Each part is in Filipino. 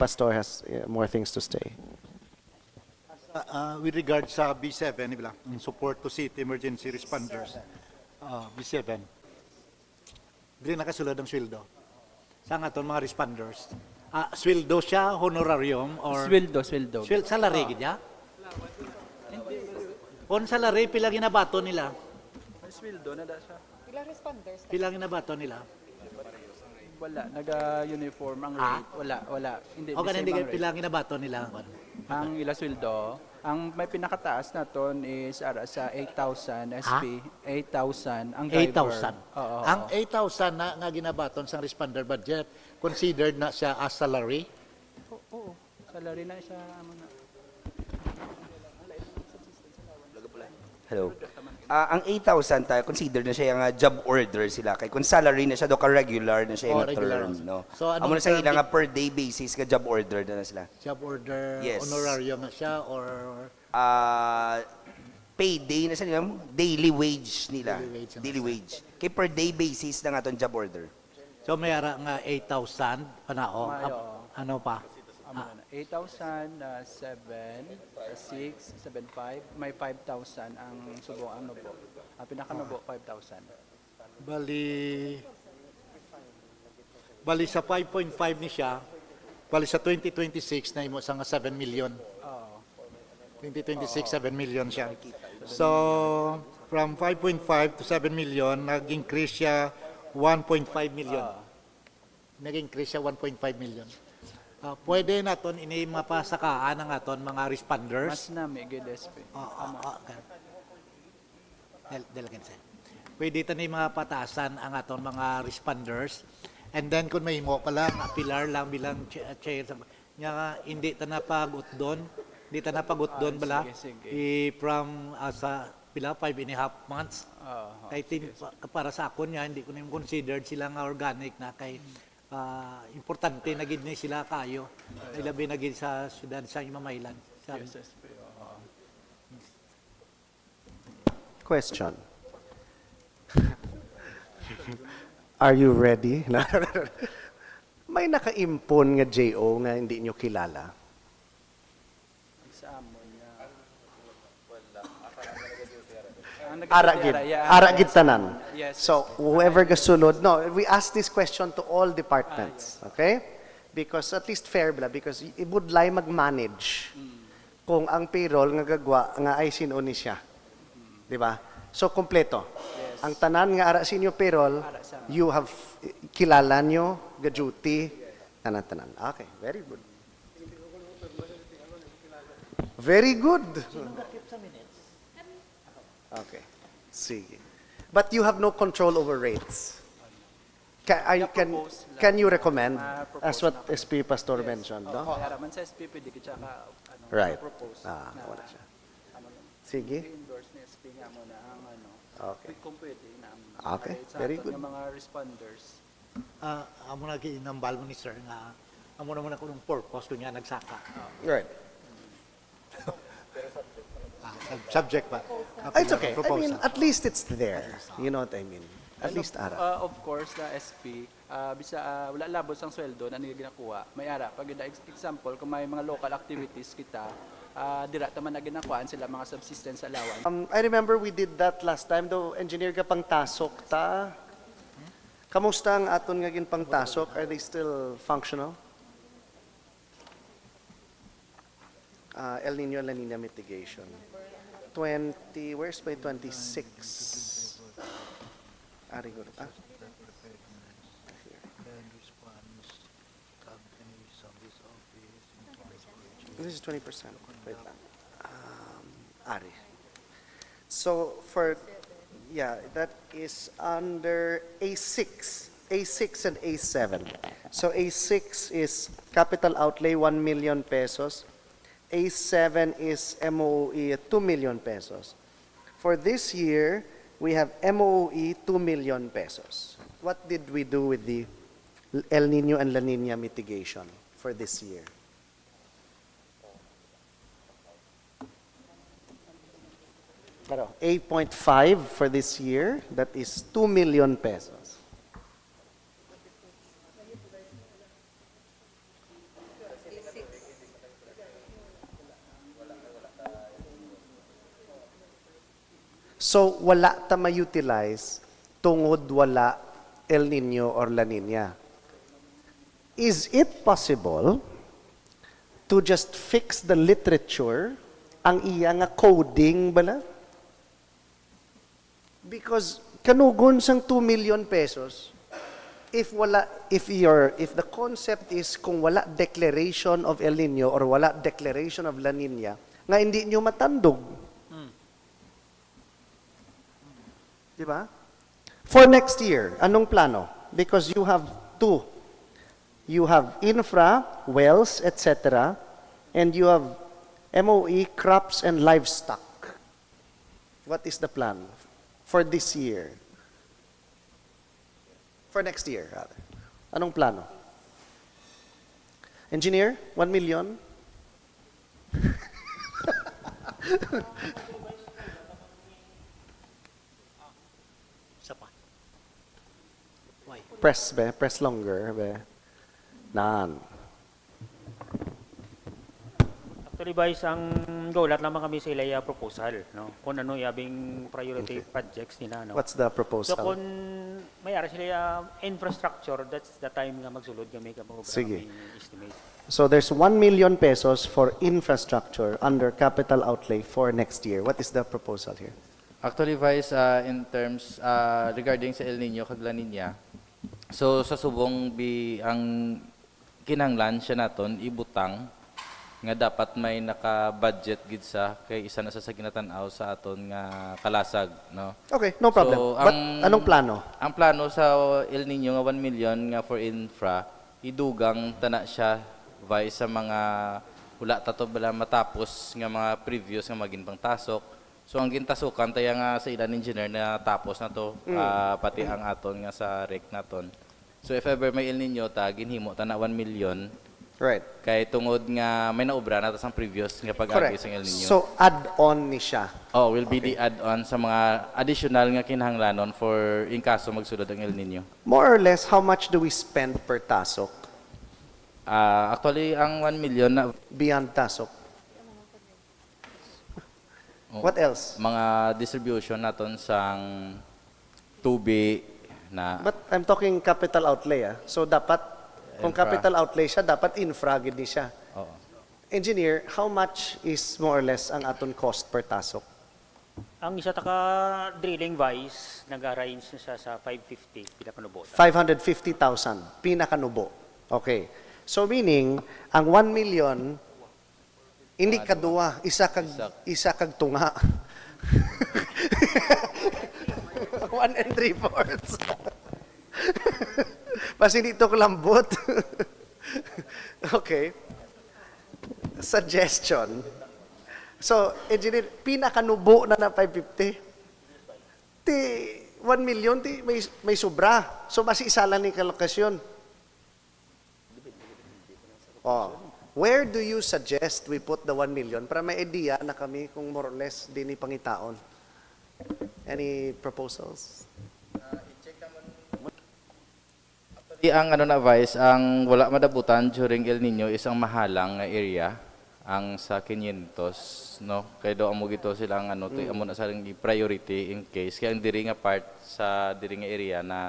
Pastor has more things to say. With regard sa B7, in support to city emergency responders, B7, hindi nakasulod ang sweldo. Sa nga mga responders. Sweldo siya, honorarium, or... Sweldo. Salary, gid ya? On salary, pila ginabato nila? Sweldo na da siya. Ilang responders? Pila ginabato nila? Wala, naga-uniform ang rate. Wala. Hindi, O the hindi same ang pila rate. ginabato nila? Ang ila sweldo, ang may pinakataas na ton is sa 8,000 SP, 8,000 ang driver. 8,000. Oo. Ang 8,000 na nga ginabaton sa responder budget, considered na siya as salary? Oo. Salary na siya. Hello. Ang 8,000 tayo, consider na siya yung job order sila. Kay kung salary na siya, do ka regular na siya yung Regular. term. No? So, Amo na sa ilang per day basis ka job order na sila. Job order, Yes. honorarium na siya, or Payday na sa nila, daily wage nila. Daily wage na Kay per day basis na nga itong job order. so may ara nga 8,000, panao, ano pa? 8,000, 7, 6, 7,500, may 5,000 ang subo, po. Ang pinakanubo, 5,000. Bali sa 5.5 ni siya, bali sa 2026 na imo sa nga 7 million. Oo. 2026, 7 million siya. So, from 5.5 to 7 million, nag-increase siya 1.5 million. Nag-increase siya 1.5 million. Pwede naton ini mapasakaan ang aton mga responders. Mas na may good SP. Dalagan sa. Pwede tani mga patasan ang aton mga responders. And then kung may mo pala nga pilar lang bilang chair nya hindi ta napag-utdon, hindi ta napag-utdon bala sige. from sa pila 5.5 months. Kay para sa akon nya hindi ko na considered sila nga organic na kay importante na gid ni sila kayo. Ay labi na gid sa syudad sa Himamaylan. Yes, SP. Question. Are you ready? May naka-impon nga JO nga hindi nyo kilala. Sa amon niya. Ara gid tanan. Yes. So whoever gasulod, no, we ask this question to all departments, okay? Because at least fair bla, because ibudlay mag-manage kung ang payroll nga gagwa nga ay sino ni siya. Di ba? So kompleto. Ang tanan nga ara sinyo payroll, you have kilala nyo, ga-duty, tanan-tanan. Okay, very good. Very good. Okay. Sige. But you have no control over rates. Can you recommend, as what SP Pastor mentioned, no? Kaya man sa SP, pwede ka Right. propose. Wala siya. Sige. I-endorse ni SP nga mo na ang Okay. kung pwede na Okay, sa very aton good. nga mga responders. Amo na ginambal mo ni sir nga amo naman ako ng purpose ko niya nagsaka. Right. Subject pa. It's okay. I Proposal. mean, at least it's there. You know what I mean? At least ara. Of course, na SP, bisa wala labot sang sweldo na nila ginakuha. May ara, pag example, kung may mga local activities kita, dira taman na ginakuhaan sila mga subsistence allowance. I remember we did that last time, though, engineer ka pang tasok ta. Kamusta ang aton nga gin pang tasok? Are they still functional? El Nino La Nina mitigation. 20, where's my 26? Ari ko. This is 20%. Wait lang. Ari. So for, yeah, that is under A6. A6 and A7. So A6 is capital outlay 1 million pesos. A7 is MOE 2 million pesos. For this year, we have MOE 2 million pesos. What did we do with the El Nino and La Nina mitigation for this year? Pero 8.5 for this year, that is 2 million pesos. So, wala ta ma-utilize tungod wala El Nino or La Nina. Is it possible to just fix the literature, ang iya nga coding bala? Because kanugon sang 2 million pesos, if the concept is kung wala declaration of El Nino or wala declaration of La Nina, nga hindi nyo matandog. Di ba? For next year, anong plano? Because you have two. You have infra, wells, etc. And you have MOE, crops, and livestock. What is the plan for this year? For next year, rather. Anong plano? Engineer, 1 million? Press longer, be. Nan. Actually, Vice, ang golat naman kami sa ilaya proposal, no? Kung ano yabing priority projects nila, no? What's the So proposal? kung mayara sila infrastructure, that's the time nga magsulod kami kami Sige. estimate. So there's 1 million pesos for infrastructure under capital outlay for next year. What is the proposal here? Actually, Vice, in terms regarding sa El Nino kag La Nina, so sa subong ang kinahanglan siya naton ibutang nga dapat may naka-budget gid sa kay isa na sa kinatanaw sa aton nga kalasag, no? Okay, no problem. So, But anong plano? Ang plano sa El Nino nga 1 million nga for infra, idugang tana siya Vice sa mga wala tato bala matapos nga mga previous nga maging pangtasok. So ang gintasukan taya nga sa ilan engineer na tapos na to pati ang aton nga sa rec naton. So if ever may El Nino ta ginhimo ta na 1 million Right. kay tungod nga may naobra na ta sa previous nga pag-agi Correct. sa El Nino. So add-on ni siya. Oh, will be the add-on sa mga additional nga kinahanglanon for in kaso magsulod ang El Nino. More or less, how much do we spend per tasok? Actually ang 1 million na Beyond tasok? Oh. What else? mga distribution naton sang tubig na But I'm talking capital outlay. So dapat, kung Infra. capital outlay siya, dapat infra gid ni siya. Oo. Engineer, how much is more or less ang aton cost per tasok? Ang isa taka drilling Vice, nag-arrange na siya sa 550 pinakanubotan. 550,000, pinakanubo. Okay. So meaning, ang 1 million, hindi kadua, isa kag tunga. 1 3/4. Mas hindi ito kalambot. Okay. Suggestion. So, engineer, pinakanubo na 550. Ti 1 million, ti may sobra. So, basi isa lang ni kalokasyon. Oh. Where do you suggest we put the 1 million para may idea na kami kung more or less din ipangitaon? Any proposals? Ang ano na Vice, ang wala madabutan during El Nino is ang mahalang nga area, ang sa 500, no? Kaya do amo gito silang ano, amo na sa priority in case kaya ang diri nga part sa diri nga area na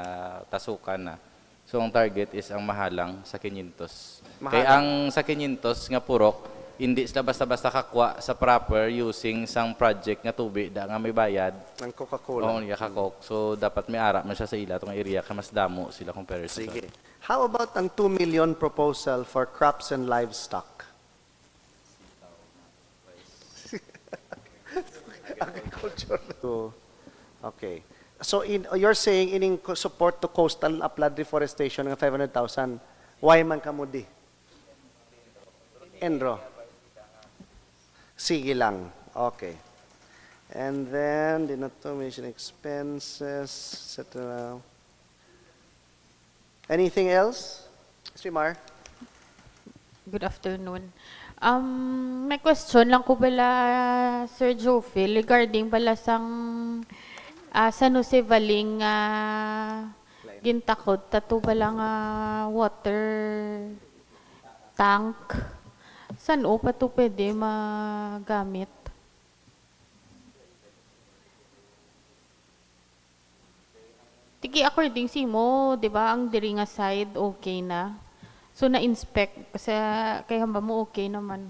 tasukan na. So ang target is ang mahalang sa 500. Kaya ang sa 500 nga purok hindi sila basta-basta kakwa sa proper using sang project nga tubig da nga may bayad. Ng Coca-Cola. Oo, niya kakok. So dapat may ara man siya sa ila tong area ka mas damo sila compared sa. Sige. How about ang 2 million proposal for crops and livestock? Agriculture. So, okay. So you're saying ining support to coastal upland reforestation ng 500,000. Why man kamo di? Enro. Sige lang. Okay. And then, the automation expenses, etc. Anything else? Mar? Good afternoon. May question lang ko pala, Sir Jofil, regarding pala sang San Jose Valing gintakot, tato pala nga water tank. Saan pa to pwede magamit? Sige, according si mo, di ba, ang diri nga side, okay na. So, na-inspect, kasi kaya ba mo okay naman.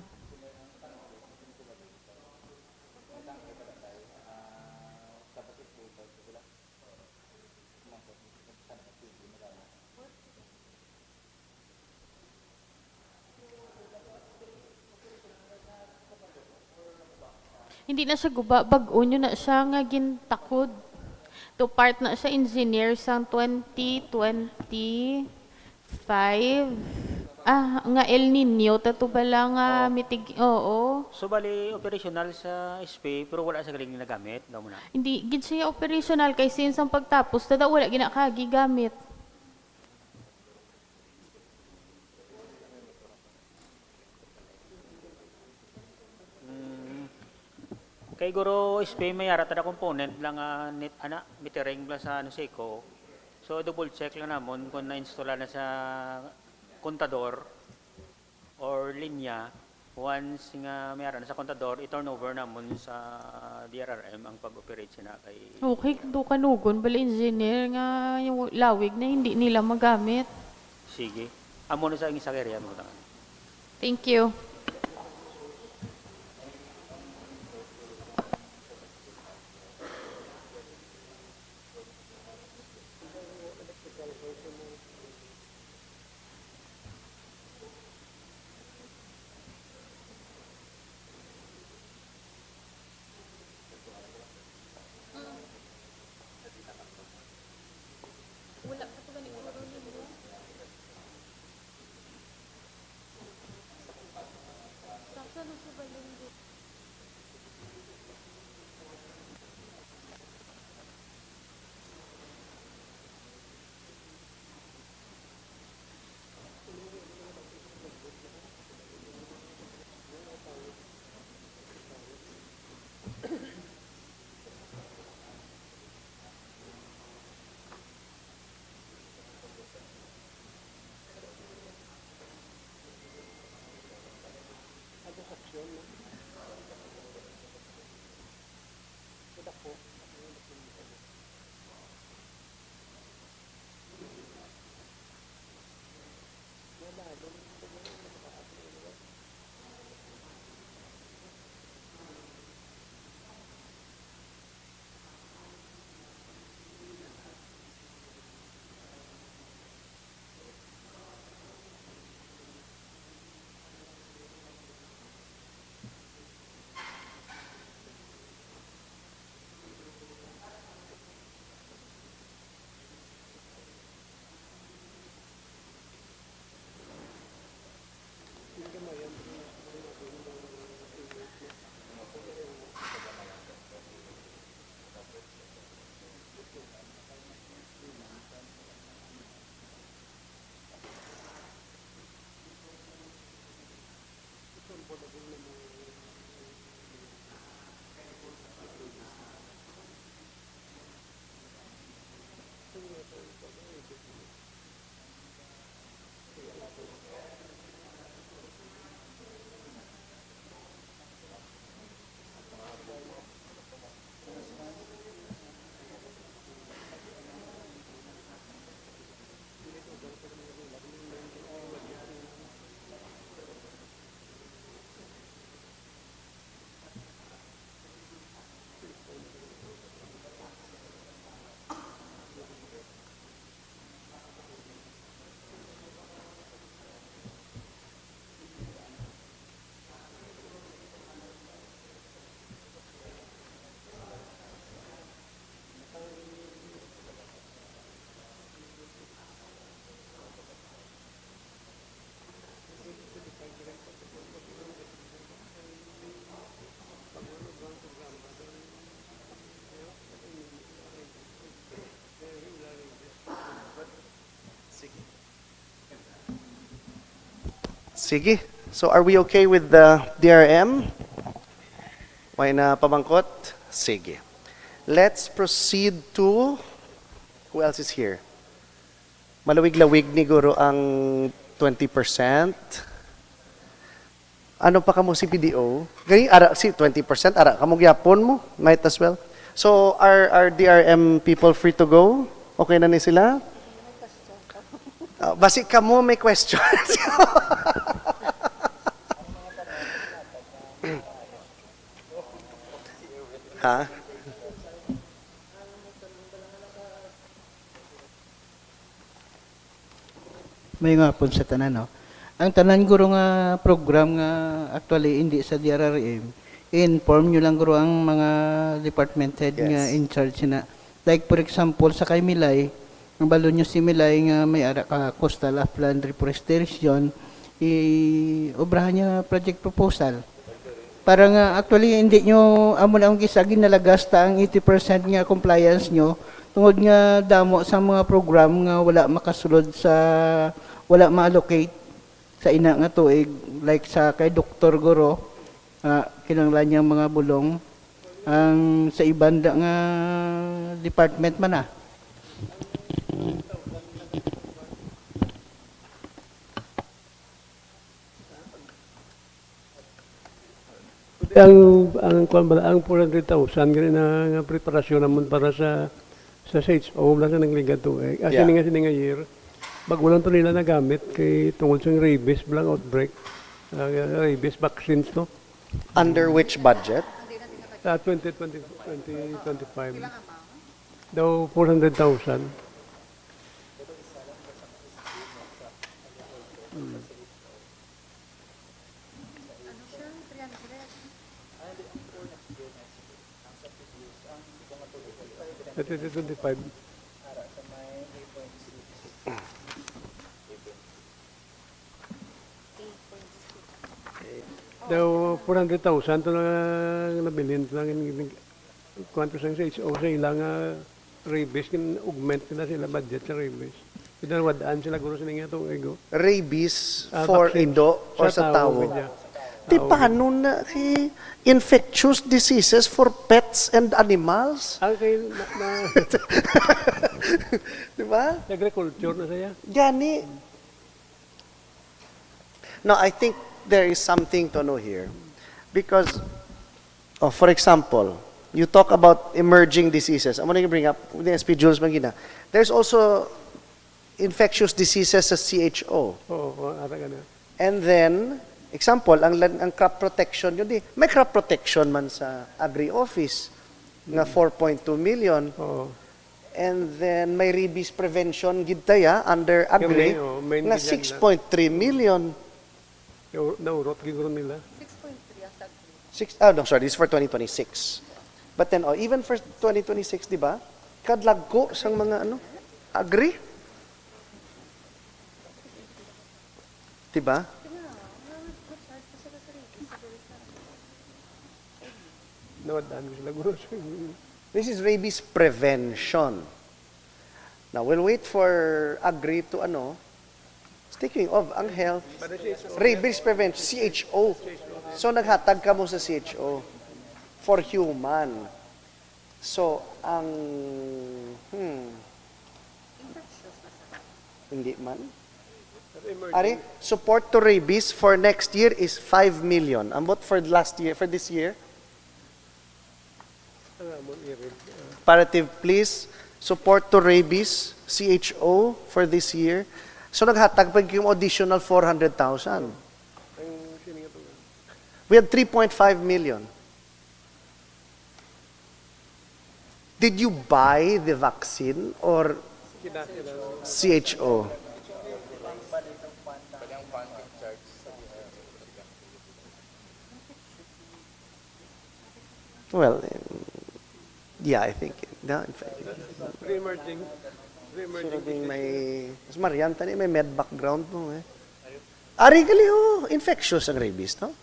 Hindi na siya guba, bag-o nyo na siya nga gintakod. To part na siya engineer sang 2025. Nga El Nino, tato bala nga mitig, oo. So bali operational sa SP pero wala sa galing ginagamit daw mo na. Hindi, gid siya operational kay since ang pagtapos, tada wala ginakagi gamit. Kay guro SP may ara tada component lang net ana metering bla sa ano Seiko. So double check lang namon kung na-install na sa kontador or linya. Once nga may ara na sa kontador, i-turnover namon sa DRRM ang pag-operate na kay Okay, do kanugon bala engineer nga yung lawig na hindi nila magamit. sige. Amo na sa isa area mo tangan. Thank you. Sige. So are we okay with the DRM? May na pamangkot? Sige. Let's proceed to, who else is here? Malawig-lawig ni Guro ang 20%. Ano pa kamo si PDO? Gani ara si 20%, ara kamo gyapon mo, might as well. So are DRM people free to go Okay na ni sila? Basi ka mo may questions. Ha? May nga po sa tanan, no? Ang tanan guro nga program nga actually hindi sa DRRM, inform nyo lang guro ang mga department head nga Yes. in charge na. Like for example, sa kay Milay, ang balon nyo si Milay nga may ara ka coastal upland reforestation, obrahan niya project proposal. Para nga actually hindi nyo amo na ang gisagin nalagas ta ang 80% nga compliance nyo tungod nga damo sa mga program nga wala makasulod sa wala ma-allocate sa ina nga tuig like sa kay Dr. Goro kinanglan niya mga bulong ang sa ibanda nga department man na. Ang 400,000 gani na nga preparasyon naman para sa SHO wala na nagligad to eh. Kasi Yeah. nga year bagulan to nila nagamit kay tungkol sa rabies blang outbreak. Rabies vaccines no. Under which budget? 2025. Daw 400,000. At 2025. Daw 400,000 to na nabilin lang kwanto sang sa HO sa ilang rabies kin augment na sila budget sa rabies. Pinarwadaan sila guro sa nga to ego. Rabies for Vaccine. Indo or sa tao? kanya. Di paano na infectious diseases for pets and animals? Ang kay Di ba? agriculture na saya. Gani. No, I think there is something to know here. Because, for example, you talk about emerging diseases. I'm going to bring up the SP Jules Magina. There's also infectious diseases sa CHO. Oo, ara ka na. And then, example, ang crop protection, yun di, may crop protection man sa agri-office nga 4.2 million. Oo. And then may rabies prevention gid taya under agri main nga ganyan 6.3 million. Naurot giguro nila. No, sorry, this is for 2026. But then, even for 2026, di ba? Kadlagko sang mga agri. Di ba? Nawadaan ko sila guro. This is rabies prevention. Now, we'll wait for agri to speaking of ang health, rabies prevention, CHO. So, naghatag ka mo sa CHO for human. So, ang, hindi man. Ari, support to rabies for next year is 5 million. Ambot for last year, for this year? Parative, please. Support to rabies, CHO, for this year. So, naghatag pa yung additional 400,000. We had 3.5 million. Did you buy the vaccine or CHO? Well, yeah, I think. No, in fact, Re-emerging. sure ding may, mas Marian, tani may med background mo eh. Ari gali infectious ang rabies, no?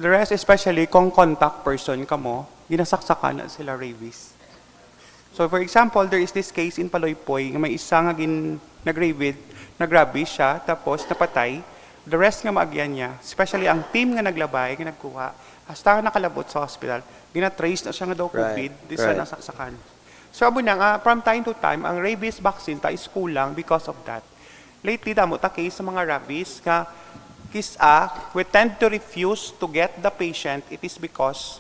The rest, especially kung contact person ka mo, ginasaksakan na sila rabies. So for example, there is this case in Paloypoy, may isa nga nag-rabies siya, tapos napatay. The rest nga maagyan niya, especially ang team nga naglabay, nga nagkuha, hasta nga nakalabot sa hospital, gina-trace na siya nga daw COVID, di sa nasaksakan. So abo na from time to time, ang rabies vaccine ta is kulang because of that. Lately, damo ta case sa mga rabies nga Kisa, we tend to refuse to get the patient. It is because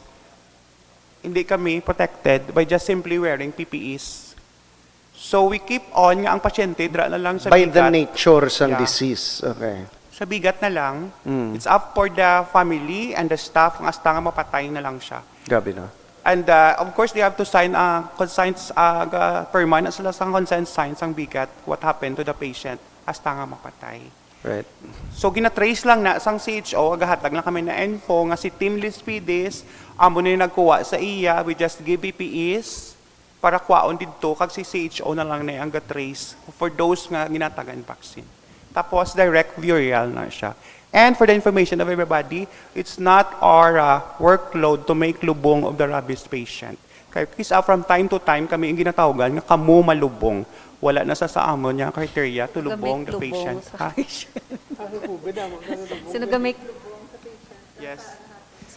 hindi kami protected by just simply wearing PPEs. So we keep on nga ang pasyente, dra na lang sa By the bigat. nature ng Yeah. disease. Okay. Sa bigat na lang, it's up for the family and the staff nga hasta nga mapatay na lang siya. Grabe na. And of course, they have to sign consent permanent sila sa consent signs ang bigat what happened to the patient hasta nga mapatay. Right. So gina-trace lang na sang CHO, agahatag lang kami na info nga si Team Lispides, amo na yung nagkuha sa iya, we just give PPEs para kuwaon dito, kag si CHO na lang na yung ga-trace for those nga ginatagan vaccine. Tapos direct burial na siya. And for the information of everybody, it's not our workload to make lubong of the rabies patient. Kaya kisa from time to time kami yung ginatawagan nga kamo malubong. Wala na sa amon niya criteria to lubong the patient. Ha? Sino gamit? Yes.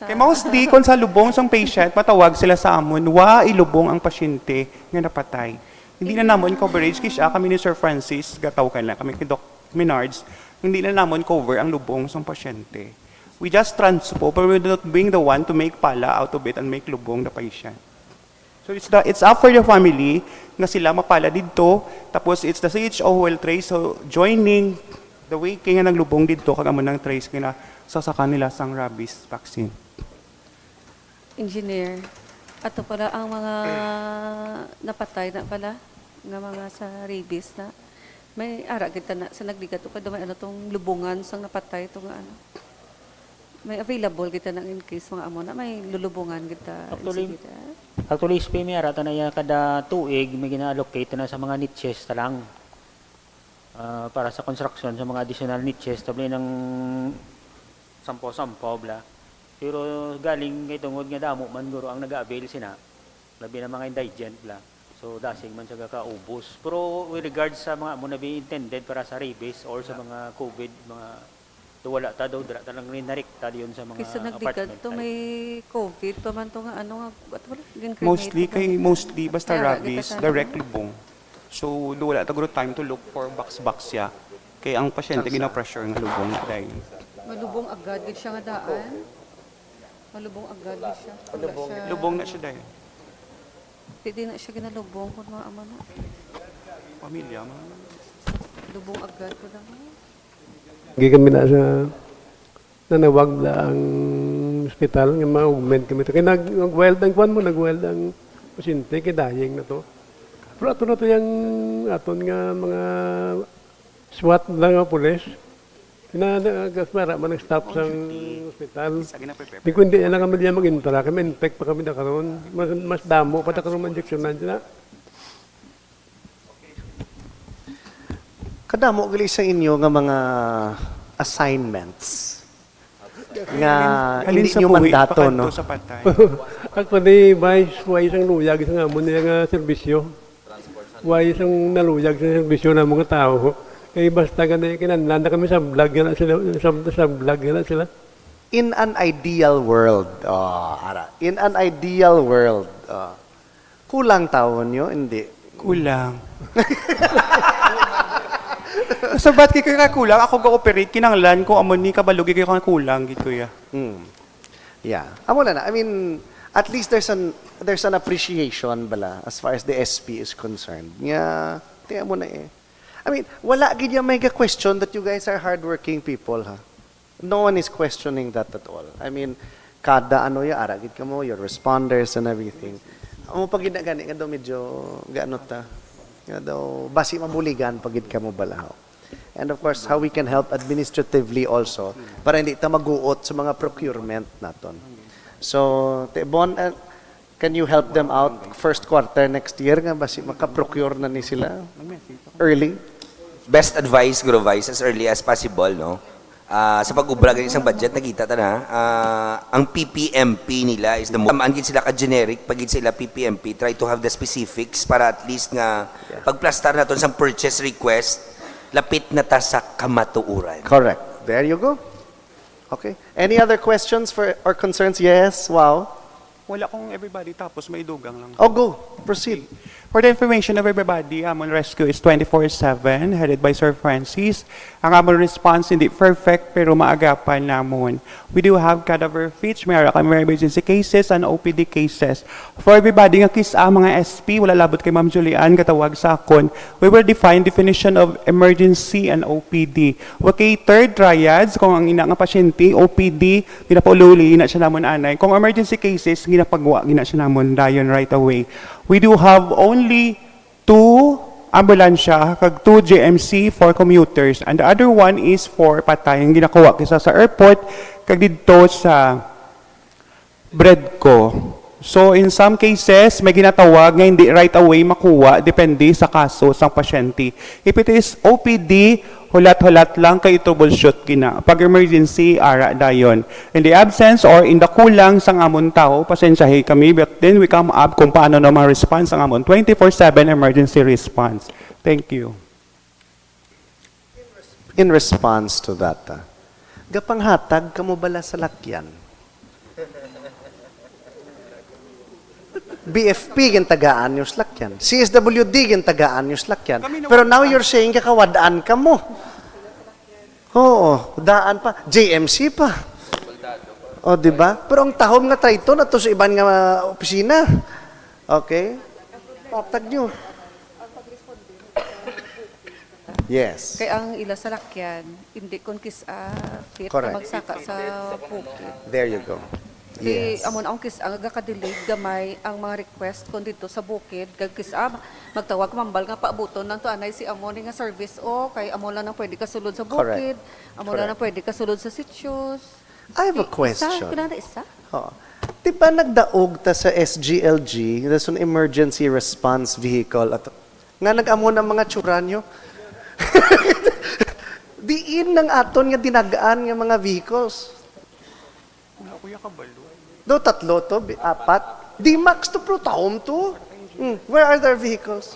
Kaya mostly, kung sa lubong sang patient, matawag sila sa amon, wa ilubong ang pasyente nga napatay. Hindi na namon coverage, kisya kami ni Sir Francis, gataw ka lang, kami kay Doc Minards, hindi na namon cover ang lubong sang pasyente. We just transpo, but we're not being the one to make pala out of it and make lubong the patient. So it's up for the family nga sila mapala dito, tapos it's the CHO who will trace, so joining the way kaya naglubong dito, kag amo nang trace kina sa kanila sang rabies vaccine. Engineer. Ato pala ang mga napatay na pala nga mga sa rabies na. May ara kita na sa nagdigato pa may ano tong lubungan sang napatay to nga ano. May available kita na in case mga amo na may lulubungan kita. Actually, SP may arata na kada tuig may gina-allocate na sa mga niches ta lang. Para sa construction sa mga additional niches tabli ng sampo-sampo bla. Pero galing kay tungod nga damo man guro ang nag-avail sina. Labi na mga indigent bla. So dasig man sa kaubos. Pero with regards sa mga amo na be intended para sa rabies or sa mga COVID, mga wala ta daw dra lang rin narikta diyon sa mga Kasi apartment. nagdigat to may COVID pa man to nga ano nga at wala Mostly basta rabies, direct lubong. So wala ta guro time to look for box ya. Kaya ang pasyente gina-pressure nga lubong dahil. malubong agad gid siya nga daan. Malubong agad gid siya. Wala siya. Lubong na siya dahil. Pwede na siya ginalubong kung mga ama na. Pamilya man. Lubong agad ko lang. Hindi kami na sa nanawag na ang hospital, nga ma-augment kami ito. Kaya nag-wild ang kwan mo, nag-wild ang pasyente, kaya dying na to. Pero ato na to yung aton nga mga SWAT lang nga pulis. Kinasmara man ang staff sa hospital. Di ko hindi na kami diyan mag-intera, kami infect pa kami na karoon. Mas damo, pata karoon ma-injectionan sila. Kadamo gali sa inyo nga mga assignments nga Alin hindi sa nyo buhi, mandato, pakanto no? sa patay. Ako ni Vice, why isang luyag isang amon niya nga serbisyo. Why isang naluyag sa serbisyo ng mga tao. Kaya basta ganun, kinanlan na kami sa vlog na sila, sa vlog na sila. In an ideal world, in an ideal world, kulang tao nyo? Hindi. Kulang. Sa ba't kayo kulang? Ako ga-operate, kinanglan ko, amon ni kabalugi kayo kulang, gito ya. Yeah. Amo na. I mean, at least there's an appreciation bala as far as the SP is concerned. Yeah, tiyan mo na eh. I mean, wala gid yung mega question that you guys are hardworking people, ha. No one is questioning that at all. I mean, kada ano ya ara gid kamo, your responders and everything. Amo pag gani nga daw medyo gaano ta. Nga daw basi mabuligan pag gid kamo bala. And of course, how we can help administratively also para hindi ta maguot sa mga procurement naton. So, Bon, can you help them out first quarter next year nga basi maka-procure na ni sila early? Best advice, Guru Vice, as early as possible, no? Sa pag-ubra ng isang budget, nakita ta na, ang PPMP nila is the most. Angin sila ka-generic, pagin sila PPMP, try to have the specifics para at least nga, pag-plastar natin sa purchase request, lapit na ta sa kamatuuran. Correct. There you go. Okay. Any other questions or concerns? Yes. Wow. Wala kong everybody, tapos may dugang lang. Oh, go. Proceed. For the information of everybody, Amon Rescue is 24/7, headed by Sir Francis. Ang Amon response hindi perfect pero maagapan namon. We do have cadaver feeds, may emergency cases and OPD cases. For everybody nga kisa mga SP, wala labot kay Ma'am Julian, katawag sa akon, we will define definition of emergency and OPD. Okay, third triads, kung ang ina nga pasyente, OPD, ginapaululi, ina siya namon anay. Kung emergency cases, ginapagwa, gina siya namon dayon right away. We do have only 2 ambulansya, kag 2 GMC for commuters, and the other one is for patay, yung ginakuha kisa sa airport, kag dito sa Breadco. So in some cases, may ginatawag nga hindi right away makuha, depende sa kaso sa pasyente. If it is OPD, hulat-hulat lang kay troubleshoot kina. Pag emergency, ara dayon. In the absence or in the kulang sang amon tao, pasensyahe kami, but then we come up kung paano na ma-response ang amon 24/7 emergency response. Thank you. In response to that, gapanghatag kamo bala sa lakyan. BFP gintagaan yung slakyan. CSWD gintagaan yung slakyan. Pero now you're saying kakawadaan ka mo. Oo, daan pa. JMC pa. O, di ba? Pero ang tahom nga trayto na to sa iban nga opisina. Okay? Patag nyo. Yes. Kaya ang ila sa lakyan, hindi kon fit Correct. na magsaka sa bukid. There you go. Di Yes. amon ang ang agaka-delayed gamay ang mga request kon dito sa bukid kag magtawag mambal nga paabuton nang tuanay si amon nga service o kay amon lang nang pwede kasulod sa bukid, amon lang nang pwede kasulod sa sitios. I have a Isa, question. kinahanglan isa. Oh. Di ba nagdaog ta sa SGLG, that's an emergency response vehicle, at nga nag-amo ng mga tsuranyo? Diin ng aton nga dinagaan nga mga vehicles. Kuya kabalo. Do tatlo to, apat. Di max to pro taom to. Where are their vehicles?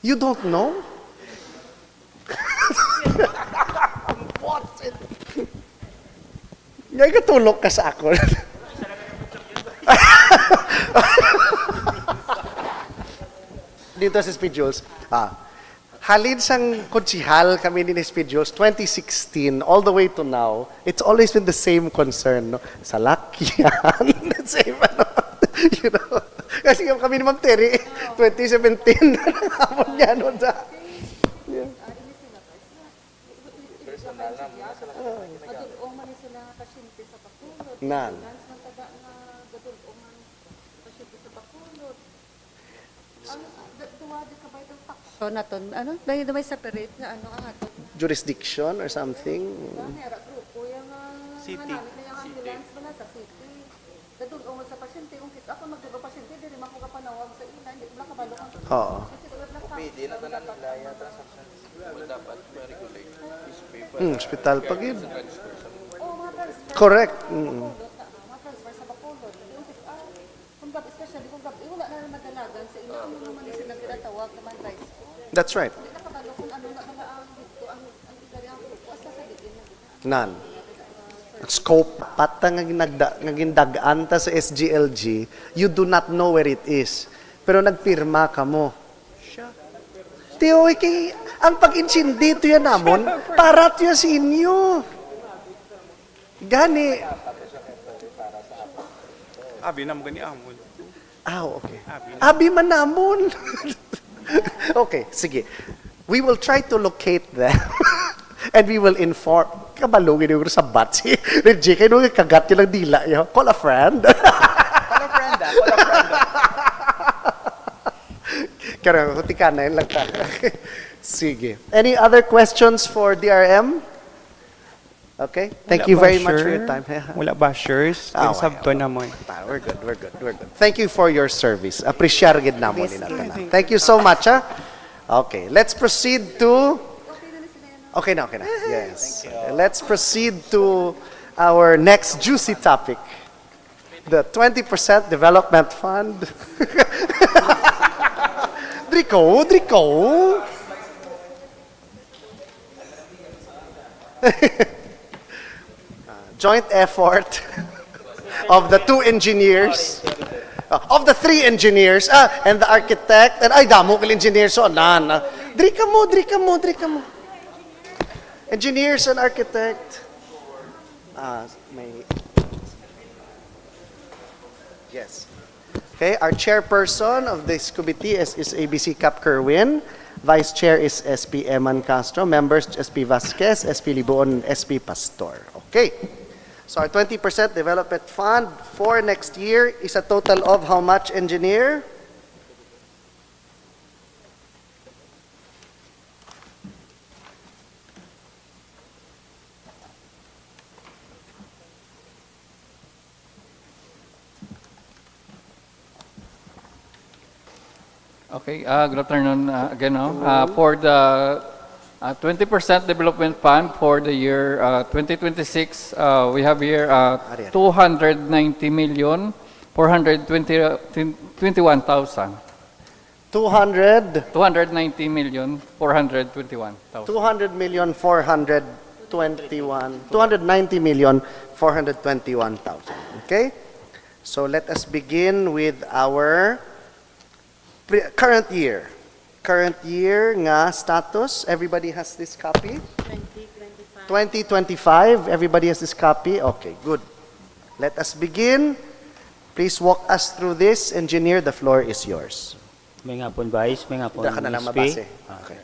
You don't know? What's it? Ngay katulog ka sa ako. Dito sa Speed Jules. Halid sang konsihal kami ni Speed Jules, 2016 all the way to now, it's always been the same concern, no? Sa lakyan, the same, ano, you know. Kasi kami ni Ma'am Terry, 2017, nakapon niya, no, da. Yeah. Nan. So naton dahil may separate nga ang ato. Jurisdiction or something. Grupo yung City. ambulance wala sa city. Dadun o sa pasyente, kung kita ako magdugo pasyente, dili man ko kapanawag sa ina, hindi ko lang kabalo ka. Oo. Pwede na tanan nila ya transaction. Dapat ma-regulate. Hospital pag yun. Oh, mga transfer. Correct. Mga transfer sa Bacolod. Kung gabi, especially kung gabi, wala na madalagan sa ina, ang mga manisin na tinatawag naman rice. That's right. Hindi na kabalo kung ano na mga ang dito, ang igari ang grupo, asa sa diin na. None. Scope pata nga gindagaan ta sa SGLG, you do not know where it is. Pero nagpirma ka mo. Tiyo, kay ang pag-insindi to yan namon, para to yan sa inyo. Gani. Abi na mo gani amon. Okay. Abi man namon. Okay, sige. We will try to locate them. And we will inform. Kabalungin yung sa bat si Reggie. Kaya nung kagat yung lang dila. Call a friend. Call a friend. Kaya kutika na yun lang ta. Sige. Any other questions for DRM? Okay. Thank you very much for your time. Wala bashers. Ah, Sabto na mo. We're good. Thank you for your service. Appreciate gid namo nila tanan. Thank you so much. Okay, let's proceed to Okay na. Yes. Let's proceed to our next juicy topic. The 20% Development Fund. Drico. Joint effort of the two engineers Of the three engineers, and the architect, and ay, damo kil engineers, so, Dri ka mo. Engineers and architect. May... Yes. Okay, our chairperson of this committee is ABC Cap Kerwin. Vice Chair is SP Eman Castro. Members, SP Vasquez, SP Liboon, SP Pastor. Okay. So our 20% development fund for next year is a total of how much, engineer? Okay, good afternoon again. For the 20% development fund for the year 2026, we have here 290 million 421,000. 290 million 421,000. 290 million 421,000. Okay? So let us begin with our current year. Current year nga status. Everybody has this copy? 2025. Everybody has this copy? Okay, good. Let us begin. Please walk us through this. Engineer, the floor is yours. May nga po, Vice, may nga po, Hindi ka na lang SP. mabase. Okay.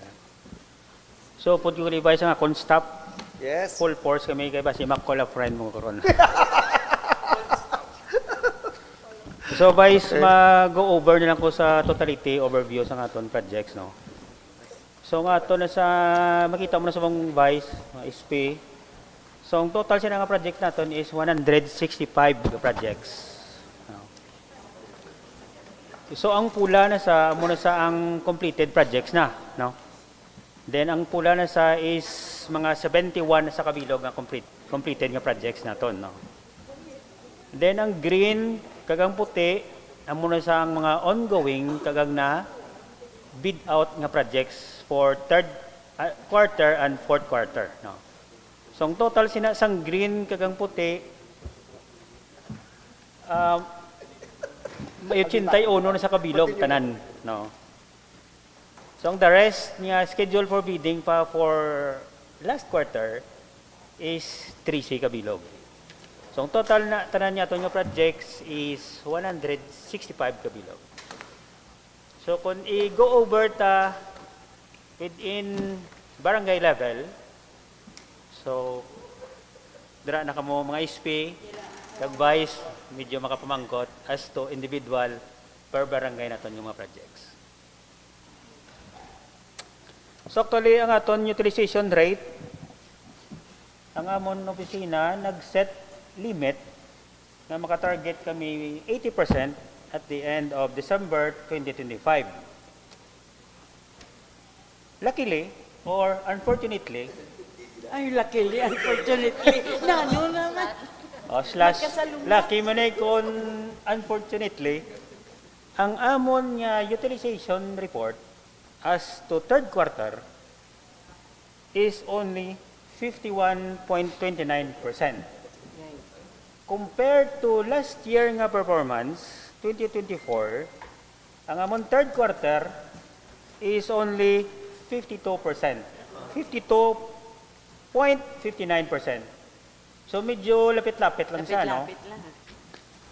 So, po yung Vice nga, kung stop, Yes. full force kami kay Basi, makola friend mo karon. So, Vice, mag-go over na lang ko sa totality overview sa aton projects, no? So, nga ito na sa, makita mo na sa mong Vice, SP. So, ang total siya nga project natin is 165 projects. No? So, ang pula na sa, muna sa ang completed projects na, no? Then, ang pula na sa is mga 71 sa kabilog nga completed nga projects naton, no? Then, ang green, kagang puti, ang muna sa ang mga ongoing, kagang na bid out nga projects for third quarter and fourth quarter, no? So, ang total sang green, kagang puti, may 81 na sa kabilog, tanan, no? So, ang the rest niya schedule for bidding pa for last quarter is 3 sa kabilog. So, ang total na tanan niya itong projects is 165 kabilog. So, kung i-go over ta within barangay level, so, dira na kamo mga SP, kag-vice, medyo makapamangkot as to individual per barangay naton yung mga projects. So, actually, ang aton utilization rate, ang amon opisina, nag-set limit na makatarget kami 80% at the end of December 2025. Luckily, or unfortunately, unfortunately, nano naman. Lucky man ay kung unfortunately, ang amon nga utilization report as to third quarter is only 51.29%. Compared to last year nga performance, 2024, ang among third quarter is only 52%. 52.59%. So medyo lapit-lapit lang siya, no? Lapit lang.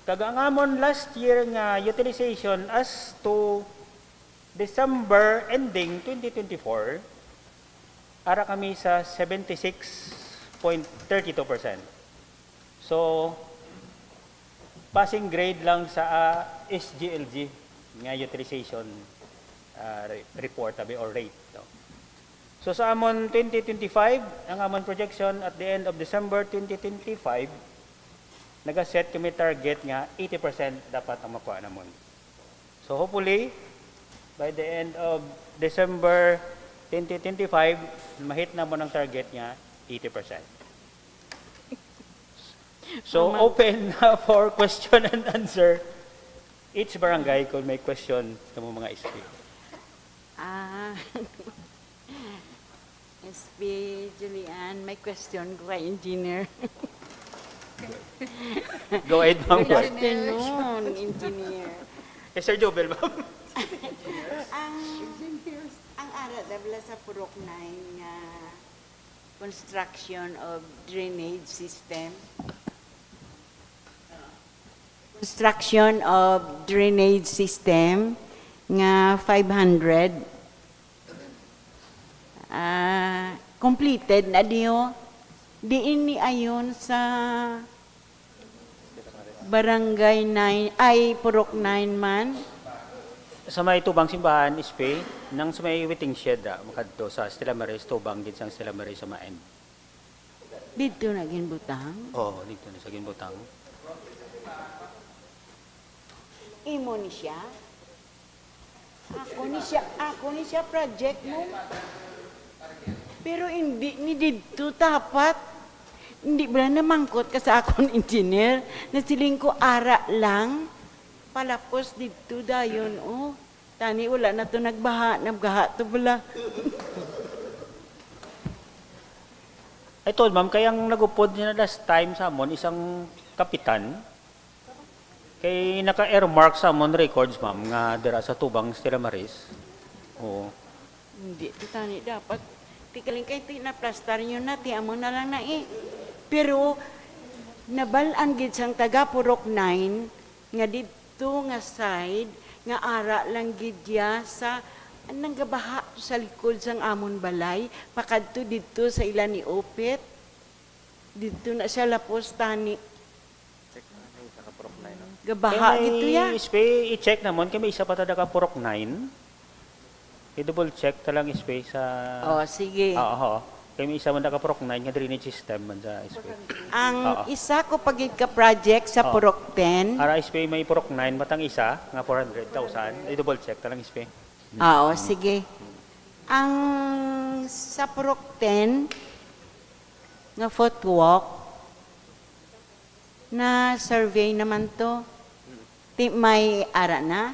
Kaga ang amon last year nga utilization as to December ending 2024, ara kami sa 76.32%. So, passing grade lang sa SGLG nga utilization report or rate. No? So, sa amon 2025, ang amon projection at the end of December 2025, nagaset kami target nga 80% dapat ang makuha namon. So, hopefully, by the end of December 2025, mahit na mo ng target nga 80%. So, open for question and answer. Each barangay could make question sa mga SP. SP Julian, may question ko kay engineer. Go ahead, ma'am. Good afternoon, engineer. Sir Jobel, ma'am. Ang ara dabla sa Purok 9 nga construction of drainage system. Construction of drainage system nga 500 completed na diyo. Diin ni ayon sa Barangay 9, ay Purok 9 man. Sa may tubang simbahan, ispe, nang sa may waiting shed, makadto sa Stella Maris, tubang din sa Stella Maris sa maen. Dito na ginbutang. Oo, dito na sa Ginbutang. Imo ni siya. Ako ni siya project mo. Pero hindi ni dito tapat. Hindi ba na mangkot ka sa akong engineer na siling ko ara lang. Palapos dito dayon, oh. Tani wala na to nagbaha to bala. I told ma'am, kayang nagupod niya na last time sa amon, isang kapitan. Kay naka-earmark sa amon records, ma'am, nga dira sa tubang Stella Maris. Oo. Hindi, tani dapat. Tikaling kay na-plastar nyo na, amo na lang na eh. Pero, nabalaan gid sang taga Purok 9, nga dito nga side, nga ara lang gid ya sa anang gabaha sa likod sang amon balay, pakadto dito sa ilan ni Opet. Dito na siya lapos tani. Gabaha dito ya. Ispe, i-check naman, kaya may isa pa tada ka Purok 9. I-double check talang ispe sa... Oh, sige. Oo. Kaya may isa man ka Purok 9 nga drainage system man sa ispe. Ang isa ko pagid ka project sa Purok 10. Ara ispe may Purok 9 matang isa nga 400,000. I-double check talang ispe. Oo, sige. Ang sa Purok 10 nga footwalk na survey naman to. May ara na.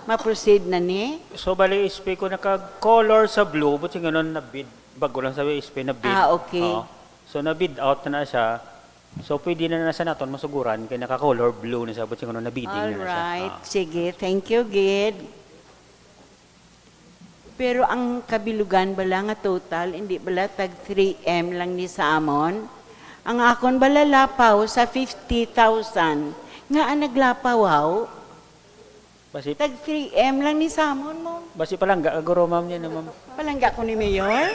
Ma-proceed na ni. So bali ispe ko naka-color sa blue but yung ganun na bid. Bago lang sabi ispe na bid. Okay. Oo. So na bid out na siya. So pwede na nasa naton masuguran kay naka-color blue na siya but yung ganun na bidding na siya. Alright. Sige. Thank you, Gid. Pero ang kabilugan bala nga total, hindi bala tag 3M lang ni sa amon. Ang akon bala lapaw sa 50,000. Nga ang naglapaw, wow. Basi, Tag 3M lang ni Samon mo. basi palangga aguro ma'am niya na ma'am. Palangga ko ni Mayor.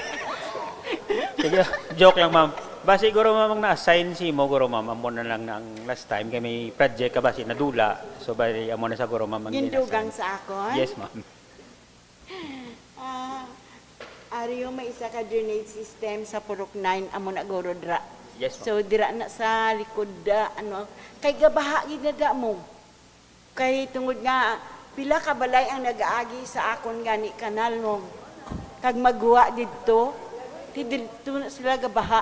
Sige, joke lang ma'am. Basi guro ma'am ang na-assign si mo guro ma'am amo na lang ng last time kay may project ka basi nadula. So bali amo na sa guro ma'am ang Gindugang ina-assign. sa akon. Yes ma'am. Ariyo may isa ka drainage system sa Purok 9 amo na goro dra. Yes ma'am. So dira na sa likod da, ano kay gabaha gid na da mo. Kay tungod nga pila ka balay ang nagaagi sa akon gani kanal mo. Kag magwa didto, didto na sila gabaha.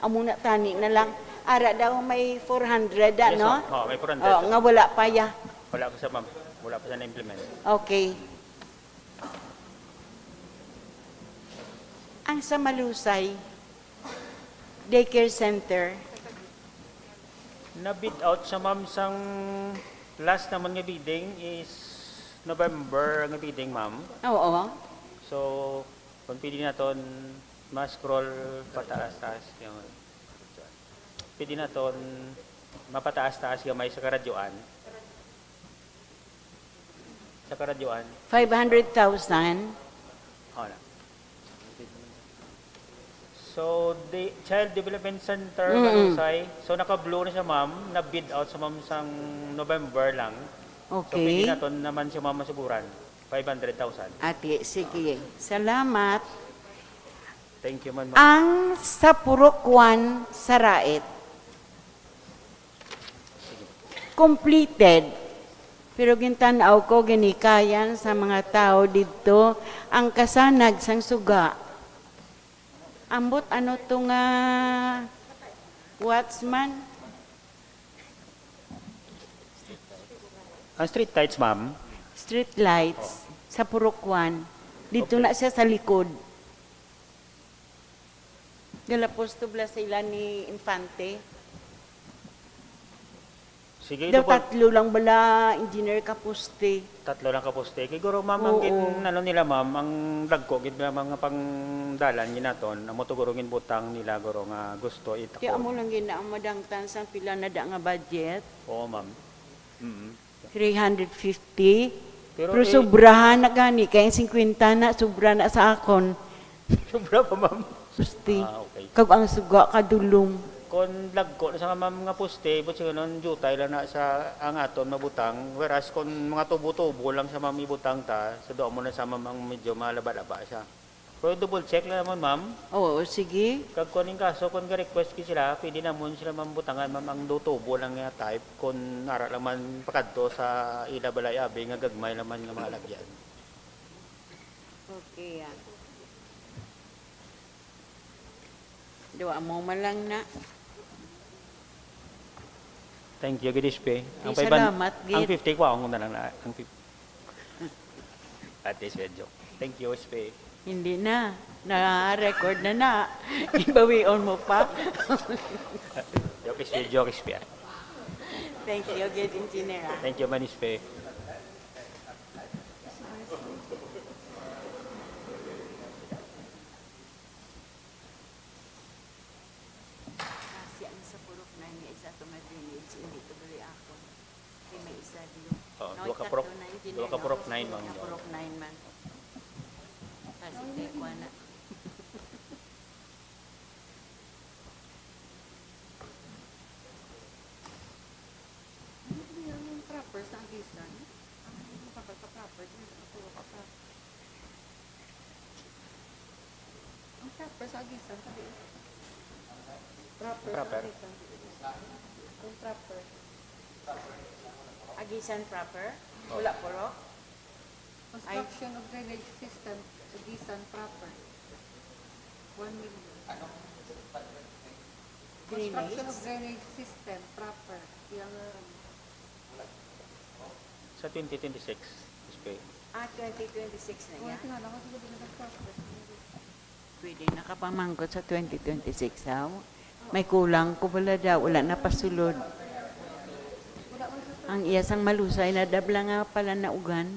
Amo na tani na lang. Ara daw may 400 da, Yes, no? ma'am. Oh, may 400. Oh, nga wala pa ya. Wala pa sa ma'am. Wala pa sa na-implement. Okay. Ang sa Malusay, daycare center, Na-bid out sa ma'am sang last naman nga bidding is November nga bidding ma'am. oo. So, kung pwede naton ma-scroll pataas-taas yung pwede naton mapataas-taas gamay sa karadyoan. Sa karadyoan. 500,000. Hala. So, the Child Development Center, Manusay. So, naka-blue na siya, ma'am. Na-bid out sa ma'am sang November lang. So, pwede Okay. naton naman siya, ma'am, masuguran. 500,000. Ate, sige. Salamat. Thank you, ma'am. Ang sa Purok 1, Sarait. Completed. Pero gintanaw ko, ginikayan sa mga tao dito, ang kasanag sang suga. Ambot ano to nga Watsman? Ang street lights, ma'am. Street lights sa Purok 1. Dito na siya sa likod. Galapos to bla sa ilan ni Infante. Sige, Daw double, tatlo lang bala, engineer kapuste. tatlo lang kaposte. Kay guro ma'am, ang Oo. ano nila ma'am, ang dagko, gid mga pangdalan ginaton, amo to guro gin butang nila guro nga gusto Kaya amo itakod. lang gina ang madangtan sang pila na da nga budget. Oo ma'am. Mm. 350. Pero, Pero sobrahan na gani, kaya 50 na, sobra na sa akon. sobra pa ma'am. Pusti. Okay. Kag ang suga kadulong. Kon dagko sa ma'am nga poste, but siguro nun jutay lang na sa ang aton mabutang, whereas kon mga tubo-tubo lang sa ma'am ibutang ta, sa doon mo na sa ma'am ang medyo malaba-laba siya. Pero double check lang naman ma'am. Oo, sige. Kag kuning kaso kung ga-request ki sila, pwede namon sila mambutangan ma'am ang tubo lang nga type kung ara lang man pakadto sa ila balay abi nga gagmay naman nga mga lagyan. Okay, yan. Dawa mo man lang na. Thank you, Gidispe. Ay, salamat, Ang Gid. 50 ko ako na lang na. Ang 50. At least medyo. Thank you, Spe. Hindi na. Na-record na. Ibawion mo pa. Joke, Spe. Thank you, good engineer. Thank you, Manispe. Kasi ang sa purok na niya isa ito may drainage, hindi ito bali ako. Kaya may isa dito. Oh, No, dua ka sakto purok, na, engineer, dua ka no? purok 9 man. Nga purok 9 man. Kasi kaya ko na. Yung proper sa agisan. Ang proper, ang proper sa agisan. Proper. Proper. Ang proper. Agisan proper? Wala purok? Construction of drainage system, Agisan proper. 1 million. Construction of Drainage? drainage system proper. Yung, Sa 2026, Spe. 2026 na yan. tingnan ako siguro na proper. Pwede nakapamangkot sa 2026, ha? May kulang ko pala daw, wala na pasulod. Ang iyasang malusay na dabla nga pala na ugan.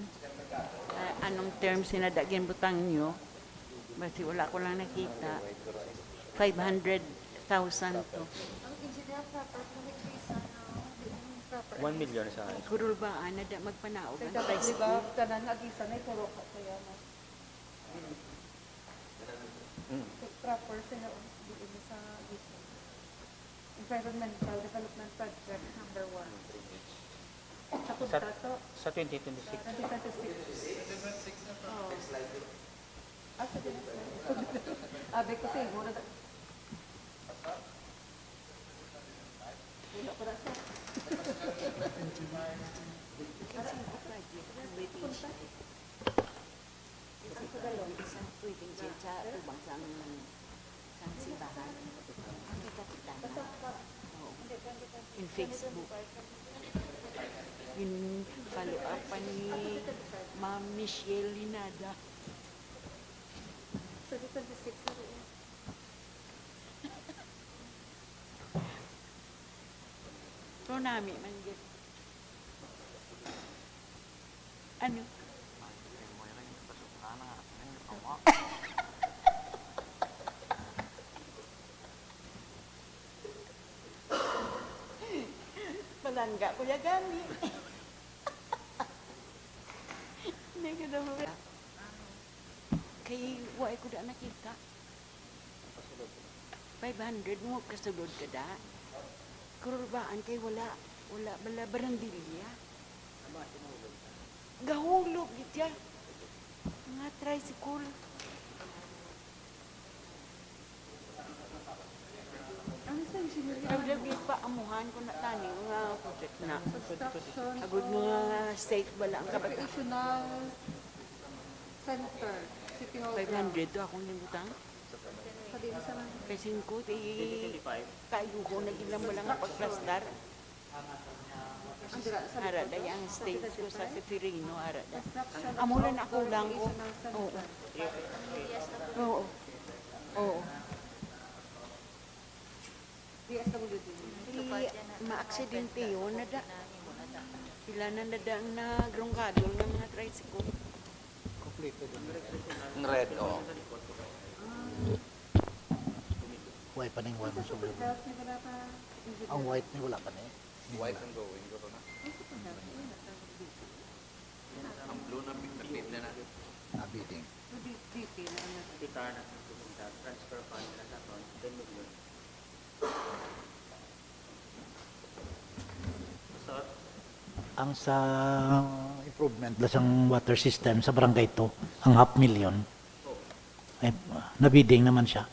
Anong term sinadagyan butang nyo? Basi wala ko lang nakita. 500,000 to. Ang engineer proper, kung Agisan, proper. 1 million sa Kurul ba, nada magpanaugan? Kaya di ba, tanan Agisan ay puro ka kaya mo. Proper sila sa Agisan. Environmental Development Project number 1. Sa punta to, sa 2026. 2026. Oh. Sa 2026. Abi ko siguro na. Wala para sa. Isang pagalong, isang pwedeng dyan sa ubang sang simbahan. Ang kita na. Oo. In Facebook. Yung follow up pa ni Ma'am Michelle Linada. Sa 2026 na rin. Pero namin man yun. Ano? Palangga ko ya gani. Hindi ko na mawala. Kay wala ko da nakita. 500 mo kasulod ka da. Kurbaan kay wala bala barandilya. Gahulog gitya. Mga tricycle. Ano sa engineer? Lagi pa amuhan ko na tani mga project na. Construction Agud mga state bala ang kapag Educational Center. City Hall. 500 to akong nibutang. Sa din sa Kasi ko kayo ko nagilang mo lang ang pagplastar. Ara da yung stage ko sa Seferino ara da. Amulan ako lang ko. Oo. Oo. Oo. DSWD. maaksidente yun, nada. Sila na nada ang nagrungkadol ng mga tricycle. Ang red, oh. White pa na yung white na sulit. Ang white na wala pa na eh. White and going. Ang blue na pipit na natin. Nabiting. Kita na sa transfer fund na sa 10 million. Ang sa improvement lasang water system sa barangay to, ang 500,000. Ay, nabiding naman siya.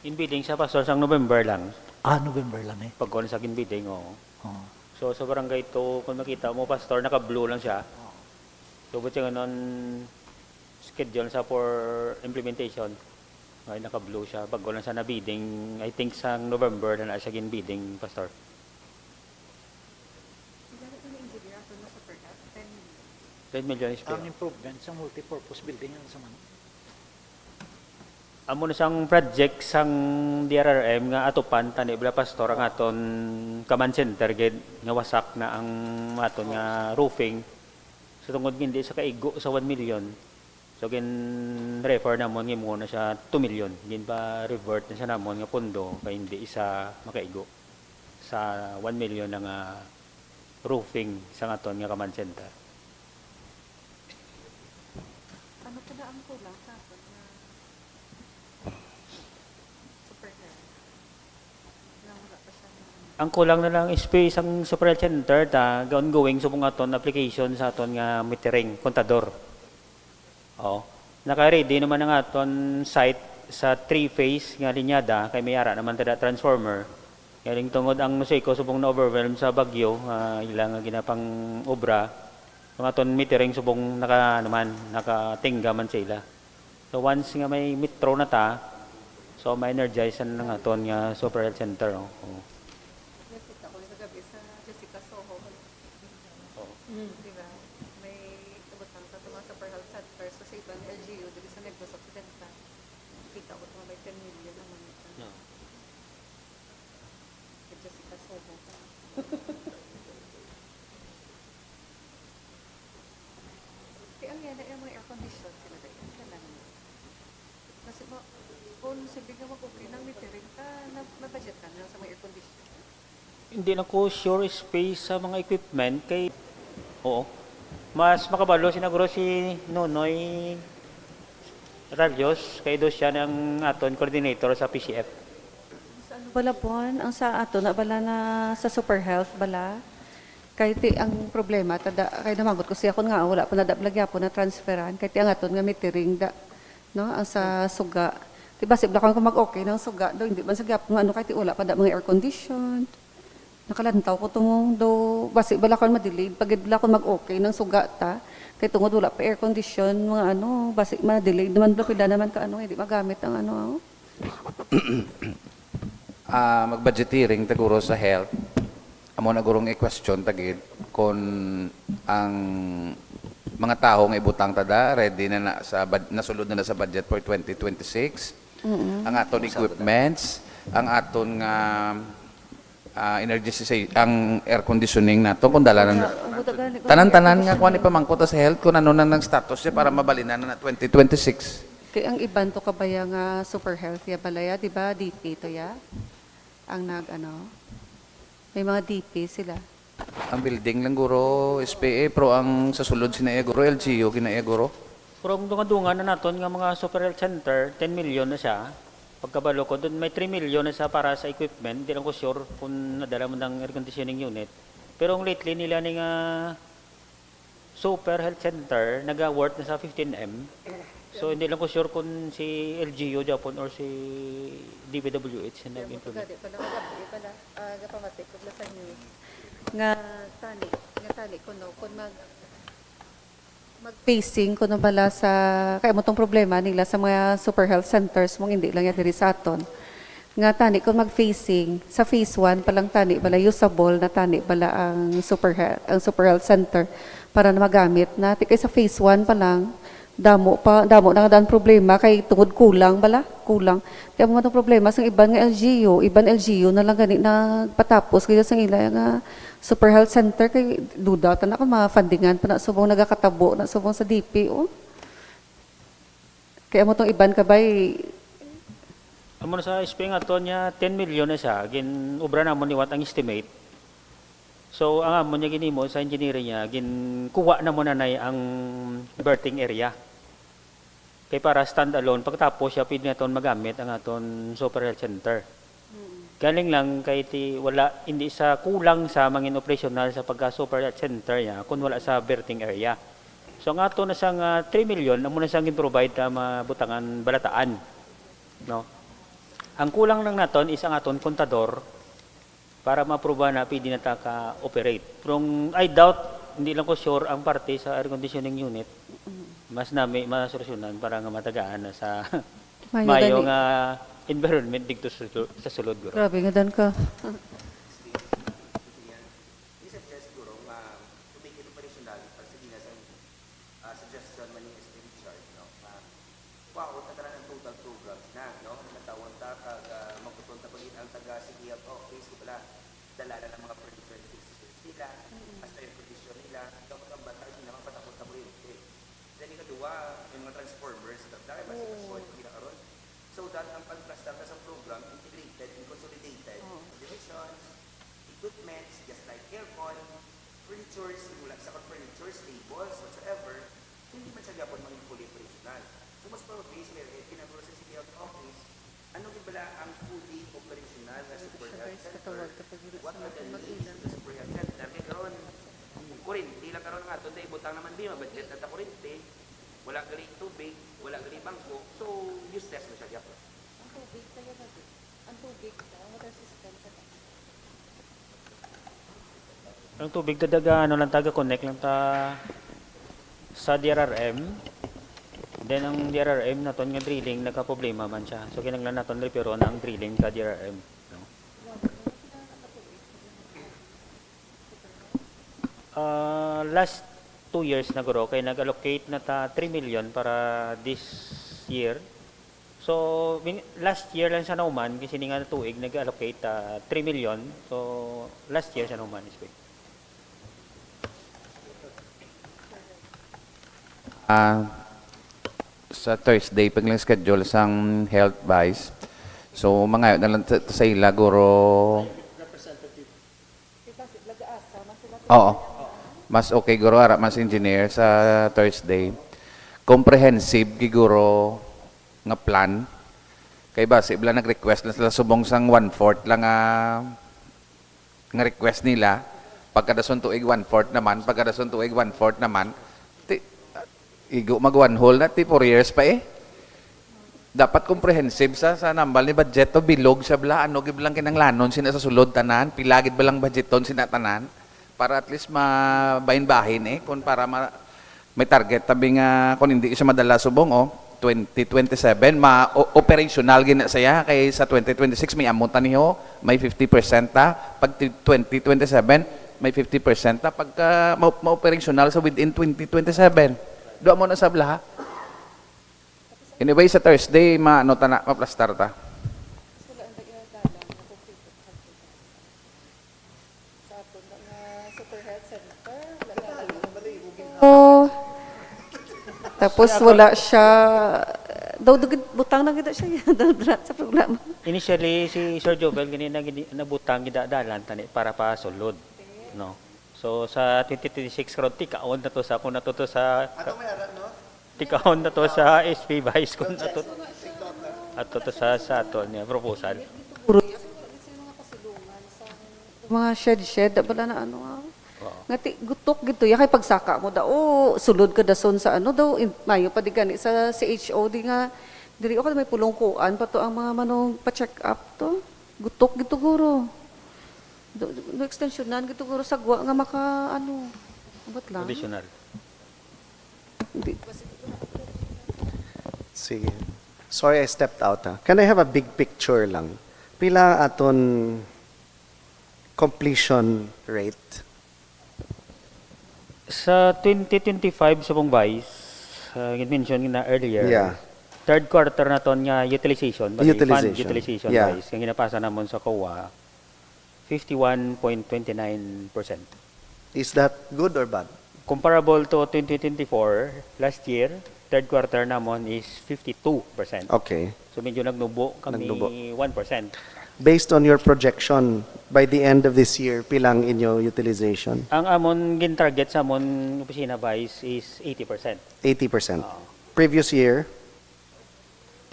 In bidding sa pastor sang November lang. November lang eh. Pagkuhan sa akin bidding, oo. Oh. So sa barangay to, kung makita mo, pastor, naka-blue lang siya. So buti nga nun, schedule sa for implementation. Ay, naka-blue siya. Pagkuhan sa na-bidding, I think sa November na siya bidding, pastor. $10 million is Ang improvement sa multi-purpose building ang sa man. Amo na sang project sang DRRM nga atupan tani bala pastor ang aton command center gid nga wasak na ang aton nga roofing. So tungod hindi sa kaigo sa 1 million. So gin refer namon nga mo na siya 2 million. Gin pa revert na siya namon nga pondo kay hindi isa makaigo sa 1 million na nga roofing sa aton nga command center. Ano pala ang kulang sa atin na super health? Wala pa siya Ang kulang na lang space ang super center ta ongoing subong aton application sa aton nga metering kontador. Oh, naka-ready naman ang aton site sa 3-phase nga linyada kay may ara naman tada transformer. Galing tungod ang Nuseco subong na overwhelm sa bagyo ilang nga ginapang obra. Ang aton metering subong nakatingga man sila. So once nga may metro na ta, so may energize na ng aton nga super health center. Oh. Nakita ko sa gabi sa Jessica Soho. Diba? May kabutang sa mga super health center so sa ibang LGU dito sa Negros Occidental. Kita ko may 10 million naman ito. No. Jessica Soho. Kaya ang yan ay mga air condition sila rin. Kasi kung sabi ka mag-okay ng metering ka, mabudget ka na sa mga air condition. Hindi na ko sure space sa mga equipment kay oo. Mas makabalo sinaguro si Nonoy Ralios kay do siya ng aton coordinator sa PCF. Sa ano bala po, ang sa ato na bala na sa super health bala, kahit ang problema, kaya namagot ko siya kung nga, wala pa nadablagya po na transferan, kahit ang aton nga metering da, no, ang sa suga. Diba, sibla ko mag-okay ng suga, do, hindi man sa gap, ano, kahit wala pa da mga air condition. Nakalantaw ko tungong do, basi bala ko ma-delayed, pag bala ko mag-okay ng suga ta, kaya tungod wala pa air condition, mga ano, basi ma-delayed naman, pila naman ka ano, hindi magamit ang ano. Mag-budgeteering taguro sa health. Amo na gurong i-question tagid kung ang mga tao nga ibutang tada ready na sa nasulod na sa budget for 2026. Ang aton equipments, ang aton nga energy ang air conditioning nato kung dala na tanan-tanan nga kuan ipamangkot sa health kung ano nang status niya para mabalinan na 2026. Kaya ang iban to kabaya nga super health ya balaya, di ba? DP to ya. Ang may mga DP sila. Ang building lang guro SPA pro ang sa sulod sina guro LGU kina guro. Pero ang dunga-dunga na naton nga mga super health center, 10 million na siya. Pagkabalo ko, doon may 3 million na siya para sa equipment. Hindi lang ko sure kung nadala mo ng air conditioning unit. Pero ang lately nila ni nga super health center, nag-worth na sa 15M. So hindi lang ko sure kung si LGU Japon or si DPWH na nag-implement. Gapamatik ko sa news. Nga tani ko no, kung mag-facing ko na bala sa, kaya mo tong problema nila sa mga super health centers mong hindi lang yan diri sa aton. Nga tani kung mag-facing, sa phase 1 palang tani bala usable na tani bala ang super health center para na magamit na. Kaya sa phase 1 pa lang, damo na nga dan problema kay tungod kulang kaya mo nga problema sa iban nga LGU na lang gani na patapos kaya sa ila nga super health center kay duda ta na kung ma-fundingan pa na subong nagakatabo na subong sa DPO kaya mo tong iban kabay Amo na sa SP nga to niya 10 million na siya, gin obra namon ni wat ang estimate. So ang amon niya ginimo sa engineering niya, gin kuha na mo na ang berthing area. Kay para stand alone pagtapos siya pwede naton magamit ang aton super health center. Galing lang kay wala hindi sa kulang sa mangin operational sa pagka super health center niya kun wala sa berthing area. So ang ato na sang 3 million amo na sang gin-provide ta mabutangan balataan. No? Ang kulang lang naton is ang aton kontador para ma-aproba na pwede na ta ka-operate. Pero I doubt, hindi lang ko sure ang parte sa air conditioning unit. Mas nami masolusyonan para nga matagaan na sa mayo nga environment dito sa sulod. grabe nga dan ka I-suggest siguro to make it operational para sa dinas ang suggestion man ni SP Richard, no? Wow, tatara ng total programs na, no? Natawon ta kag magpupunta pagin ang taga City Health Office ko pala dalala ng mga furniture systems nila, hasta yung condition nila, kapag ang bata hindi naman patapos na kuryente. Then ikaduwa, yung mga transformers, dahil mas support nila karon. So that ang pag-cluster sa program integrated and consolidated divisions, equipments, just like aircon, furnitures, mula sa furnitures, tables, whatsoever, hindi man siya gapon maging fully operational. So mas probably, pinaguro sa City Health Office, anong ibala ang fully operational na super health center? What are the needs of the super health center? Kaya karon, kurinti lang karon nga, doon tayo butang naman di, mabudget na ta kurinti, wala gali tubig, wala gali bangko, so useless na siya gapon. Ang tubig dadaga ano lang taga-connect lang ta sa DRRM. Then ang DRRM naton nga drilling nagka-problema man siya. So kinanglan naton repero na ang drilling ka DRRM. No? Last 2 years na guro kay nag-allocate na ta 3 million para this year. So last year lang siya nauman kasi nga tuig nag-allocate 3 million. So last year siya nauman is sa Thursday pag lang schedule sang health vice. So mga na lang sa ila guro. Oo. Mas okay guro ara mas engineer sa Thursday. Comprehensive giguro nga plan. Kay base bala nag-request lang sila subong sang 1/4 lang nga request nila. Pagkadason tuig 1/4 naman, pagkadason tuig 1/4 naman. Igo mag one hole na 4 years pa dapat comprehensive sa nambal ni budget to bilog sa bla ano gid lang kinanglanon sina sa sulod tanan pilagid ba lang budget ton sina tanan para at least mabahin-bahin kung para may target tabi nga kung hindi siya madala subong 2027 operational gina saya kay sa 2026 may amunta niyo may 50% ta pag 2027 may 50% ta pagka ma-operational sa within 2027 doon mo na sa blaha. Anyway, sa Thursday, maplastar ta. Oh, tapos wala siya, daw butang na kita siya sa programa. Initially si Sir Jovel ganina nabutang gidadalan tani para pa sulod, no. So sa 2026 karon tikaon na to sa kun nato to sa tikaon na to sa SP Vice kun nato ato to sa ato niya proposal. Mga shed bala na ano nga gutok gito ya kay pagsaka mo daw sulod ka dason sa ano daw mayo pa di gani sa CHO di nga diri ako may pulongkuan pa to ang mga manong pa-check up to gutok gito guro. Do extensionan gito guro sa gwa nga maka ano abot lang Additional. Sige. Sorry I stepped out. Can I have a big picture lang? Pila aton completion rate? Sa 2025 sa Vice mention na earlier. Yeah. Third quarter na ton nga utilization, fund Utilization. utilization Yeah. wise, kung ginapasa namon sa COA, 51.29%. Is that good or bad? Comparable to 2024, last year, third quarter namon is 52%. Okay. So medyo nagnubo kami Nagnubo. 1%. Based on your projection, by the end of this year, pilang inyo utilization? Ang amon gin-target sa amon opisina vice is 80%. 80%. Previous year,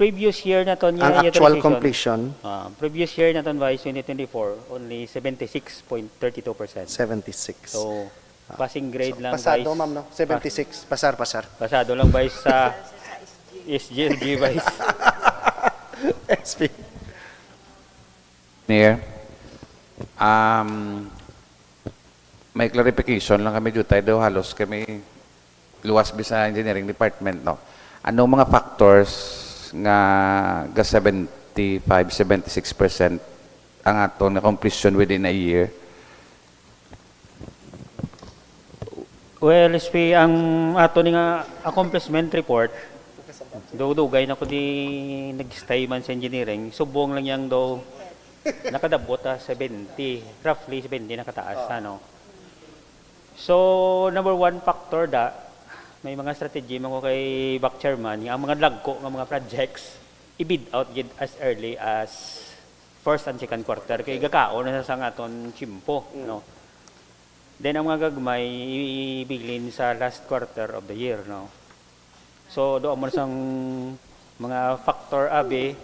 Previous year na ton ang nga actual utilization, completion, previous year na ton vice 2024, only 76.32%. 76. So, passing grade lang Pasado, vice. ma'am, no? 76. Pasar. Pasado lang vice sa SGLG vice. SP. Mayor, may clarification lang kami dito tayo halos kami luwas sa engineering department, no? Anong mga factors nga 75-76% ang aton na completion within a year? Well, SP, ang ato ni nga accomplishment report, dugay na ko di nag-stay man sa engineering, subong lang yang daw nakadabot 70, roughly 70 nakataas, ano. So, number one factor may mga strategy mo kay back chairman, ang mga lagko ng mga projects, i-bid out as early as first and second quarter, kay gakao na sa aton chimpo, no. Then ang mga gagmay ibilin sa last quarter of the year, no. So doon mo sang mga factor abi,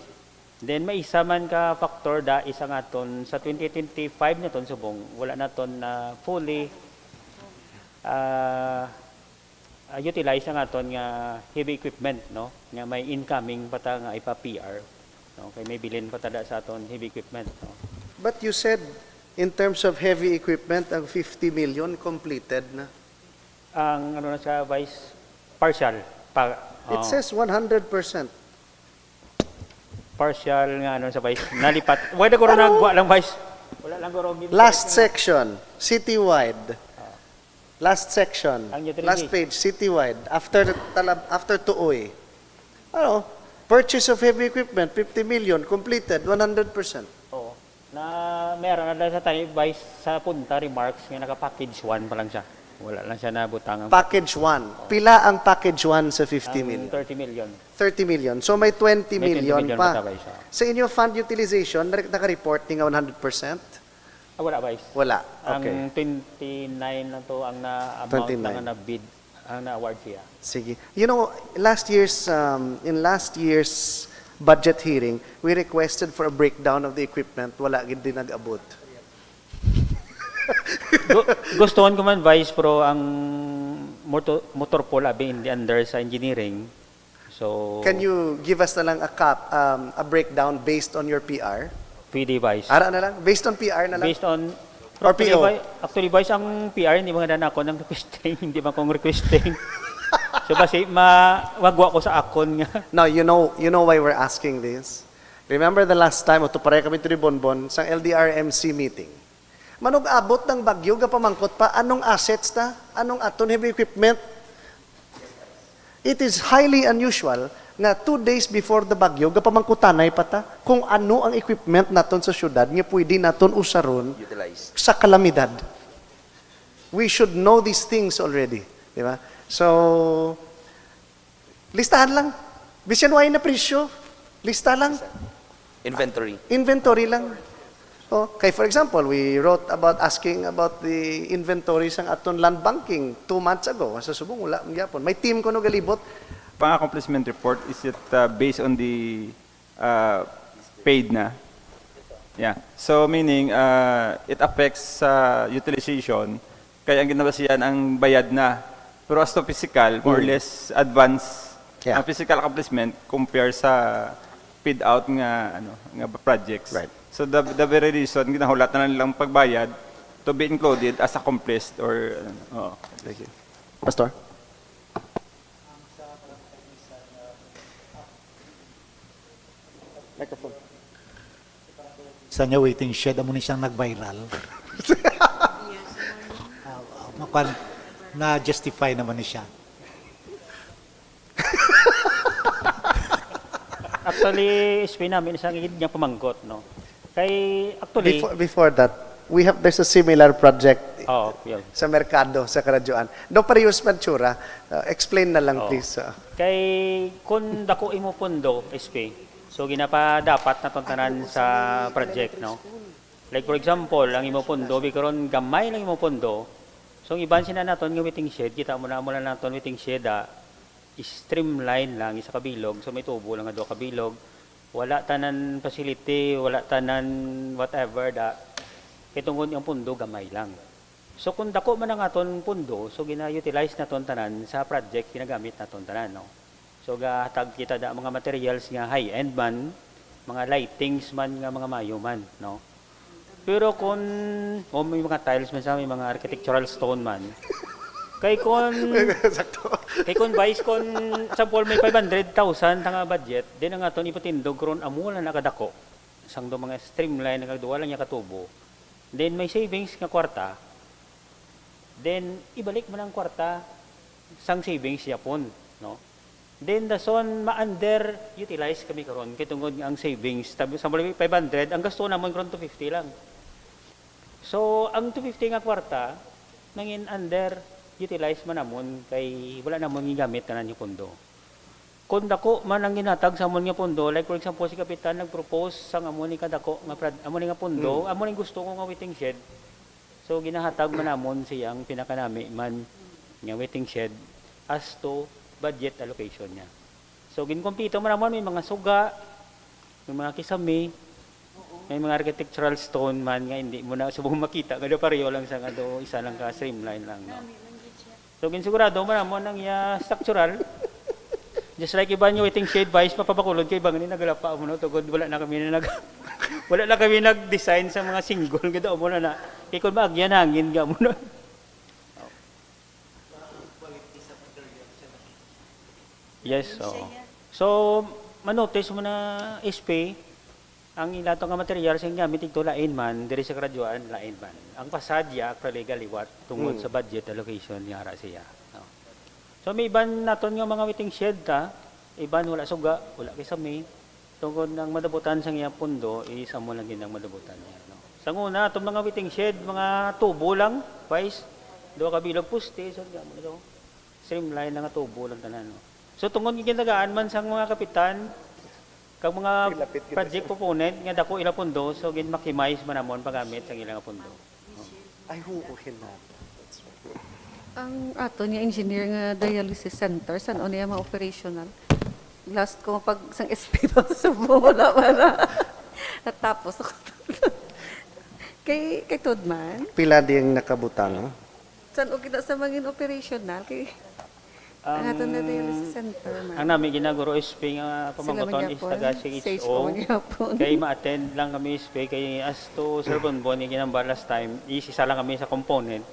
then may isa man ka factor isang aton sa 2025 na ton subong wala na ton na fully utilize ang aton nga heavy equipment, no, nga may incoming pata nga ipa-PR, no, kay may bilin pa tada sa aton heavy equipment, no. But you said, in terms of heavy equipment, ang 50 million completed na. Ang ano na sa vice partial It says 100%. partial nga ano sa vice nalipat. Wala ko ron nagwa lang vice. Wala lang ko ron. Last section, citywide. Last section, Ang utility. last page, citywide. After Tuoy. Ano? Purchase of heavy equipment, 50 million, completed, 100%. Oo. Na meron na sa tayo vice sa punta remarks nga naka-package 1 pa lang siya. Wala lang siya nabutang ang Package 1. Pila ang package 1 sa 50 million? 30 million. 30 million. So may 20 May 20 million million pa. pa vice. Sa inyo fund utilization, naka-report nga 100%? Wala vice. Wala. Okay. Ang 29 lang to ang na-amount 29. lang na bid, ang na-award siya. Sige. You know, in last year's budget hearing, we requested for a breakdown of the equipment. Wala gid din nag-abot. Gustuhan ko man vice pro ang motor pool abi in the under sa engineering. So Can you give us na lang a breakdown based on your PR? PD vice. Ara na lang? Based on PR na lang? Based on Or PO? Actually vice ang PR hindi mga dana ako ng requesting, hindi man kong requesting. So basi wagwa ko sa akon nga. Now, you know why we're asking this? Remember the last time, ito pare kami ito Bonbon, sa LDRMC meeting. Manog abot ng bagyo, pamangkot pa, anong assets ta? Anong aton heavy equipment? It is highly unusual nga 2 days before the bagyo, pamangkutanay pa ta, kung ano ang equipment naton sa syudad, nga pwede naton usaron Utilize. sa kalamidad. We should know these things already. Di ba? So, listahan lang. Bisan why na presyo. Lista lang. Inventory. Inventory lang. Okay, for example, we wrote about asking about the inventory sang aton land banking 2 months ago. Sa subong, wala ang gyapon. May team ko no galibot. Pang-accomplishment report, is it based on the paid na? Yeah. So meaning, it affects utilization, kaya ang ginabasihan ang bayad na. Pero as to physical, more or less advanced Yeah. ang physical accomplishment compare sa paid out nga projects. Right. So the very reason ginahulat na nilang pagbayad to be included as accomplished or Thank you. Pastor? Microphone. Sa niya waiting shed, amo ni siyang nag-viral. Na-justify naman ni siya. actually, SP namin, isang higit niyang pamangkot, no? Kay, actually, Before that, there's a similar project yun. sa merkado, sa Karadyoan. Do parehas man tsura. Explain na lang, Oo. please. Kay, kung dako imo pondo, SP, so ginapa dapat na tanan sa project, no? Like for example, ang imo pondo, bikaron gamay lang imo pondo, so ang iban sina naton nga waiting shed, kita mo na naton waiting shed, streamline lang isa kabilog, so may tubo lang nga do kabilog, wala tanan facility, wala tanan whatever kay tungod ang pondo gamay lang. So kung dako man ang aton pondo, so gina-utilize naton tanan sa project ginagamit naton tanan, no? So gahatag kita da mga materials nga high-end man, mga lightings man nga mga mayo man, no? Pero kung may mga tiles man sa may mga architectural stone man, kay kon vice kon sample may 500,000 nga budget, din ang aton ipatindog ron amo na nakadako. Sang do mga streamline nga duwa lang nya katubo. Then may savings nga kwarta. Then ibalik man ang kwarta sang savings yapon, no? Then the son ma-under utilize kami karon kay tungod ang savings tabi sa 500 ang gasto namon karon 250 lang. So ang 250 nga kwarta nangin under utilize man namon kay wala namon gigamit tanan yung pondo. Kun dako man ang ginatag sa amon nga pondo, like for example si kapitan nag-propose sang amon ni kadako nga amon nga pondo, amon ang gusto ko nga waiting shed. So ginahatag man namon siyang pinakanami man nga waiting shed as to budget allocation niya. So ginkumpito mo naman may mga suga, may mga kisame, may mga architectural stone man nga hindi mo na subong makita kada pareho lang sa do isa lang ka streamline lang, no. So ginsigurado mo naman ang structural. Just like iba nyo waiting shade vice papabakulod kay bangani nagalapa mo no tugod wala na kami nag-design sa mga single gado mo na kay kun maagyan hangin ga mo no. Yes, so manotice mo na SP ang ilato nga material sa gamit ito lain man diri sa Karadyoan lain man. Ang pasadya actually galiwat tungod sa budget allocation ni ara siya. No. So may iban naton nga mga waiting shed iban wala suga, wala kisame tungod nang madabutan sa iya pundo is amo lang gid ang madabutan niya, no. Sa una atong mga waiting shed mga tubo lang, vice do ka bilog puste so gamo do. Streamline lang nga tubo lang tanan, no. So tungod ginagaan man sang mga kapitan kag mga project proponent nga dako ila pondo so gin-maximize man namon paggamit sang ilang pondo. Ay huuhin na. Ang ato niya engineer nga dialysis center san o niya ma-operational. Last ko pag sang SP pa sa wala wala. Natapos ako. kay Tudman. Pila ding nakabutang, no? San o kita sa mangin operational kay ang ato na dialysis center man. Ang namin ginaguro SP nga pamangkoton is taga CHO. Kay ma-attend lang kami SP kay as to Sir Bonbon yung ginambar last time, isa lang kami sa component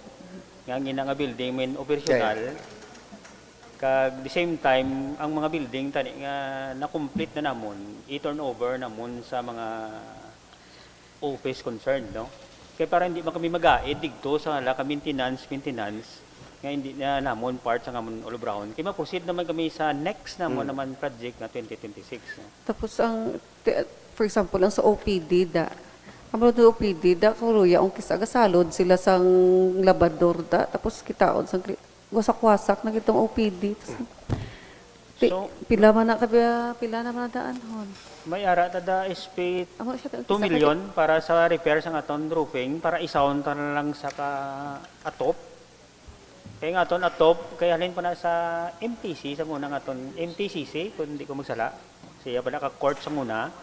nga nga building main operational. Kag the same time ang mga building tani nga na-complete na namon, i-turn over namon sa mga office concerned, no? Kaya para hindi man kami mag-aid digto sa hala ka maintenance nga hindi na namon part sa namon all brown. Kaya ma-proceed naman kami sa next namon naman project na 2026. No? Tapos for example, ang sa OPD Amo do OPD kuruya ang kisagasalod sila sang labador tapos kitaon sang wasak-wasak na gitong OPD. So, pila naman na daan hon. May ara tada SP 2 million para sa repair sa aton roofing para isaon ta na lang sa atop. Kaya nga aton atop kaya halin pa na sa MTC sa muna nga aton MTCC kung hindi ko magsala. Siya pa naka-court sa muna.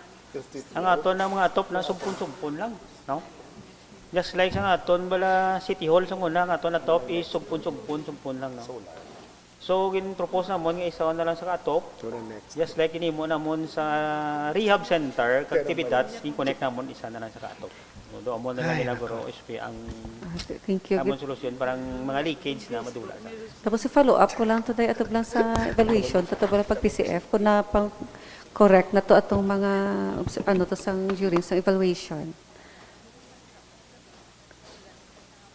Ang aton na mga atop na sumpun-sumpun lang, no? Just like sa aton bala City Hall sa muna nga aton atop is sumpun lang, no? So gin-propose namon nga isaon na lang sa atop. Just like inimo namon sa rehab center, activities i-connect namon isa na lang sa atop. Do amo na lang ginaguro SP ang thank you. Amon solusyon parang mga leakage na madula. Tapos i-follow up ko lang today atog lang sa evaluation tato bala pag PCF kun na pang correct na to atong mga to sang during sa evaluation.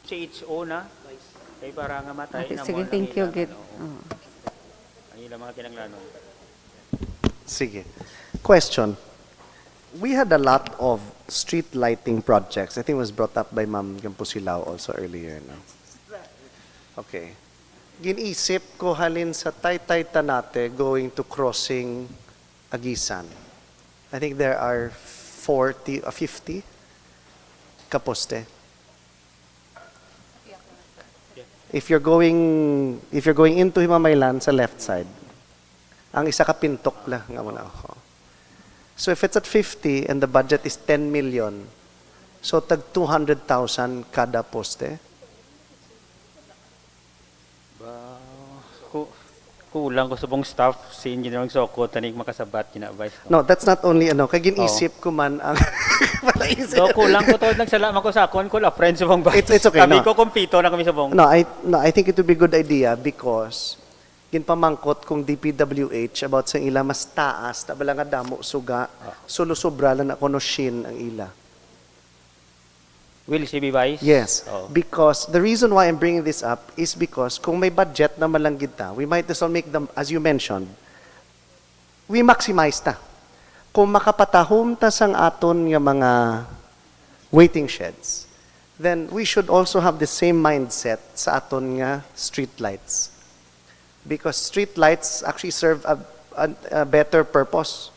CHO na kay para nga matay Okay, na sige, mo. thank you, good. Ang ilang mga kinanglanon. Sige. Question. We had a lot of street lighting projects. I think it was brought up by Ma'am Gampusilao also earlier. No? Okay. Ginisip ko halin sa Taytay Tanate going to crossing Agisan. I think there are 40 or 50 kaposte. If you're going into Himamaylan sa left side, ang isa ka pintok la nga muna ako. So if it's at 50 and the budget is 10 million, so tag 200,000 kada poste. Kulang ko sa bong staff si engineering soko tanig makasabat gina-advise ko. No, that's not only kay ginisip ko man ang So kulang ko to nagsalamat ko sa akon ko la friends sa bong It's okay, Sabi no. ko kumpito na kami sa bong. No, I think it would be a good idea because ginpamangkot kung DPWH about sa ila mas taas tabala nga damo suga solo-sobra lang na kono shin ang ila. Will si Vice? Yes, Oh. because the reason why I'm bringing this up is because kung may budget na malanggit ta, we might as well make them, as you mentioned, we maximize ta. Kung makapatahom ta sang aton nga mga waiting sheds, then we should also have the same mindset sa aton nga street lights. Because street lights actually serve a better purpose.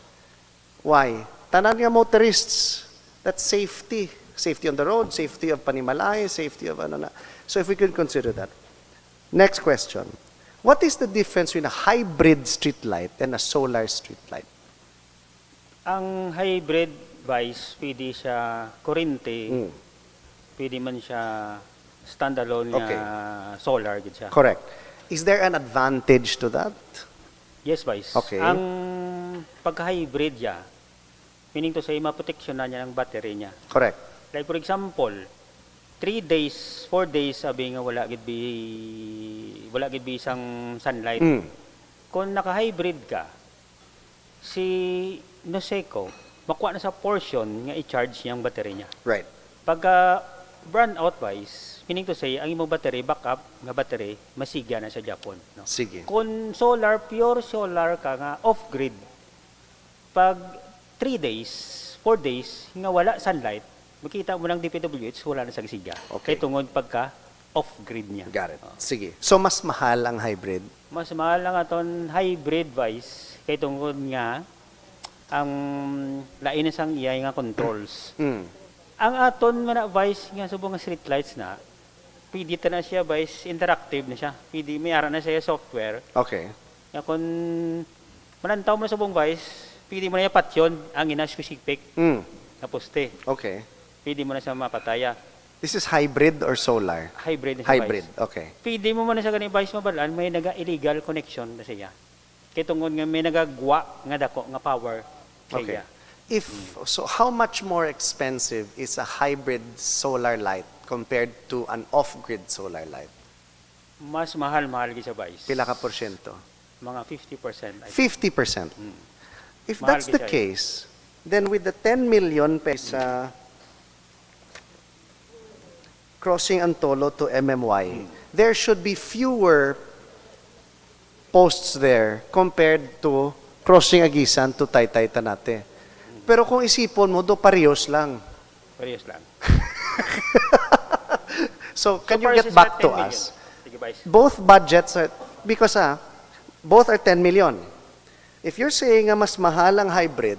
Why? Tanan nga motorists, that's safety. Safety on the road, safety of panimalay, safety of ano na. So if we could consider that. Next question. What is the difference between a hybrid street light and a solar street light? Ang hybrid Vice, pwede siya kurente, pwede man siya standalone Okay. solar gid siya. Correct. Is there an advantage to that? Yes, Vice. Okay. Ang pagka-hybrid niya, meaning to say, maproteksyon na niya ang battery niya. Correct. Like for example, 3 days, 4 days, sabi nga wala gid bi isang sunlight. Kung naka-hybrid ka, si Noseco, makuha na sa portion nga i-charge niyang battery niya. Right. Pagka burn out Vice, meaning to say, ang imong battery, backup nga battery, masigya na sa Japon. No? Sige. Kung solar, pure solar ka nga, off-grid, pag 3 days, 4 days, nga wala sunlight, makita mo ng DPWH, wala na sa siga. Okay. Kaya tungod pagka off-grid niya. Got it. Sige. So mas mahal ang hybrid? Mas mahal lang aton hybrid Vice, kaya tungod nga, ang lain na sang iyay nga controls. Ang aton nga na Vice nga subong nga street lights na, pwede ta na siya Vice, interactive na siya. Pwede may ara na siya software. Okay. Kaya kung manantaw mo na subong Vice, pwede mo na yapat yun ang ina specific na poste. Okay. Pwede mo na siya mapataya. This is hybrid or solar? Hybrid na siya, Hybrid. Vice. Okay. Pwede mo man na siya ganyan, Vice, mabalaan, may naga-illegal connection na siya. Kaya tungod nga may nagagwa nga dako nga power Okay. siya. So how much more expensive is a hybrid solar light compared to an off-grid solar light? Mas mahal siya, Vice. Pila ka porsyento? Mga 50%. 50%. If Mahal that's the siya, eh. case, then with the 10 million pesos crossing Antolo to MMY, there should be fewer posts there compared to crossing Agisan to Taytay Tanate. Pero kung isipon mo, do parehas lang. Parehas lang. So can you Parehas get is back at to 10 million. us? Sige, Vice. Both budgets are, because both are 10 million. If you're saying nga mas mahal ang hybrid,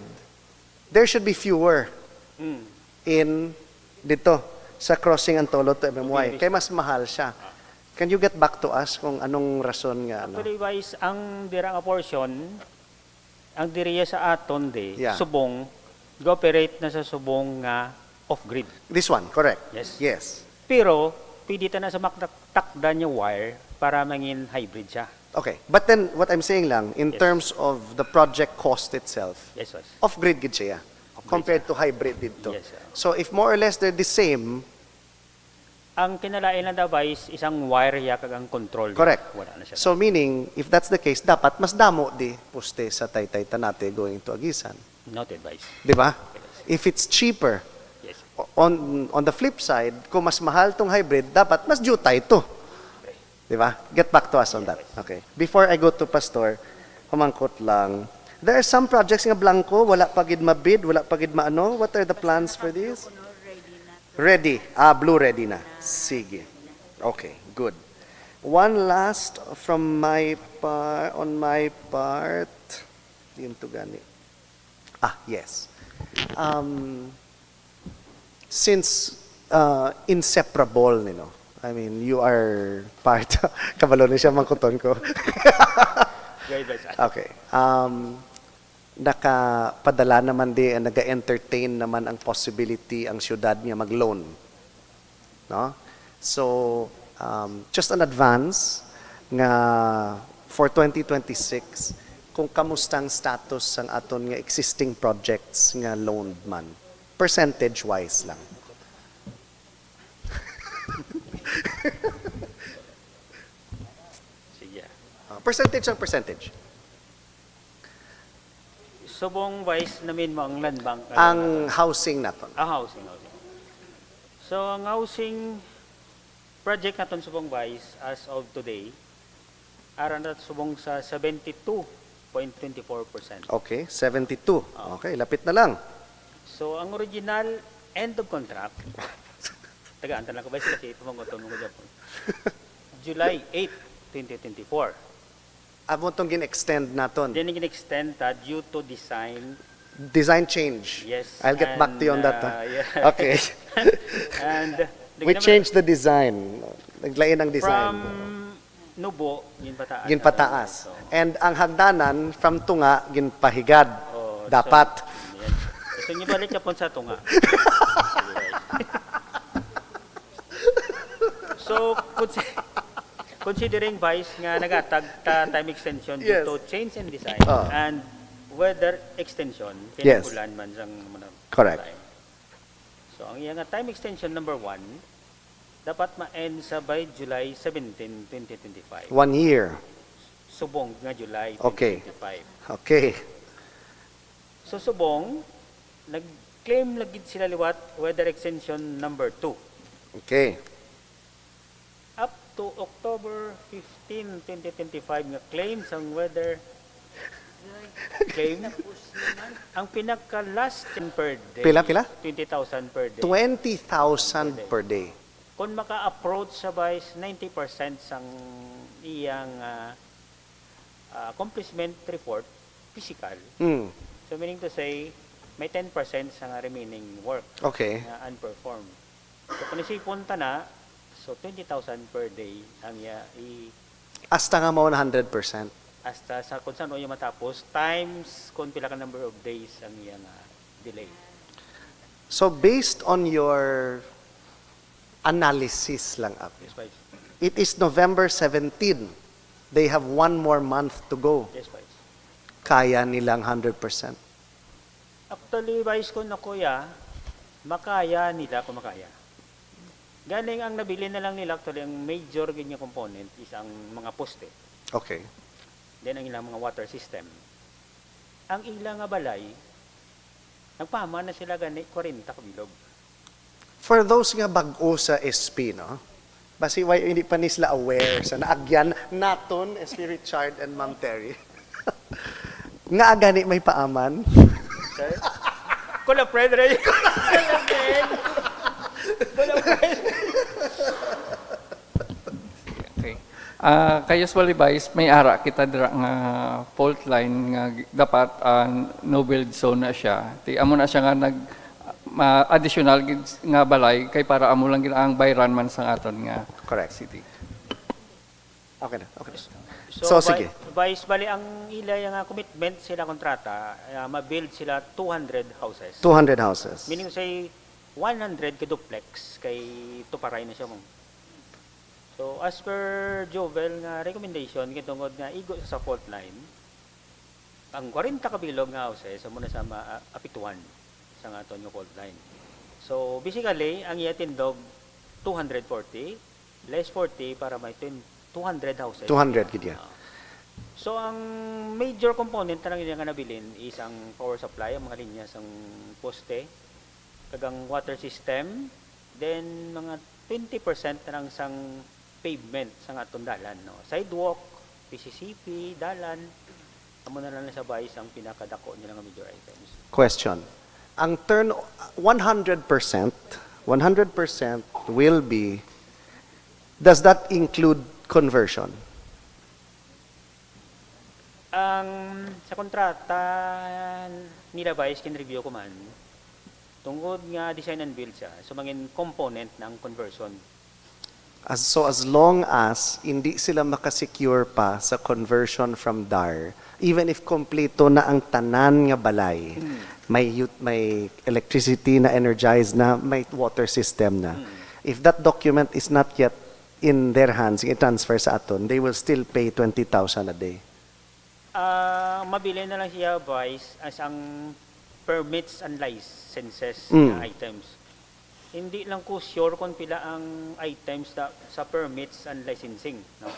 there should be fewer in dito sa crossing Antolo to MMY. Kaya mas mahal siya. Can you get back to us kung anong rason nga? Ano? Actually, Vice, ang dira nga portion, ang diriya sa aton Yeah. subong, go-operate na sa subong nga off-grid. This one, correct? Yes. Yes. Pero, pwede ta na sa maktakda niya wire para mangin hybrid siya. Okay. But then, what I'm saying lang, in terms of the project cost itself, Yes, Vice. off-grid gid siya compared to hybrid dito. Yes, sir. So if more or less they're the same, Ang kinalain lang daw, Vice, isang wire ya kag ang control. correct. Wala na siya. So meaning, if that's the case, dapat mas damo di poste sa Taytay Tanate going to Agisan. Noted, Vice. Di ba? If it's cheaper, Yes. on the flip side, kung mas mahal tong hybrid, dapat mas jutay ito. Di ba? Get back to us on that. Okay. Before I go to Pastor, humangkot lang. There are some projects nga blanco, wala pa gid mabid, wala pa gid maano. What are the plans for this? Ready. Blue ready na. Sige. Okay, good. One last from on my part. Yun to gani. Yes. Since inseparable, I mean, you are part. Kabalo na siya mangkuton ko. Okay. Nakapadala naman naga-entertain naman ang possibility ang syudad niya mag-loan. No? So, just an advance nga for 2026, kung kamustang status ang aton nga existing projects nga loaned man. Percentage-wise lang. Sige. Percentage ang percentage. Subong wise namin mo ang land bank. Ang housing naton. Housing. So, ang housing project naton subong wise as of today, aran na subong sa 72.24%. Okay, 72. Okay, lapit na lang. So, ang original end of contract, tagaan lang ko ba kasi pumangoton mo Japon. July 8, 2024. Amo tong gin-extend naton. Then gin-extend due to design change. Yes. I'll get back to you on that. Yeah. Okay. And We changed the design. Naglain ang design. from Nubo, ginpataas. Ginpataas. So, And ang hagdanan from tunga ginpahigad. Dapat. So, nyo balik ka po sa tunga. So, considering vice nga nagatag time extension due Yes. to change in design and weather extension, Yes. pinag-ulan man sang Correct. time. So, ang iya nga time extension number 1, dapat ma-end sa by July 17, 2025. 1 year. Subong nga July Okay. 2025. Okay. So, subong, nag-claim lagid sila liwat weather extension number 2. Okay. Up to October 15, 2025 nga claim sang weather claim ang pinaka last per day Pila? 20,000 per day. 20,000 per day. Kung maka-approach sa vice 90% sang iyang accomplishment report physical. So meaning to say may 10% sa remaining work Okay. na unperformed. So kung isipon ta na, so 20,000 per day ang Hasta nga mo 100%. hasta sa kung saan yung matapos times kung pila ka number of days ang iyang delay. So based on your analysis lang, Yes, Vice. it is November 17. They have 1 more month to go. Yes, Vice. Kaya nilang 100%. Actually, Vice, kung na kuya, makaya nila kung makaya. Galing ang nabili na lang nila, actually, ang major ganyan component is ang mga poste. Okay. Then ang ilang mga water system. Ang ilang nga balay, nagpama na sila gani 40 kabilog. For those nga bag-o sa SP, no? Basi why hindi pa ni sila aware sa naagyan naton, SP Richard and Ma'am Terry. Nga gani may paaman. Sir? Kula Frederick. Okay. Kaya usually Vice, may ara kita dira nga fault line nga dapat no build zone na siya. Ti amo na siya nga additional nga balay kay para amo lang gid ang bayran man sa aton nga Correct. city. Okay na. Okay. So, sige. Vice, bali ang ilay nga commitment sila kontrata, ma-build sila 200 houses. 200 houses. Meaning say 100 ka duplex kay tuparay na siya mo. So as per Jovel nga recommendation kitungod nga igo sa fault line, ang 40 ka bilog nga houses amo na sa apituan sa nga aton nga fault line. So basically ang iya tindog 240 less 40 para may 200 houses. 200 gid yan. So ang major component na lang nga nabilin is ang power supply, ang mga linya sang poste, kagang water system, then mga 20% na lang sang pavement sa atong dalan, no. Sidewalk, PCCP, dalan, amo na lang sa vice ang pinakadako nila nga major items. Question. Ang 100% will be, does that include conversion? Ang sa kontrata nila vice kin review ko man tungod nga design and build siya, so mangin component ng conversion. So as long as hindi sila makasecure pa sa conversion from DAR, even if kompleto na ang tanan nga balay, may electricity na energized na, may water system na. If that document is not yet in their hands, i-transfer sa aton, they will still pay 20,000 a day. Mabili na lang siya vice as ang permits and licenses Mm. na items. Hindi lang ko sure kung pila ang items sa permits and licensing. No?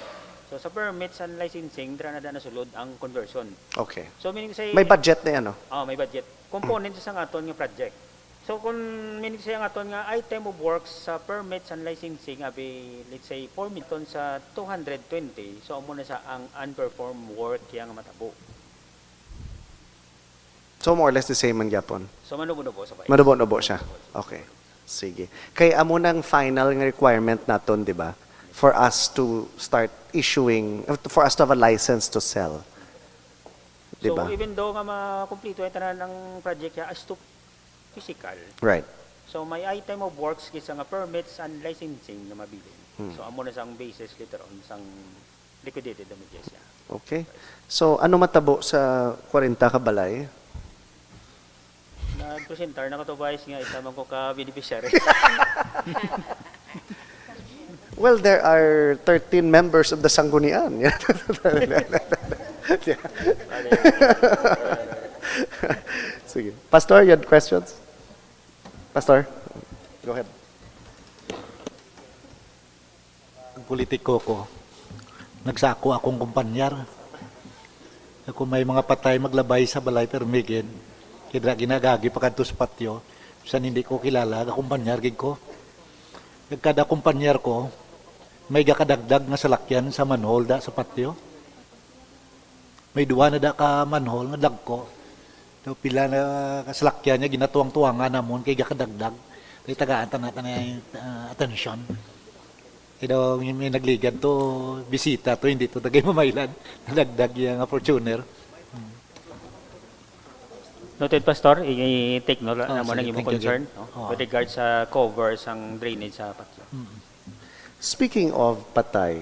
So sa permits and licensing, dira na nasulod ang conversion. Okay. So meaning say, May budget na yan, no? may budget. Component sa aton nga project. So kung meaning say ang aton nga item of works sa permits and licensing, let's say 4 million sa 220, so amo na sa ang unperformed work yang matabo. So more or less the same ang gyapon. So manubo-nubo sa vice. Manubo-nubo siya. Okay. Sige. Kaya amo nang final nga requirement naton, di ba? For us to start issuing, for us to have a license to sell. Di ba? So even though nga makumpleto ay tanan ng project ya as to physical. Right. So may item of works kisa nga permits and licensing na mabili. So amo na sang basis later on sang liquidated damages ya. Okay. So ano matabo sa 40 ka balay? Nag-presentar na ko to vice nga isa man ko ka beneficiary. Well, there are 13 members of the Sanggunian. Sige. Pastor, you had questions? Pastor, go ahead. Ang politiko ko, nagsako akong kumpanyar. Kung may mga patay maglabay sa balay permigin, kaya ginagagi pa kanto sa patio, saan hindi ko kilala, kumpanyar gig ko. Kada kumpanyar ko, may gakadagdag na salakyan sa manhole da sa patio. May duwa na da ka manhole nga dagko. So, pila na kasalakyan niya, ginatuwang-tuwangan namon kay gakadagdag. Kaya tagaan natin na atensyon. Kaya may nagligad to, bisita to, hindi to tagay mamaylan. Nalagdag yung Fortuner. Noted Pastor, i-take note na mo sige, nang imong thank you, concern Jim. no? With regards sa covers ang drainage sa patio. Speaking of patay,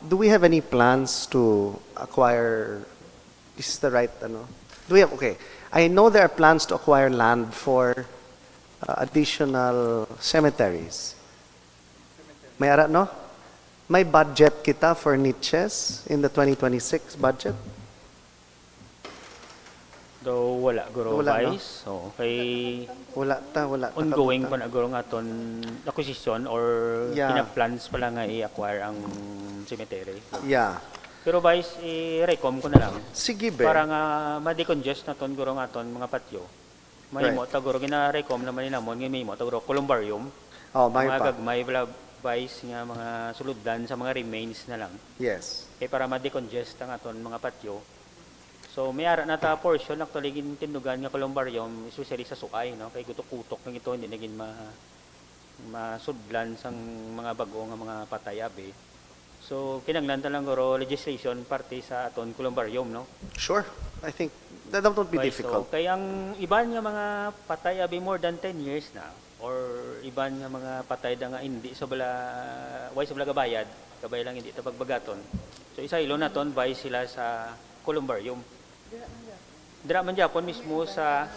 do we have any plans to acquire, this is the right, ano? Do we have, okay, I know there are plans to acquire land for additional cemeteries. May ara, no? May budget kita for niches in the 2026 budget? Though wala guro Wala, no? vice. So kay Wala ta ongoing pa kabuta. na guro nga aton acquisition or Yeah. pinaplans pa lang nga i-acquire ang cemetery. Yeah. Pero vice i-recom ko na lang. Sige be. Para nga ma-decongest na ton guro nga aton mga patio. Mahimo ta guro gina-recom naman ni namon nga mahimo ta guro columbarium. Oh, may Mga pa. gagmay bala vice nga mga suluddan sa mga remains na lang. Yes. Kaya para ma-decongest ang aton mga patio. So may ara na ta portion actually tindugan nga columbarium especially sa Suay no kay gutok-kutok ng ito hindi naging masudlan sang mga bago nga mga patay abi. So kinanglan ta lang guro legislation parte sa aton columbarium no. Sure. I think that won't be Right, difficult. So, kaya ang iban nga mga patay abi more than 10 years na or iban nga mga patay da nga hindi sa bala why sa bala gabayad kabay lang hindi ta pagbagaton. So isa ilo naton bay sila sa columbarium. Dira man Japon mismo sa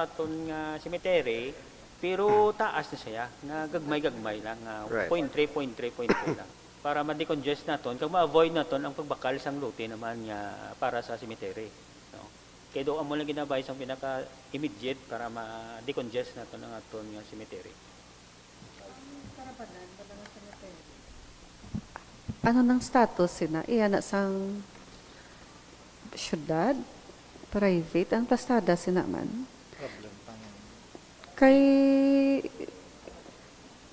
aton nga cemetery pero taas na siya nga gagmay lang nga Right. 0.3 lang para ma-decongest naton kag ma-avoid naton ang pagbakal sang lote naman nga para sa cemetery no kay do amo lang ginabay sang pinaka immediate para ma-decongest naton ang aton nga cemetery. Ano nang status sina? Iyan na sang syudad, private, ang plastada sina man. Kay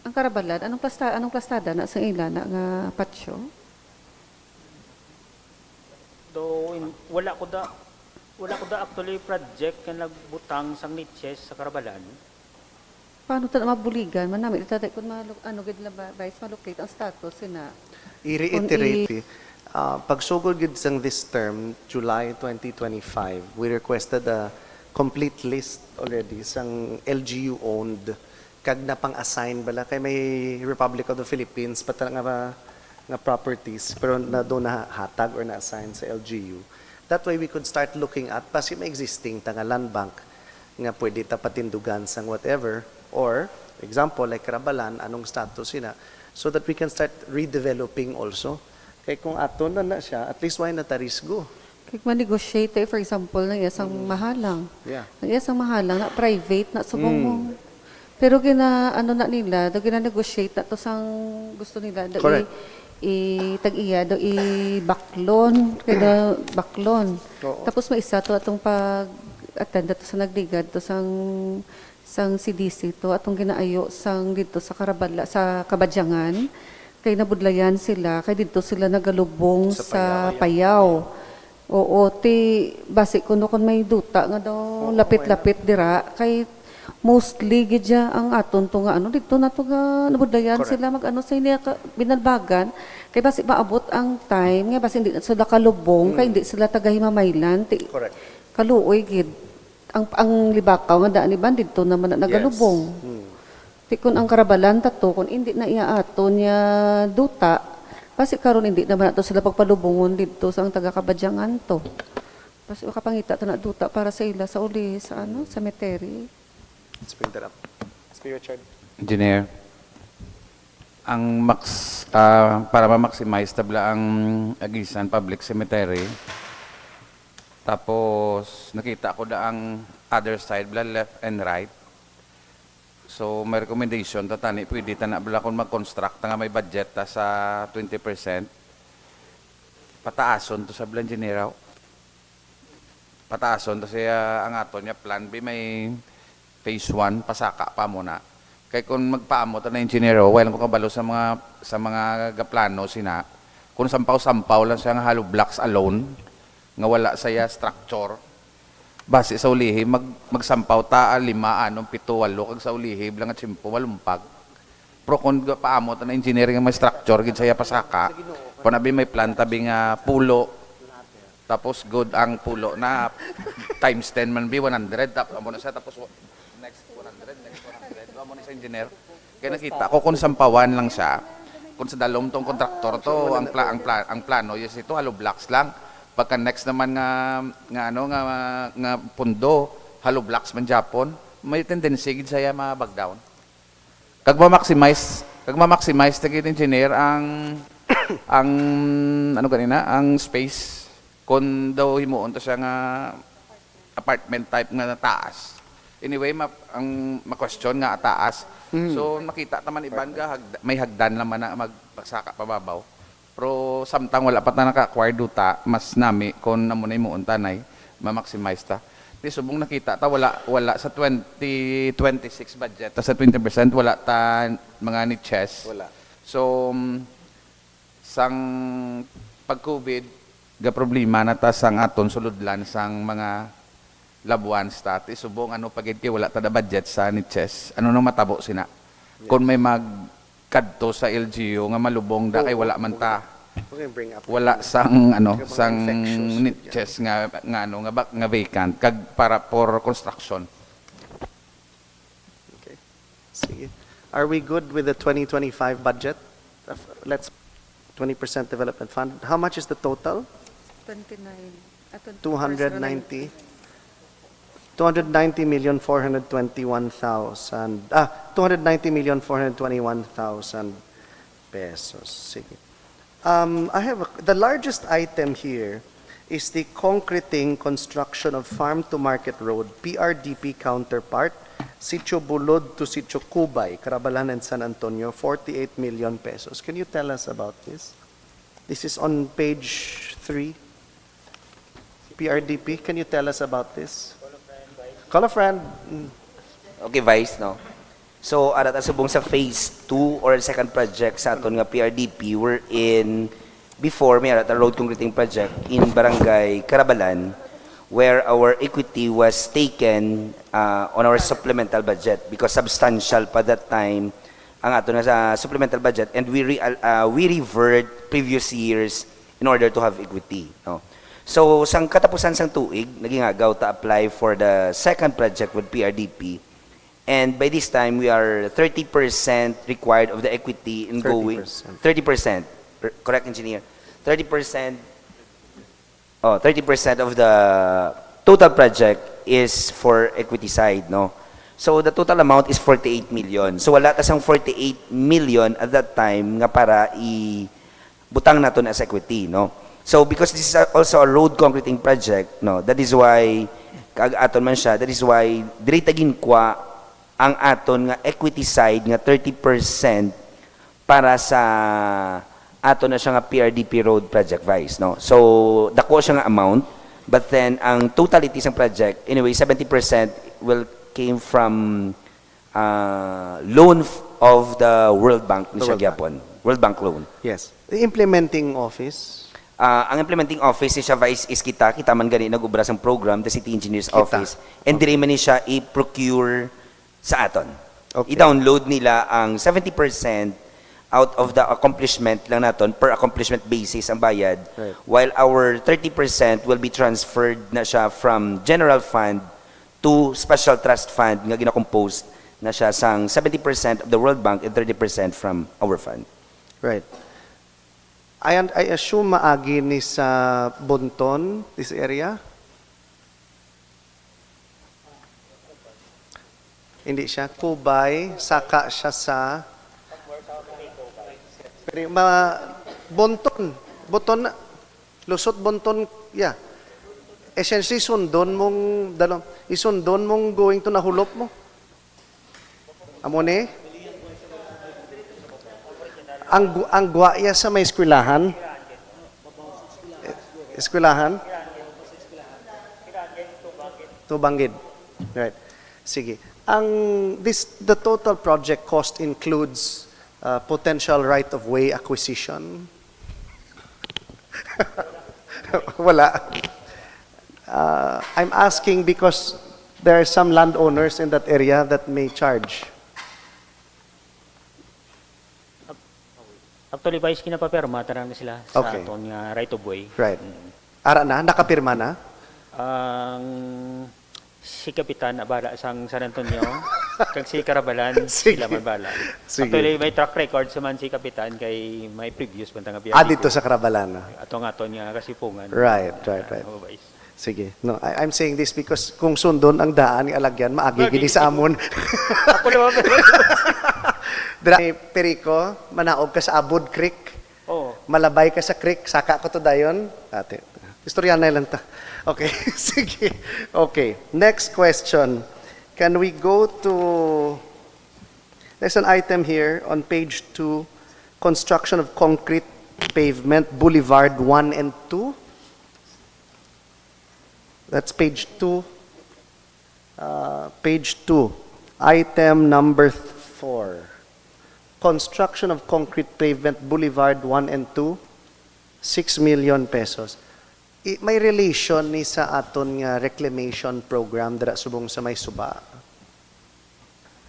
ang Karabalad, anong plastada na sa ila na nga patsyo? wala ko da actually project nga nagbutang sang niches sa Karabalan. Paano ito na mabuligan? Manami, itatay kung ano gid na vice malocate ang status sina. I-reiterate, pagsugod gid sang this term, July 2025, we requested a complete list already sang LGU-owned kag na pang-assign bala kay may Republic of the Philippines pata nga properties pero na do na hatag or na-assign sa LGU. That way we could start looking at pasi may existing tanga land bank nga pwede tapatindugan sang whatever or example like Karabalan anong status sina so that we can start redeveloping also. Kay kung aton na siya, at least why na tarisgo? Kaya ma-negotiate, for example, ng isang mahalang. Yeah. Ng isang mahalang na private na subong mo. Pero ano na nila, do gina-negotiate na to sang gusto nila. Do Correct. tag-iya, do i-baklon. Kaya baklon. Oo. Tapos may isa to atong pag-attend to sa nagdigad to sang CDC to atong ginaayo sang dito sa Karabala sa Kabadyangan kay nabudlayan sila kay dito sila nagalubong sa Payaw. Oo, basi kuno kon may duta nga daw lapit-lapit dira kay mostly gidya ang aton to nga dito na to nga nabudlayan sila mag sa iniya binalbagan kay basi maabot ang time nga basi hindi na sila kalubong kay hindi sila taga Himamaylan. Correct. Kaluoy gid ang libakaw nga daan ni bandit to naman na nagalubong. Ti kun ang Karabalan tato kun hindi na iya ato niya duta basi karon hindi naman ato sila pagpalubongon dito sa ang taga Kabadyangan to. Basi makapangita to na duta para sa ila sa uli sa cemetery. Let's bring that up. Speaker Richard. Engineer, para ma-maximize tabla ang Agisan Public Cemetery, tapos nakita ko da ang other side, left and right. So may recommendation tani pwede ta na bala kung mag-construct nga may budget ta sa 20%. Pataason to sa engineer. Pataason to siya ang aton niya plan B may phase 1 pasaka pa muna. Kay kung magpaamo ta na engineer, while ko kabalo sa mga gaplano sina kung sampaw-sampaw lang siya nga hollow blocks alone nga wala saya structure. Base sa ulihi, magsampaw ta, 5, 6, 7, 8, kag sa ulihi, lang at 10, 80. Pero kung paamo ta na engineering may structure, gid saya pasaka, panabi may plan, tabi nga pulo, tapos good ang pulo na times 10 man be 100, tapos amo na siya, tapos next 100, amo na sa engineer. Kaya nakita ko kung sampawan lang siya, kung sa dalom tong kontraktor to, ang plano, yes ito, hollow blocks lang. Pagka next naman nga pundo, hollow blocks man Japon, may tendency gid saya ma-back down. Kag ma-maximize tagit engineer ang ang space kun daw himuon to siya nga apartment type nga taas. Anyway, ang ma-question nga taas. So makita naman iban ga may hagdan naman na magpagsaka pababaw. Pero samtang wala pa ta naka-acquire duta, mas nami kung namunay mo untanay, ma-maximize ta. Di subong nakita ta wala sa 2026 budget, ta sa 20% wala ta mga niches. Wala. So sang pag-COVID ga problema na ta sang aton suludlan sang mga labuan ta. Ti subong pagid wala ta da budget sa niches. Ano nang matabo sina? Kung may kadto sa LGU nga malubong da kay wala man ta wala sang niches nga vacant kag para for construction. Okay. Sige. Are we good with the 2025 budget? Let's 20% development fund. How much is the total? 29. 290. 290,421,000 pesos. Sige. I have the largest item here is the concreting construction of Farm to Market Road, PRDP counterpart, Sitio Bulod to Sitio Cubay, Carabalan and San Antonio, 48 million pesos. Can you tell us about this? This is on page 3. PRDP, can you tell us about this? Call a friend. Okay, Vice, no? So, subong sa phase 2 or second project sa aton nga PRDP, we're in before may a road concreting project in Barangay Carabalan where our equity was taken on our supplemental budget because substantial pa that time ang ato na sa supplemental budget, and we revert previous years in order to have equity, no? So sang katapusan sang tuig naging agaw ta apply for the second project with PRDP, and by this time we are 30% required of the equity in going 30%, correct engineer, 30%. Oh, 30% of the total project is for equity side, no? So the total amount is 48 million. So wala ta sang 48 million at that time nga para butang naton as equity, no? So because this is also a road concreting project, no, that is why kag-aton man siya, that is why diri tagin kwa ang aton nga equity side nga 30% para sa aton na siya nga PRDP road project vice, no. So dako siya nga amount, but then ang totality sang project anyway 70% will came from loan of the World Bank ni siya gyapon. World Bank loan. Yes. The implementing office. Ang implementing office ni siya vice is kita man gani nag-ubra sang program, the City Engineers Office, and dire man ni siya i-procure sa aton. Okay. I-download nila ang 70% out of the accomplishment lang naton, per accomplishment basis ang bayad, Right. while our 30% will be transferred na siya from general fund to special trust fund nga gina-compose na siya sang 70% of the World Bank and 30% from our fund. Right. I assume maagi ni sa Bonton, this area? Hindi siya. Kubay, saka siya sa... Pero Bonton. Bonton na. Lusot Bonton, yeah. Essentially, isundon mong going to nahulop mo. Amo ni? Ang guwaya sa may eskwelahan. Eskwelahan? Tubanggid. Right. Sige. The total project cost includes potential right-of-way acquisition. Wala. I'm asking because there are some landowners in that area that may charge. Actually, Vice, kinapapirma, tarang na sila sa Okay. aton nga right of way. Right. Ara na? Nakapirma na? Ang si Kapitan abala sang San Antonio, kag si Carabalan, Sige. sila man bala. Sige. Actually, may track record sa man si Kapitan kay may previous bantang nga Dito sa Carabalana. Atong aton nga kasipungan. Right. Oh, Vice. Sige. No, I'm saying this because kung sundon ang daan ng alagyan, maagi gini sa amon. Ako naman. Dra Perico, manaog ka sa Abud Creek. Oh. Malabay ka sa creek, saka ko to dayon. Ate. Istorya na lang ta. Okay, sige. Okay, next question. Can we go to, there's an item here on page 2, construction of concrete pavement, Boulevard 1 and 2. That's page 2. Page 2, item number 4. Construction of concrete pavement, Boulevard 1 and 2, 6 million pesos. May relation ni sa aton nga reclamation program dira subong sa may suba.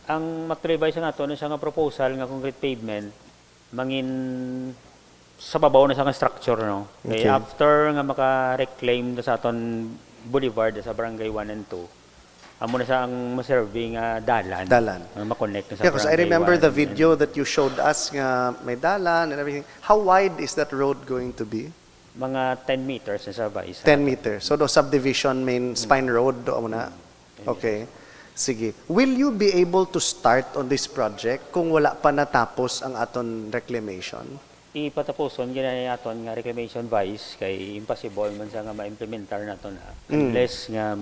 Ang mag-revise nga aton sa nga proposal nga concrete pavement mangin sa babaw na sa nga structure, no. Okay. After nga maka-reclaim na sa aton boulevard sa barangay 1 and 2, amo na sa ang maserve nga dalan. Ma-connect na sa Yeah, because I barangay remember 1 the and- video that you showed us nga may dalan and everything. How wide is that road going to be? Mga 10 meters na sa Vice. 10 meters. So, the subdivision main spine road, doon na. Okay. Sige. Will you be able to start on this project kung wala pa natapos ang aton reclamation? Ipatapuson ginaya aton nga reclamation Vice kay impossible man sa nga ma-implementar naton na unless nga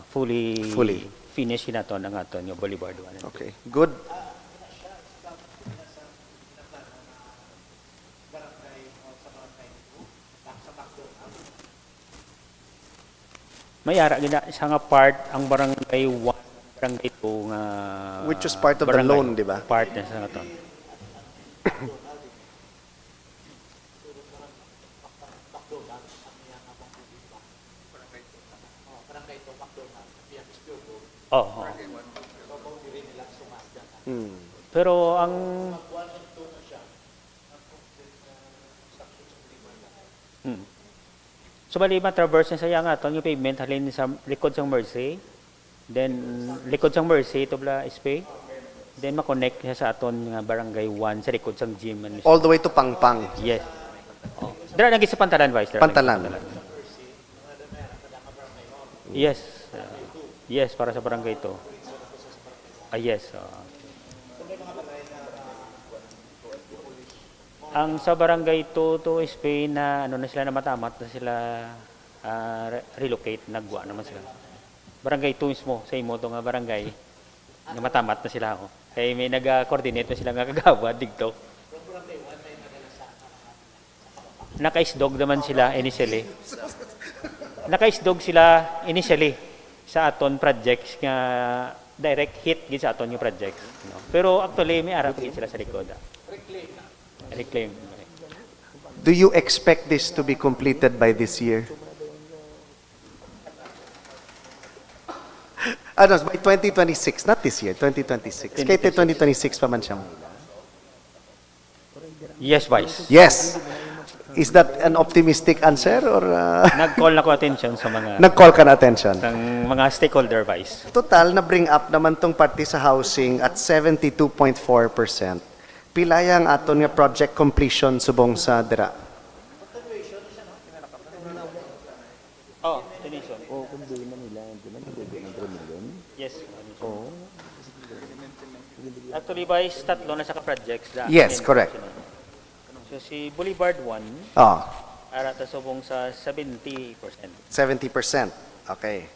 fully finish naton ang aton nga boulevard 1 and 2. Okay. Good. May ara gina sa nga part ang barangay 1, barangay 2 nga Which is part of the barangay. loan, di ba? Part na sa nga to. Oo. Hmm. Pero ang So bali ma-traverse na saya nga aton yung pavement halin sa likod sang Mercy. Then likod sang Mercy to bla SP. Then ma-connect siya sa aton nga barangay 1 sa likod sang gym man. All the way to Pangpang. Yes. Oh. Dira nagi sa Pantalan Vice. Pantalan. Yes. Yes, para sa barangay to. Yes. Ang sa barangay to Spain na ano na sila na matamat na sila relocate, nagwa naman sila. Barangay 2 mismo, sa imo to nga barangay na matamat na sila ako. Kaya may nag-coordinate na sila nga kagawad digto. Naka-isdog naman sila initially. Naka-isdog sila initially sa aton projects nga direct hit gid sa aton yung projects. No? Pero actually may arap gid sila sa likod. Reclaim. Do you expect this to be completed by this year? Ano, by 2026, not this year, 2026. Kaya 2026 pa man siya. Yes, Vice. Yes. Is that an optimistic answer or Nag-call na ko attention sa mga nag-call ka na attention? ng mga stakeholder, Vice. Total na bring up naman tong party sa housing at 72.4%. Pila yang aton nga project completion subong sa dira? Oh, donation. Oh, kung doon na nila, hindi man ng 3 million. Yes. Oh. Actually, Vice, tatlo na sa ka-projects. Yes, correct. So si Boulevard 1, Oh, ara ta subong sa 70%. 70%. Okay.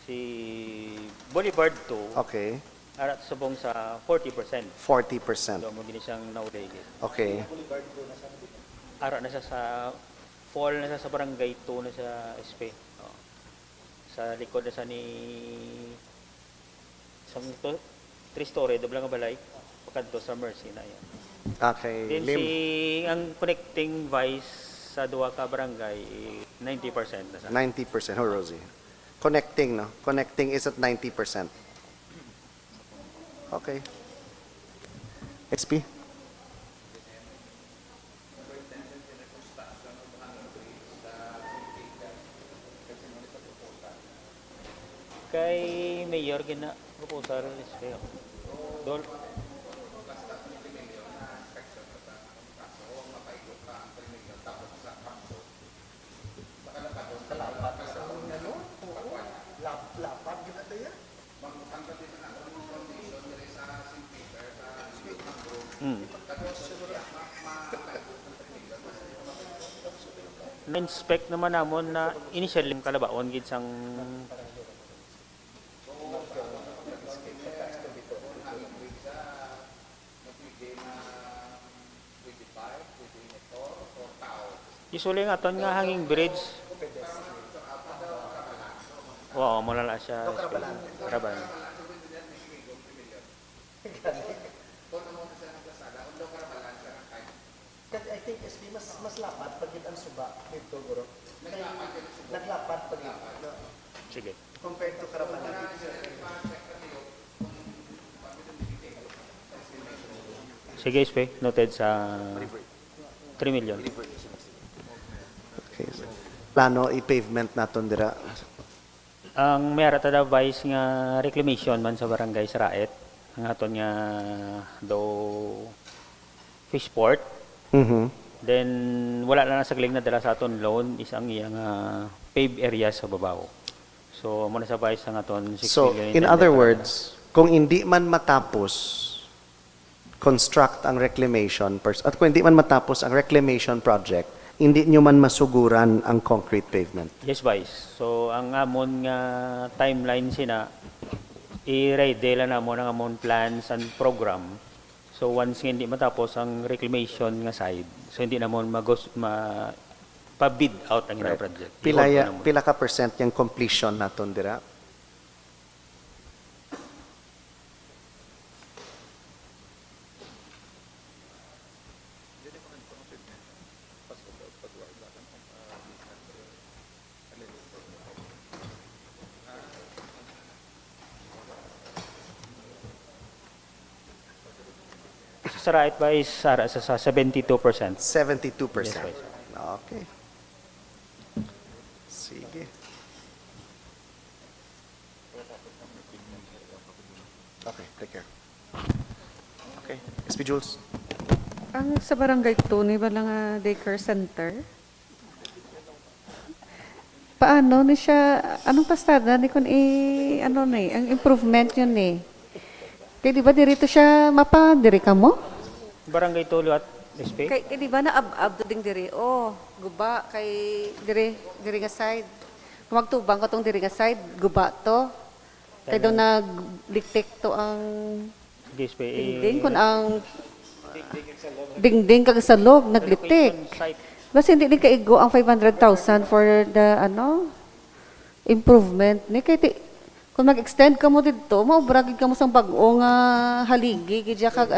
Si Boulevard 2, Okay. ara ta subong sa 40%. 40%. So mo gini siyang naulay. Okay. Ara na siya sa fall na siya sa barangay 2 na sa SP. Oh. Sa likod na siya ni sa 3-story double nga balay pagkanto sa Mercy na yan. Okay. Then Lim. ang connecting vice sa duwa ka barangay 90% na sa. 90%. Oh, Rosie. Connecting, no? Connecting is at 90%. Okay. XP? Kay Mayor gina proposal is kayo. Dol. Na-inspect naman namon na initial yung kalabaon gid sang usually nga aton nga hanging bridge. Wow, malala siya. Raban. I think SB mas lapat pag ang suba dito, guro. Naglapat pag Sige. compared to Karabalan. Sige, SP. Noted sa 3 million. Okay. Plano i-pavement naton dira. Ang mayara tada vice nga reclamation man sa barangay Saraet. Ang aton nga do fish port. Then wala na sa galing na dala sa aton loan is ang iyang paved area sa babaw. So muna sa vice ang aton 6 So, million. in other words, kung hindi man matapos construct ang reclamation at kung hindi man matapos ang reclamation project, hindi nyo man masuguran ang concrete pavement. Yes, Vice. So, ang amon nga timeline sina, i-ready lang namon ang amon plans and program. So, once nga hindi matapos ang reclamation nga side, so hindi namon pa-bid out ang right. Project. Pila ka percent yung completion naton dira? extra advice Sara sa 72%. 72%. Yes, Vice. Okay. Sige. Okay, take care. Okay, SB Jules. Ang sa barangay 2, ni ba lang daycare center? Paano ni siya, anong pastada ni kun ano ni, ang improvement yun eh. Kaya di ba dirito siya diri ka mo? Barangay Tulo at SP? Kay di ba na abdo ding diri, guba, kay diri nga side. Kung magtubang ka tong diri nga side, guba to. Kay daw nagliktik to ang SP. dingding, kun ang dingding kag sa loob, naglitik. Basta hindi din kaigo ang 500,000 for the improvement ni kung mag-extend ka mo dito, maubragid ka mo sang bag-o nga haligi kidya kag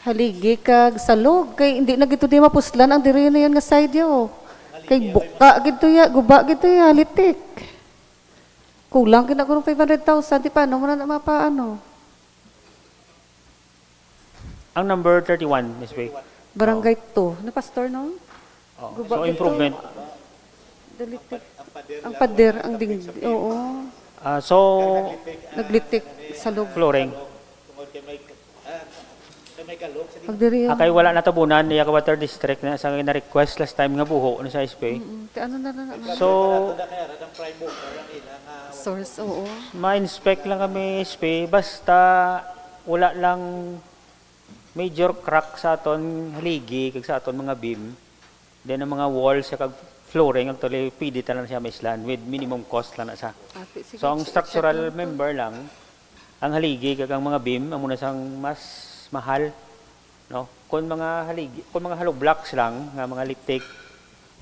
haligi kag salog kay hindi na gito di mapuslan ang diri na yan nga side yo. Kay buka gito ya, guba gito ya, litik. Kulang kina ko ng 500,000, di paano mo na mapaano? Ang number 31, SP. Barangay 2. Na pastor, no? So, improvement. Dalitik. Ang pader, ang ding. Oo. So, naglitik sa loob. flooring. Pagdiri yung... Akay wala natabunan niya ka water district na sa na-request last time nga buho na sa SP. Ano na. So, source, oo. ma-inspect lang kami SP basta wala lang major crack sa aton haligi kag sa aton mga beam. Then ang mga walls kag flooring actually pwede ta lang siya maislan with minimum cost lang na sa. So ang structural member lang ang haligi kag ang mga beam amo na sang mas mahal, no? Kung mga haligi, kung mga hollow blocks lang nga mga litik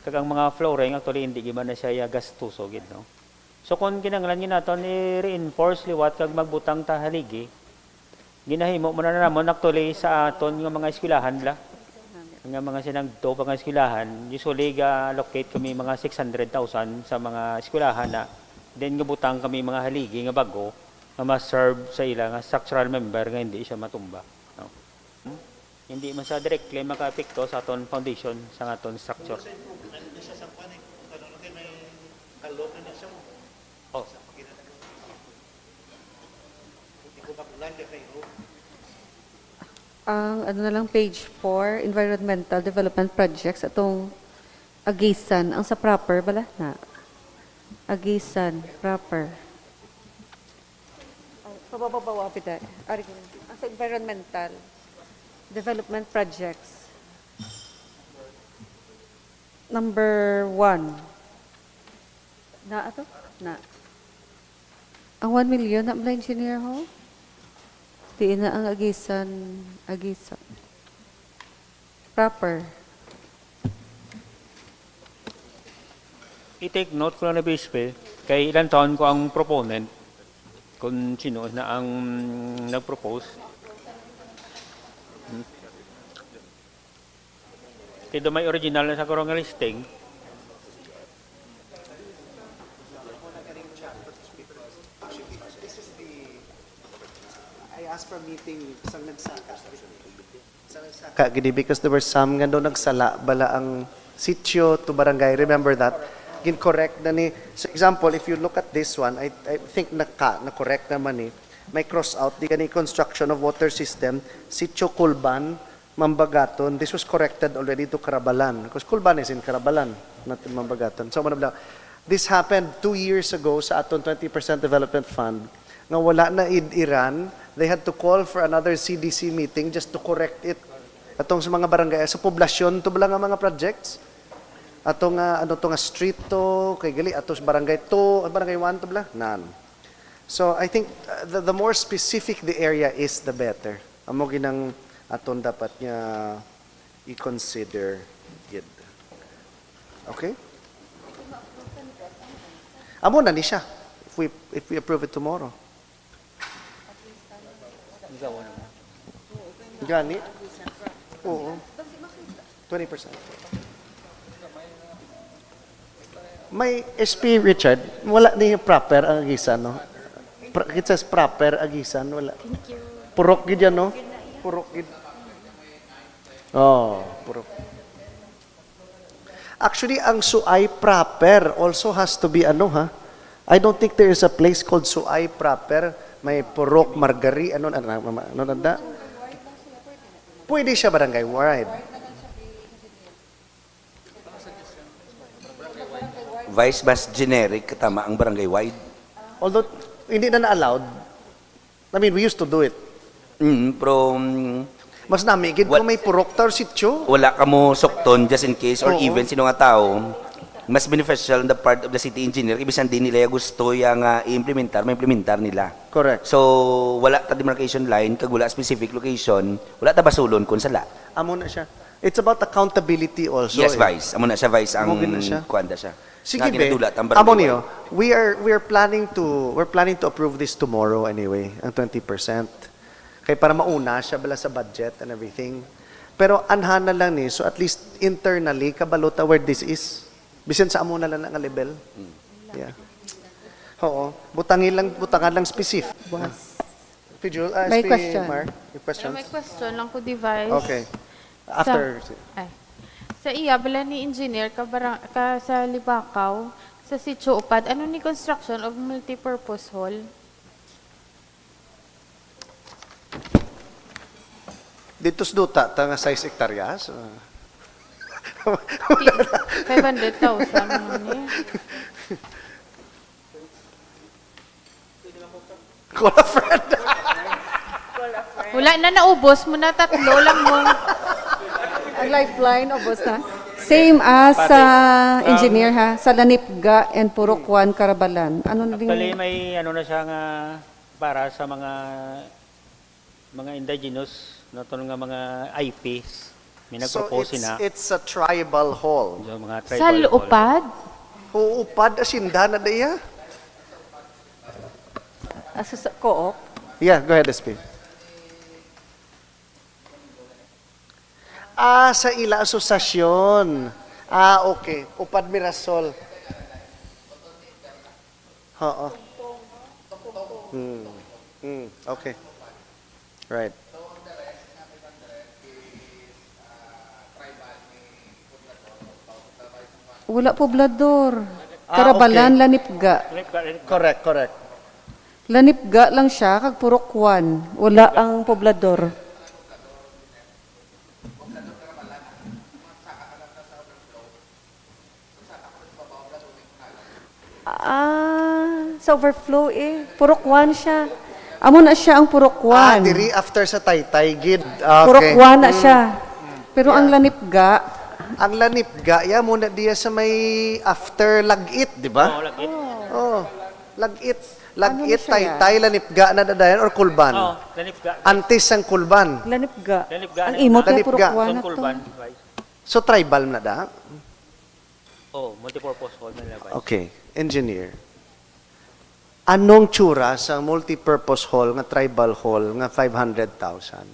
kag ang mga flooring actually hindi giman na siya gastuso gid, no? So kung kinahanglan ni naton i-reinforce liwat kag magbutang ta haligi, ginahimo mo na namon actually sa aton nga mga eskwelahan la. Nga mga sinagdo pa nga eskwelahan, usually ga-allocate kami mga 600,000 sa mga eskwelahan na. Then gabutang kami mga haligi nga bago nga ma-serve sa ila nga structural member nga hindi siya matumba. No? Hindi man sa directly maka-apekto sa aton foundation sa aton structure. Oh. Ang ano na lang page 4, environmental development projects atong Agisan ang sa proper bala na. Agisan proper. Pababawa pita. Ang sa environmental development projects. Number 1. Na ato? Na. Ang 1 million na mga engineer ho? Di na ang agisan. Proper. I-take note ko lang na BSP, kay ilang taon ko ang proponent, kung sino na ang nag-propose. Kaya may original na sa kurang listing. I asked for a meeting sa nagsaka. Gidi because there were some nga doon nagsala bala ang sitio to barangay. Remember that? Gin-correct na ni. So example, if you look at this one, I think na-correct naman ni. May cross out, di kani construction of water system, sitio Kulban, Mambagaton. This was corrected already to Carabalan. Because Kulban is in Carabalan, not in Mambagaton. So this happened 2 years ago sa aton 20% development fund. Nga wala na Iran, they had to call for another CDC meeting just to correct it. Atong sa mga barangay, sa poblasyon, to ba lang ang mga projects? Atong nga street to, kay gali, atos barangay 2, barangay 1 to ba? None. So I think the more specific the area is, the better. Amo ginang aton dapat nga i-consider gid. Okay? Amo na ni siya if we approve it tomorrow. Gani? Oo. 20%. May SP Richard, wala ni proper agisan, no? It says proper agisan, wala. Purok gid yan, no? purok gid. Oh, purok. Actually, ang Suay proper also has to be ano ha. I don't think there is a place called Suay proper. May purok, margari, ano nanda? Pwede siya barangay wide. Vice mas generic, tama ang barangay wide. Although, hindi na allowed. I mean, we used to do it. Pero Mas namigid kung may purok tar sityo. wala ka mo sukton just in case or Oo. even sino nga tao, mas beneficial on the part of the city engineer, ibisan din nila yung gusto yung i-implementar, ma-implementar nila. Correct. So, wala ta demarcation line, kag wala specific location, wala ta basulon kung sala. Amo na siya. It's about accountability also. Yes, eh. Vice. Amo na siya, Vice, ang Amo gid na siya. kuanda siya. Sige Nga be. ginadulat ang barangay Amo wide. niyo, we're planning to approve this tomorrow anyway, ang 20%. Kaya para mauna siya bala sa budget and everything. Pero anhan na lang ni, so at least internally kabalota where this is. Bisan sa amo na lang ang level. Yeah. Oo. Butangan lang specific. Pidjul, May question. Mar, may questions? May question lang ko device. Okay. After. Sa iya, bala ni engineer ka sa Libakaw, sa Sitio Upad, ano ni construction of multipurpose hall? Dito sa duta, nga 6 hektaryas. 500,000 ano ni? Call a friend. Wala na naubos mo na, tatlo lang mo. Ang lifeline, ubos na. Same as sa engineer ha, sa Lanipga and Purokwan, Carabalan. Ano na Actually, din? may ano na siya nga para sa mga indigenous, no, nga mga IPs. May So nagpropose na. it's a tribal hall. Yung mga Sa tribal hall. Upad? Upad, asinda na daya. Sa co-op? Yeah, go ahead, SP. Sa ila asosasyon. Okay. Upad Mirasol. Oo. Okay. Right. Wala poblador. Carabalan, okay. Lanipga. Correct. Lanipga lang siya, kag Purokwan. Wala ang poblador. Sa overflow Purokwan siya. Amo na siya ang Purokwan. Diri after sa Taytay, gid. Okay. Purokwan na siya. Pero ang Lanipga, Ang Lanipga, muna diya sa may after Lagit, di ba? Lagit. Oh, Lagit. Ano Lagit, na siya? Taytay, Lanipga na dadayan or Kulban? Lanipga. Antes ang Kulban. Lanipga. Lanipga. Ang imot na Lanipga. Purokwan na to. Kulban. So tribal na da? Multipurpose hall na labay. Okay, engineer. Anong tsura sa multipurpose hall nga tribal hall nga 500,000?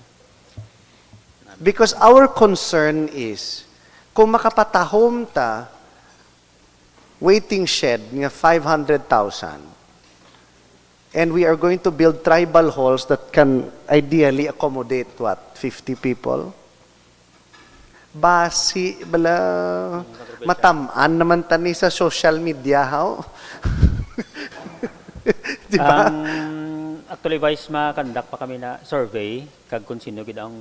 Because our concern is kung makapatahom ta waiting shed nga 500,000 and we are going to build tribal halls that can ideally accommodate what 50 people. Basi bala matamaan naman tani sa social media how. Di ba? Actually, Vice, makandak pa kami na survey kag kung sino gid ang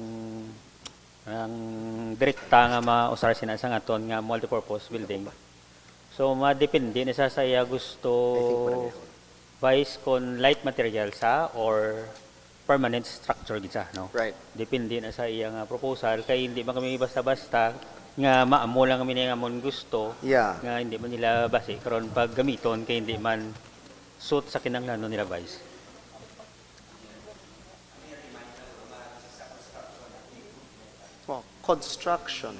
direkta nga mausar sina sa ngaton nga multipurpose building. So madepende na sa iya gusto Vice kon light material sa or permanent structure gid sa, no? Right. Depende na sa iya nga proposal kay hindi man kami basta-basta nga maamo lang kami nga mon gusto. Yeah. Nga hindi man nila base karon pag gamiton kay hindi man suit sa kinahanglan nila Vice. Construction.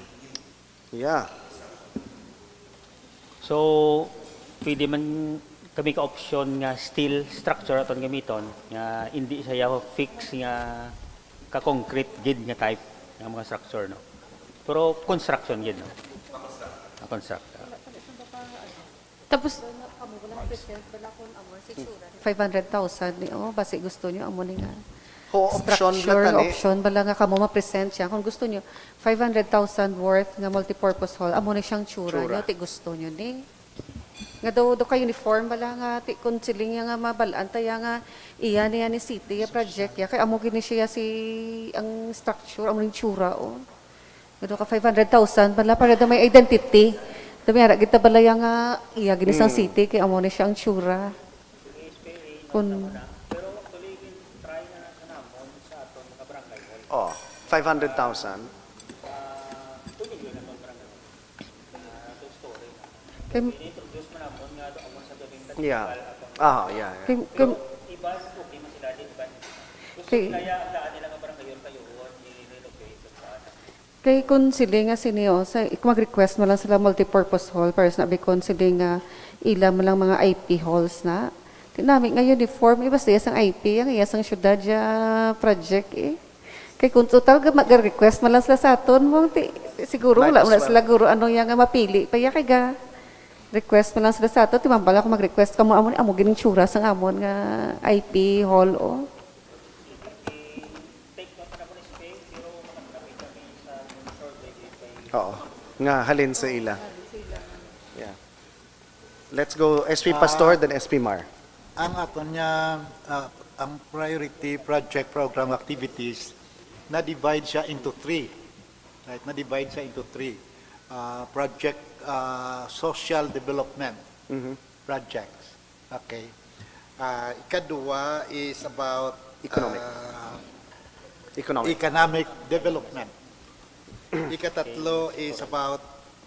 Yeah. So pwede man kami ka option nga steel structure aton gamiton nga hindi siya fix nga ka concrete gid nga type nga mga structure, no. Pero construction gid, no. Construct. Tapos 500,000 basi gusto niyo amo ni nga Ho-option structure lang tani. option bala nga kamo ma-present siya kung gusto niyo 500,000 worth nga multipurpose hall amo na siyang tsura Tsura. niyo ti gusto niyo ni nga daw ka uniform bala nga ti konsiling nga mabalaan taya nga iya niya ni city nga project ya kay amo gini siya si ang structure amo ning tsura o nga daw ka 500,000 bala para daw may identity Tumiyara kita balaya nga iya gini sang city kay amo ni siya ang tsura. Kun Oh, 500,000. kay Yeah. Ah, yeah. kay kay kay kung sila nga siniyo, sa mag-request mo lang sila multipurpose hall para sa nabikon sila nga ila mo lang mga IP halls na. Tinamit nga uniform, iba siya sang IP, ang iya sang syudad ya project eh. Kay kung total ga mag-request mo lang sila sa aton, mo siguro Might wala as mo na well. sila guro ano yang nga mapili. Paya kay ga request mo lang sila sa aton, timambala ko mag-request ka mo amon amo gining tsura sang amon nga IP hall o. Oo. Nga halin sa ila. Yeah. Let's go SP Pastor then SP Mar. Ang aton niya, ang priority project program activities, na-divide siya into three. Right? Na-divide siya into three. Project social development projects. Okay. Ikadua is about economic development. Ikatatlo is about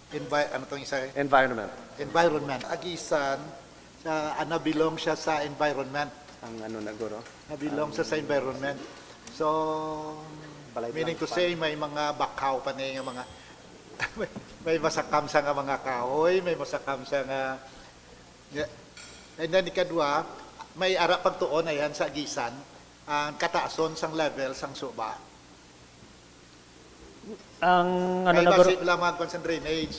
ano tong isa? Environment. Environment. Agisan, nabilong siya sa environment. Ang ano na guro. Nabilong siya sa environment. So, meaning to say, may mga bakaw pa niya mga may masakam sa nga mga kahoy, may masakam sa nga and then ikadua, may ara pagtuon ayan sa agisan, ang kataason sang level sang suba. Ang ano May na guro, basi lang mga sa drainage,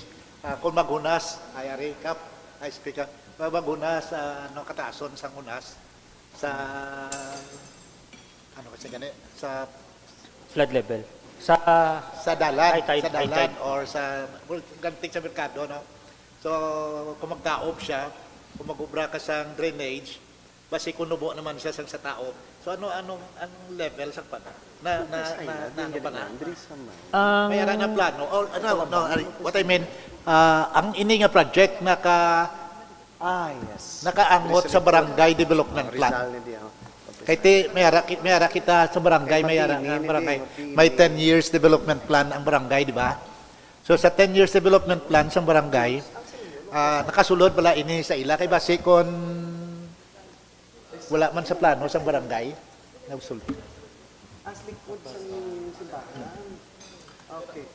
kung maghunas, ay ari kap, ay speak up, maghunas, no, kataason sang hunas, sa, ano kasi gani, sa flood level. Sa dalan, high tide, sa dalan, high tide. or sa, ganting sa merkado, no? So, kung magtaob siya, kung magubra ka sa drainage, basi kunubo naman siya sa taob. So, anong level sa pana? Ano pa na? Ang May ara na plano. Or, what I mean, ang ini nga project Yes. nakaangot sa barangay development plan. Kaya may ara kita sa barangay, may 10 years development plan ang barangay, di ba? So sa 10 years development plan sa barangay, nakasulod pala ini sa ila kay base kon wala man sa plano sa barangay, nagsulod. Okay.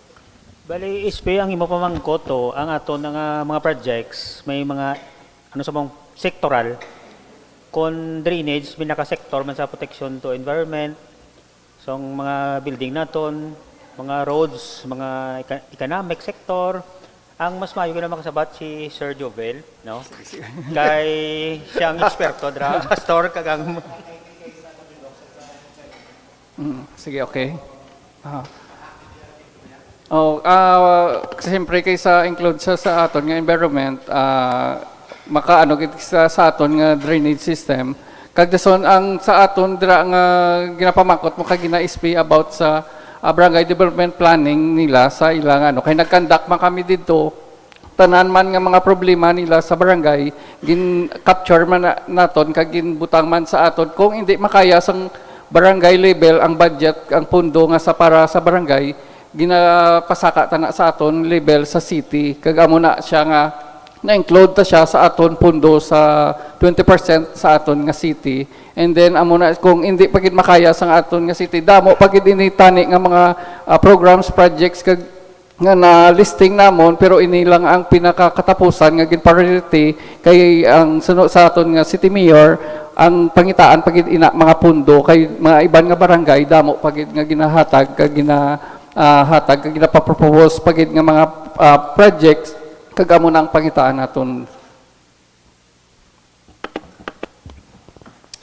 bali SP ang imo pamangkot to, ang aton nga mga projects may mga ano sa mong sektoral kon drainage pinaka-sektor man sa protection to environment. So ang mga building naton, mga roads, mga economic sector, ang mas maayo na makasabat si Sir Jovel, no? Kay siyang eksperto dra pastor kagang Sige, okay. Siyempre kaysa include sa aton nga environment, makaano gid sa aton nga drainage system. Kag dason ang sa aton dira nga ginapamakot mo kag gina-SP about sa barangay development planning nila sa ilang ano kay nagkandak man kami didto tanan man nga mga problema nila sa barangay gin capture man naton kag ginbutang man sa aton kung hindi makaya sang barangay level ang budget ang pundo nga sa para sa barangay ginapasaka tana sa aton level sa city kag amo na siya nga na-include ta siya sa aton pundo sa 20% sa aton nga city and then amo na kung hindi pagid makaya sa aton nga city damo pagid initani nga mga programs projects kag nga na listing namon pero ini lang ang pinakakatapusan nga gin priority kay ang sunod sa aton nga city mayor ang pangitaan pagid ina mga pundo kay mga iban nga barangay damo pagid nga ginahatag kag ginahatag kag ginapropose pagid nga mga projects kag amo na ang pangitaan naton.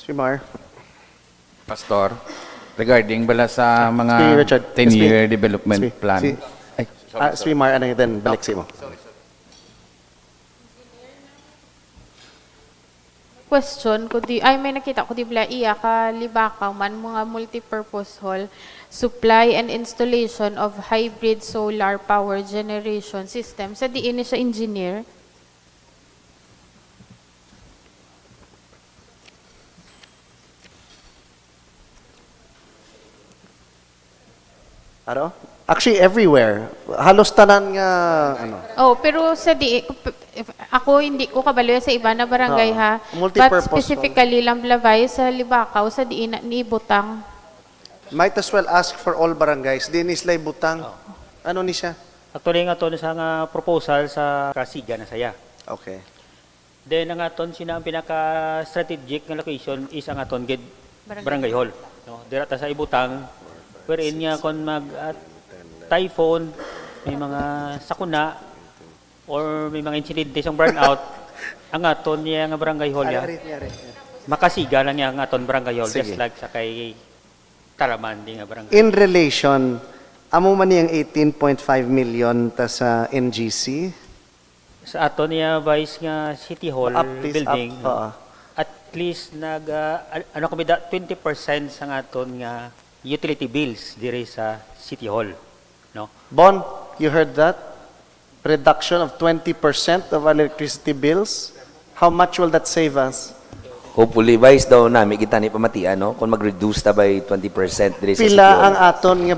SP Mar. Pastor, Regarding bala sa mga SP Richard, 10-year SP, development SP, plan. si- Ay, SP Mar, ano yun, then balik si mo. Question ko di ay may nakita ko di bla iya ka libakaw man mga multipurpose hall supply and installation of hybrid solar power generation system sa diin ni siya engineer. Ano? Actually, everywhere. Halos tanan nga, ano. Oh, pero sa di ako hindi ko kabalo sa iba na barangay Oo. ha. Multipurpose But specifically lang Blavay sa Libakaw sa diin na ni Butang. Might as well ask for all barangays. Di ni Slay Butang. Ano ni siya? Actually nga to sa nga proposal sa Kasiga na saya. Okay. Then ang aton sina ang pinaka strategic nga location is ang aton gid barangay hall. No, dira ta sa Ibutang wherein nga kon mag typhoon, may mga sakuna or may mga insidente sa burnout, ang aton niya nga barangay hall ya. Makasiga lang niya ang aton barangay hall Sige. just like sa kay Taraman di nga barangay. In relation, amo man niyang 18.5 million ta sa NGC. Sa aton niya vice nga City Hall Please, building. Oo. At least nag ano kami da 20% sa aton nga utility bills diri sa City Hall, no? Bon, you heard that? Reduction of 20% of electricity bills. How much will that save us? Hopefully, vice daw namin kita ni pamatian, no? Kung mag-reduce ta by 20% diri sa Pila City Hall. ang aton nga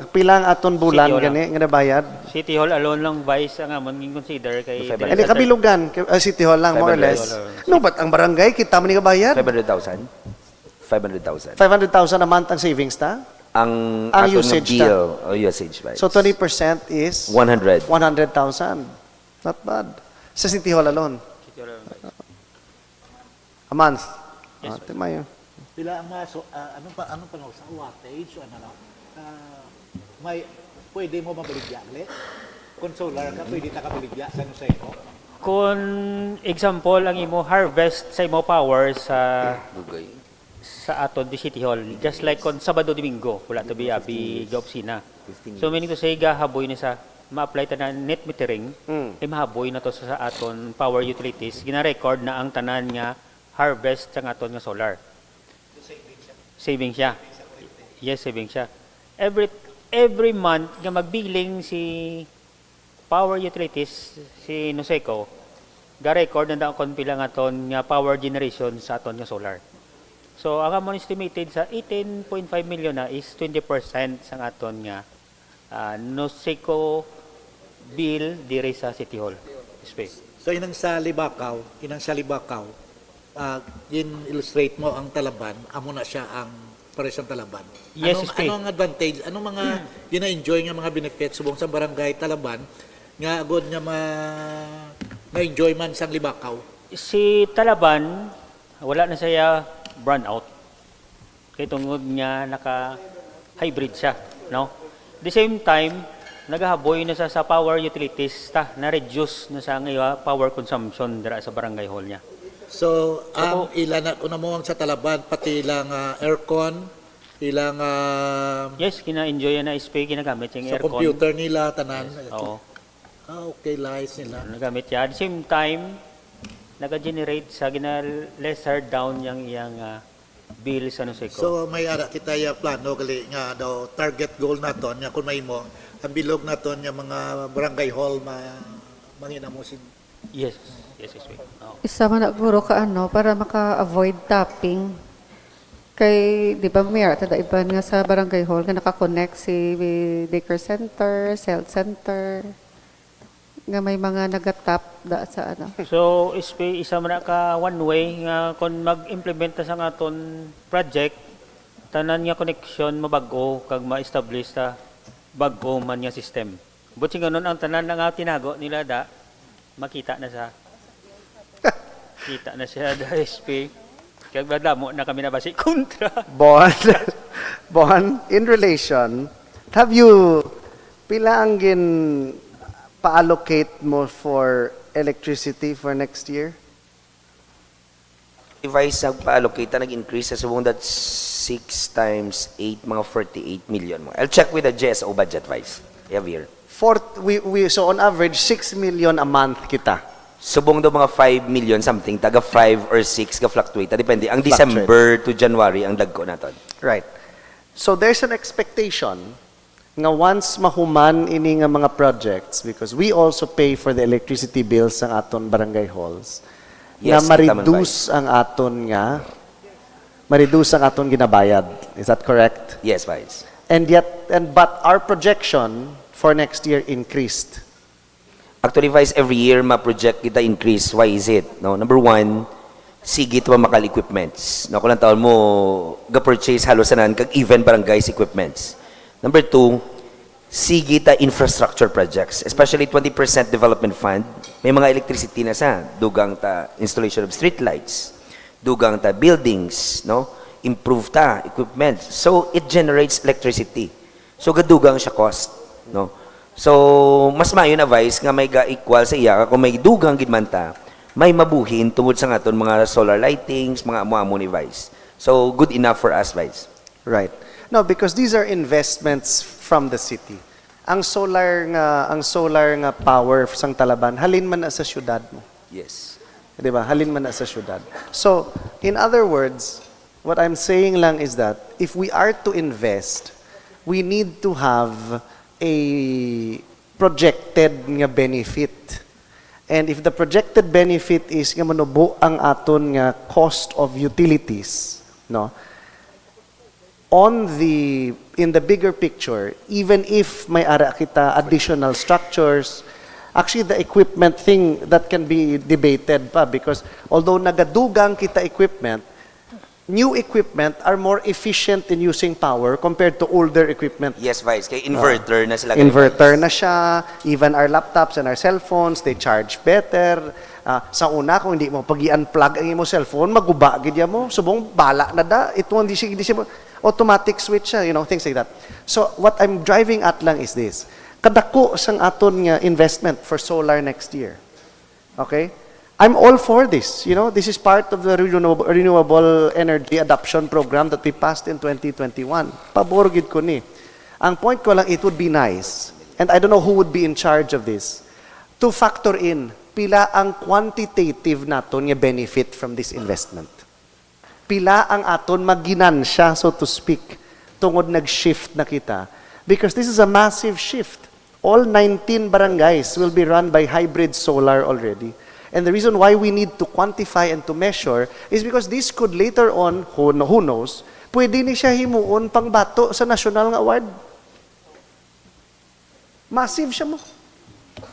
pila ang aton bulan City Hall gani nga nabayad? City Hall alone lang vice ang amon ging consider kay Five Hindi kabilugan, City Hall lang more or 500. less. No, but ang barangay kita man nga bayad? 500,000? 500,000. 500,000 a month ang savings ta? Ang Ang aton nga usage bill, o usage, vice. So 20% is 100. 100,000. Not bad. Sa City Hall alone. City Hall alone, vice. A month. Yes, Timayo. Pila ang mga, anong pa sa wattage o ano lang, may, pwede mo mabaligya ulit? Kung solar ka, pwede ta kabaligya sa ano sa'yo? Kung example ang imo harvest sa imo power Dugay. sa aton di City Hall just like kon Sabado Domingo wala to biya ga opisina. So meaning to say gahaboy ni sa ma-apply ta na net metering ay mahaboy na to sa aton power utilities gina-record na ang tanan nga harvest sa aton nga solar. Saving siya. Yes, saving siya. Every month nga magbiling si power utilities si Noseco ga-record na daw kon pila nga aton nga power generation sa aton nga solar. So, ang amon estimated sa 18.5 million na is 20% sa aton nga Noseco bill diri sa City Hall space. So inang sa Libakaw, in-illustrate mo ang Talaban, amo na siya ang pares ang Talaban. Yes, Anong, SP. anong advantage, anong mga gina-enjoy nga mga benefits subong sa barangay Talaban nga agod nga ma-enjoy man sang Libakaw? Si Talaban, wala na siya burnout. Kay tungod nga naka-hybrid siya, no? The same time, nagahaboy na sa power utilities ta na-reduce na sa power consumption dira sa barangay hall niya. So, ang ilan na mo ang sa Talaban, pati ilang aircon, ilang Yes, kina-enjoy na SP ginagamit yung sa aircon. computer nila, tanan. Oo. Okay, lights nila. Nagamit siya. At the same time, naga-generate sa gina-lesser down yung iyang bill sa Noseco. So may ara kita ya plano gali nga daw target goal naton nga kun mahimo ang bilog naton nga mga barangay hall mangina mo sin. Yes, yes, yes. Oh. Isa man na guro ka ano para maka-avoid tapping. Kay di ba may ata iban nga sa barangay hall nga naka-connect si daycare center, health center nga may mga nagatap da sa ano. So, isa man ka one way nga kung mag-implement ta sa aton project, tanan nga connection mabago kag ma-establish ta bago man nga system. But nga nun ang tanan nga tinago nila da makita na sa kita na siya da SP. Kaya badamo na kami nabasi kontra. Bon, in relation, have you pila ang pa-allocate mo for electricity for next year? Device sa pa-allocate nag-increase sa subong that 6 times 8, mga 48 million. I'll check with the GSO budget, Vice. I have here. So on average, 6 million a month kita. Subong do mga 5 million something, taga 5 or 6 ka fluctuate. Depende. Ang Fluctuate. December to January ang dagko naton. Right. So there's an expectation nga once mahuman ini nga mga projects, because we also pay for the electricity bills sa aton barangay halls, Yes, na ma-reduce ang aton ginabayad. Is that correct? Yes, Vice. But our projection for next year increased. Actually, Vice, every year ma-project kita increase. Why is it? No, number one, sige ito makal equipments. No, kung taon mo, ga-purchase halos sanan kag even barangays equipments. Number two, sige ta infrastructure projects, especially 20% development fund. May mga electricity na sa dugang ta installation of street lights, dugang ta buildings, no? Improve ta equipment. So it generates electricity. So gadugang siya cost, no? So mas maayo na, Vice, nga may ga-equal sa iya kung may dugang gid man ta, may mabuhin tungod sa aton mga solar lightings, mga amo-amo ni Vice. So good enough for us, Vice. Right. No, because these are investments from the city. Ang solar nga power sang Talaban, halin man na sa syudad mo. Yes. 'Di ba? Halin man na sa syudad. So, in other words, what I'm saying lang is that if we are to invest, we need to have a projected nga benefit. And if the projected benefit is nga manubo ang aton nga cost of utilities, no? In the bigger picture, even if may ara kita additional structures, actually the equipment thing that can be debated pa, because although nagadugang kita equipment, new equipment are more efficient in using power compared to older equipment. Yes, Vice. Kay inverter na sila. Inverter na siya. Even our laptops and our cell phones, they charge better. Sa una, kung hindi mo pag-i-unplug ang imo cellphone, maguba gidya mo. Subong bala na da. Ito hindi siya automatic switch siya, things like that. So what I'm driving at lang is this. Kadako sang aton nga investment for solar next year. Okay? I'm all for this. This is part of the renewable energy adoption program that we passed in 2021. Pabor gid ko ni. Ang point ko lang, it would be nice, and I don't know who would be in charge of this, to factor in pila ang quantitative naton nga benefit from this investment. Pila ang aton magginansya, so to speak, tungod nag-shift na kita. Because this is a massive shift. All 19 barangays will be run by hybrid solar already. And the reason why we need to quantify and to measure is because this could later on, who knows, pwede ni siya himuon pang bato sa national nga award. Massive siya mo.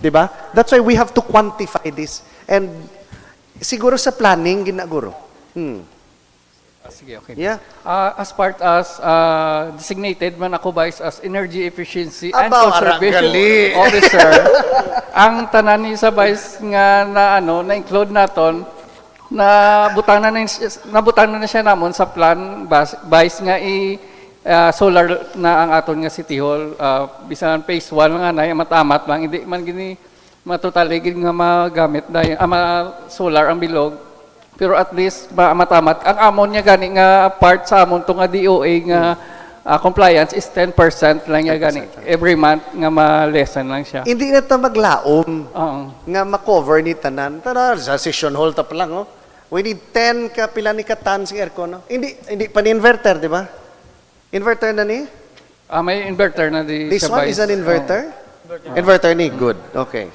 Diba? That's why we have to quantify this. And siguro sa planning, ginaguro. Sige, okay. Yeah. As part as designated man ako Vice as Energy Efficiency and Abaw, Conservation aragali. Officer, ang tanan ni sa Vice nga na-include naton na butanan na siya namon sa plan Vice nga solar na ang aton nga City Hall, bisan phase 1 nga na matamat lang, hindi man gini matutaligid nga magamit dahil solar ang bilog. Pero at least matamat. Ang amon niya gani nga part sa amon to nga DOA nga compliance is 10% lang niya gani. Every month nga ma-lessen lang siya. Hindi na ito maglaom nga ma-cover ni tanan. Tara, sa session hall ta pa lang, oh. We need 10 ka pila ni katan sa aircon, no? Hindi pa ni inverter, di ba? Inverter na ni? May inverter na di This siya, one Vice. is an inverter? Inverter ni, good. Okay.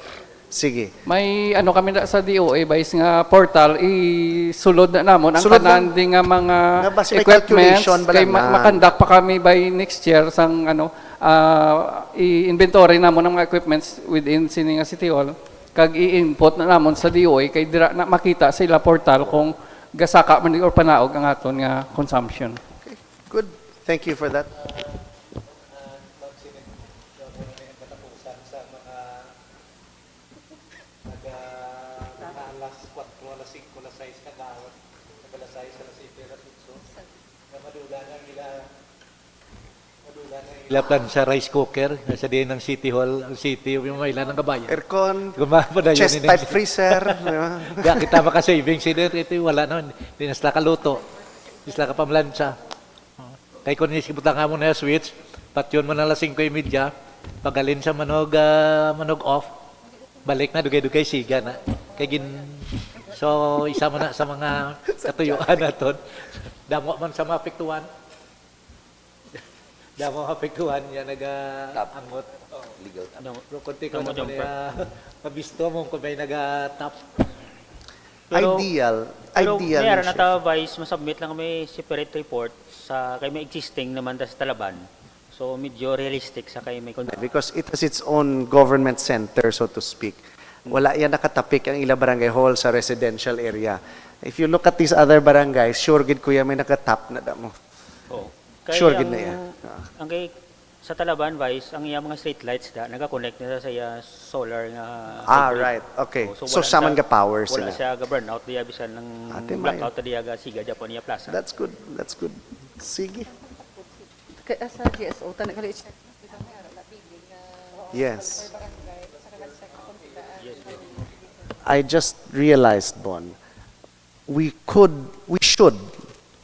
Sige. May kami na sa DOA Vice nga portal isulod na namon ang Sulod tanan di nga mga Nga ba, may equipments calculation ba kay lang na? makandak pa kami by next year sang i-inventory namon ang mga equipments within sini nga City Hall kag i-input na namon sa DOA kay dira na makita sila portal kung gasaka man or panaog ang aton nga consumption. Okay. Good. Thank you for that. Laplan sa rice cooker, nasa din ng City Hall, ang City, yung mga ilan ng kabayan. Aircon, Gumapadayon chest type freezer. Kaya kita maka-savings, ito wala naman. Hindi na sila kaluto. Hindi sila kapamlansya. Kay kung nisibutang mo na switch, patyon mo na lasing ko yung media, pagalin sa manog off, balik na dugay-dugay siga na. Kay so isa mo na sa mga katuyuan naton. Damo man sa maapektuhan. Damo maapektuhan niya naga-angot. Legal. Pero konti ko naman mabisto mo kung may naga-tap. Ideal. Pero Ideal. mayroon na siya. tayo, Vice, masubmit lang may separate report sa kay may existing naman sa Talaban. So medyo realistic sa kay may Because it has its own government center, so to speak. Wala yan nakatapik ang ila barangay hall sa residential area. If you look at these other barangays, sure gid kuya may nakatap na damo. Oh. Sure gid na yan. Ang kay sa Talaban, Vice, ang iya mga street lights da naga-connect na sa iya solar nga Right. Okay. Oh, So wala saman siya- ga power Wala sila. siya ga burnout diya bisan ng Ate, blackout diya ga siga Japon niya plaza. That's good. That's good. Sige. Kaya sa GSO, tanong kali siya. Yes. I just realized, Bon, we should,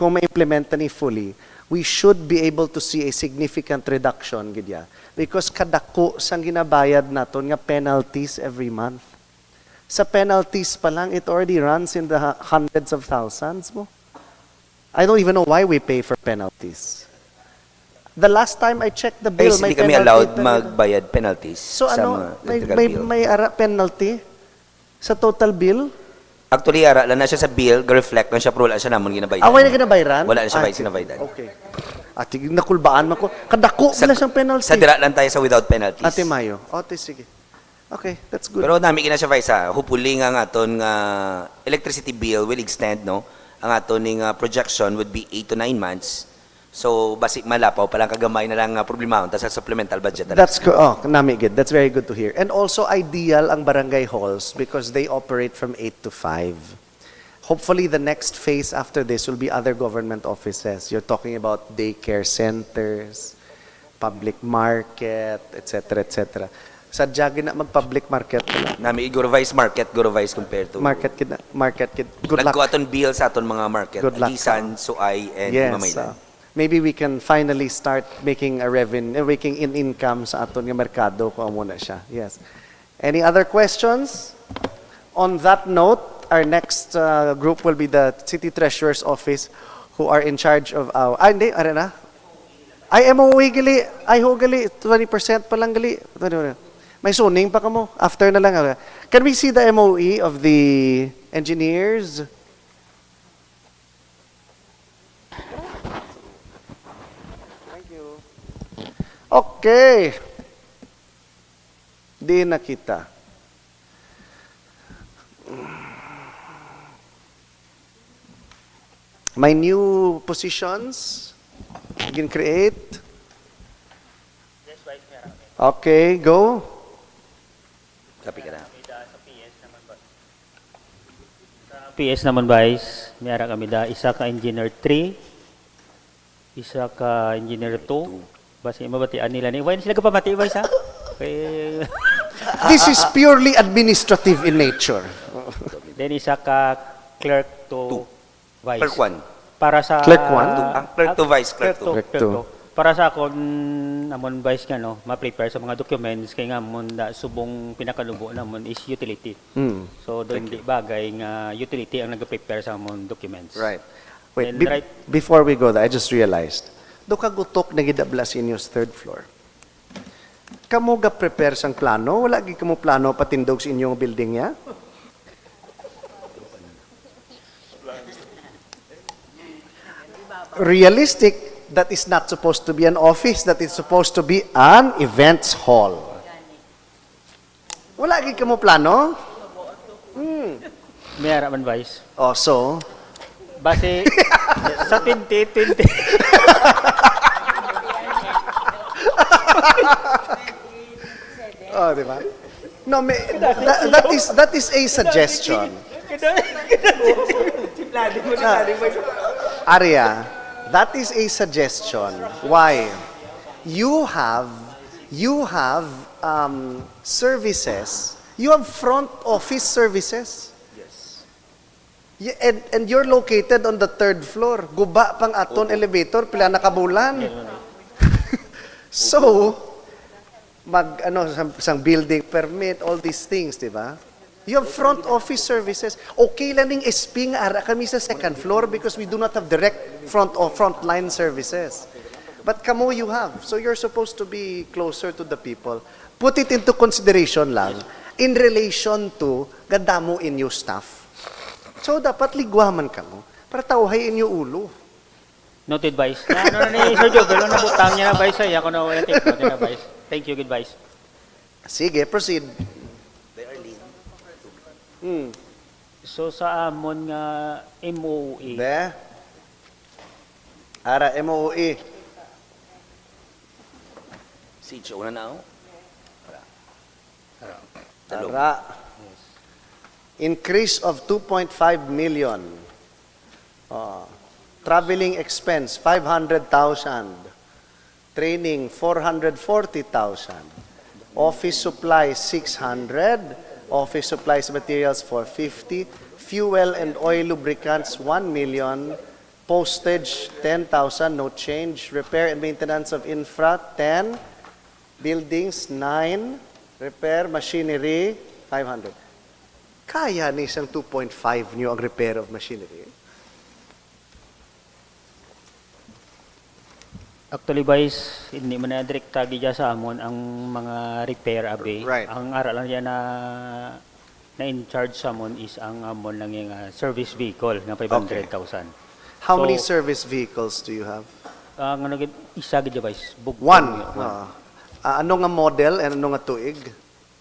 kung ma-implement ni fully, we should be able to see a significant reduction, gidya. Because kadako sang ginabayad naton nga penalties every month. Sa penalties pa lang, it already runs in the hundreds of thousands mo. I don't even know why we pay for penalties. The last time I checked the bill, Ay, may hindi kami penalty allowed talaga. magbayad penalties So sa ano, mga electrical bill. may penalty sa total bill? Actually, ara lang na siya sa bill, reflect lang siya, pero wala siya namon ginabayad. Away na ginabayran? Wala na siya Ah, bayad sinabaydan. Okay. Ate, nakulbaan man ko. Kadako Sa- pala siyang penalty. Sa dira lang tayo sa without penalties. Ate Mayo. Ate, sige. Okay, that's good. Pero nami kina siya, Vice, ha? Hopefully nga aton nga electricity bill will extend, no? Ang aton ning projection would be 8 to 9 months. So, basic malapaw, palang kagamay na lang problema ta sa supplemental budget. That's good. Oh, nami good. That's very good to hear. And also ideal ang barangay halls because they operate from 8 to 5. Hopefully the next phase after this will be other government offices. You're talking about daycare centers, public market, etc., etc. Sadya gina mag-public market na. Nami Gorovice market, Gorovice compared to Market kid. Good luck. Nagkuha aton bill sa aton mga market. Good luck. Lisan, Suay, and Yes. Himamaylan. Maybe we can finally start making a revenue, making income sa aton nga merkado kung amo na siya. Yes. Any other questions? On that note, our next group will be the City Treasurer's Office who are in charge of our... hindi, are na? Ay, MOE gali. Ay, ho gali. 20% pa lang gali. May suning pa ka mo. After na lang. Can we see the MOE of the engineers? Okay. Di na kita. My new positions, you can create. Okay, go. Copy ka na. PS naman, Vice, mayara kami da isa ka engineer 3, isa ka engineer 2. Basi mabatian nila ni. Why sila ka pamati, Vice, ha? Okay. This is purely administrative in nature. Then isa ka clerk to Vice. Clerk 1. Para sa Clerk one? Clerk to Vice, clerk to. Clerk two. Para sa akon namon Vice nga no, ma-prepare sa mga documents kay nga mon da subong pinakalubo namon is utility. Mm. So doon di bagay nga utility ang nag-prepare sa among documents. Right. Wait, And right- before we go there, I just realized, do kagutok na gidablas inyong third floor. Kamo ga prepare sang plano? Wala gi kamo plano patindog sa inyong building niya? Realistic, that is not supposed to be an office, that is supposed to be an events hall. Wala gi kamo plano? Mayara man Vice. Oh, so, Base sa 2020 oh, di ba? No, that is a suggestion. Arya, that is a suggestion. Why? You have services. You have front office services. And you're located on the 3rd floor. Guba pang aton elevator, pila nakabulan. So, isang building permit, all these things, di ba? You have front office services. Okay lang ning SP nga ara kami sa 2nd floor because we do not have direct front line services. But kamo you have. So you're supposed to be closer to the people. Put it into consideration lang in relation to gadamo inyo staff. So, dapat ligwaman ka mo para tawhay inyo ulo. Noted, Vice. Na ni Sir Joe, pero nabutang niya na, Vice. Ay, ako na wala take note na, Vice. Thank you, good Vice. Sige, proceed. So, sa amon nga MOE, De? Ara, MOE. Si Joe na ako. Ara. Increase of 2.5 million. Traveling expense, 500,000. Training, 440,000. Office supplies, 600. Office supplies materials, 450. Fuel and oil lubricants, 1 million. Postage, 10,000, no change. Repair and maintenance of infra, 10. Buildings, 9. Repair, machinery, 500. Kaya ni isang 2.5 nyo ang repair of machinery? actually, Vice, hindi man na direct tagi dyan sa amon ang mga repair, abe. Right. Ang aral lang yan na in charge sa amon is ang amon lang yung service vehicle na 500,000. How So, many service vehicles do you have? Ang isa gid Vice, bugtong One. yun. Ano nga model and ano nga tuig?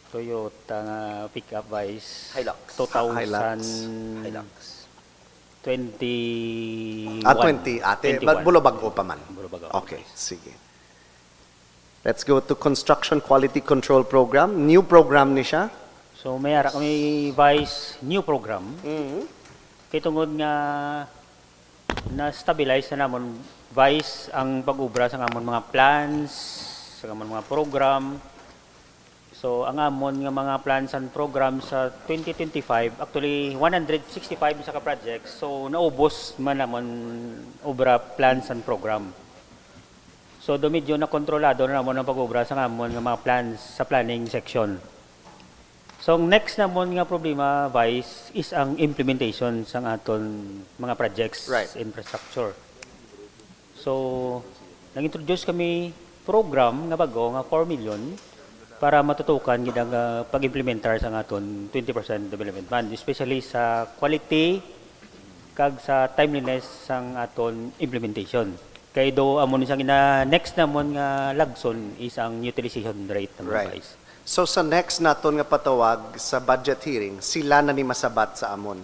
Toyota nga pickup Vice. Hilux. 2000. Hilux. 21. 20. Ate, 21. bulo-bago pa man. Bulo-bago. Okay, sige. Let's go to Construction Quality Control Program. New program ni siya. So may ara kami Vice new program. Kay tungod nga na-stabilize na namon Vice ang pag-ubra sa amon mga plans, sa amon mga program. So ang amon nga mga plans and programs sa 2025, actually 165 sa ka-projects. So naubos man namon obra plans and program. So do medyo na kontrolado na namon ang pag-ubra sa amon nga mga plans sa planning section. So ang next namon nga problema Vice is ang implementation sa aton mga projects infrastructure. So nag-introduce kami program nga bago nga 4 million para matutukan gid ang pag-implementar sa aton 20% development fund, especially sa quality kag sa timeliness sang aton implementation. Kay do amon isang next namon nga lagson is ang utilization rate ng Vice. So sa next naton nga patawag sa budget hearing, sila na ni masabat sa amon.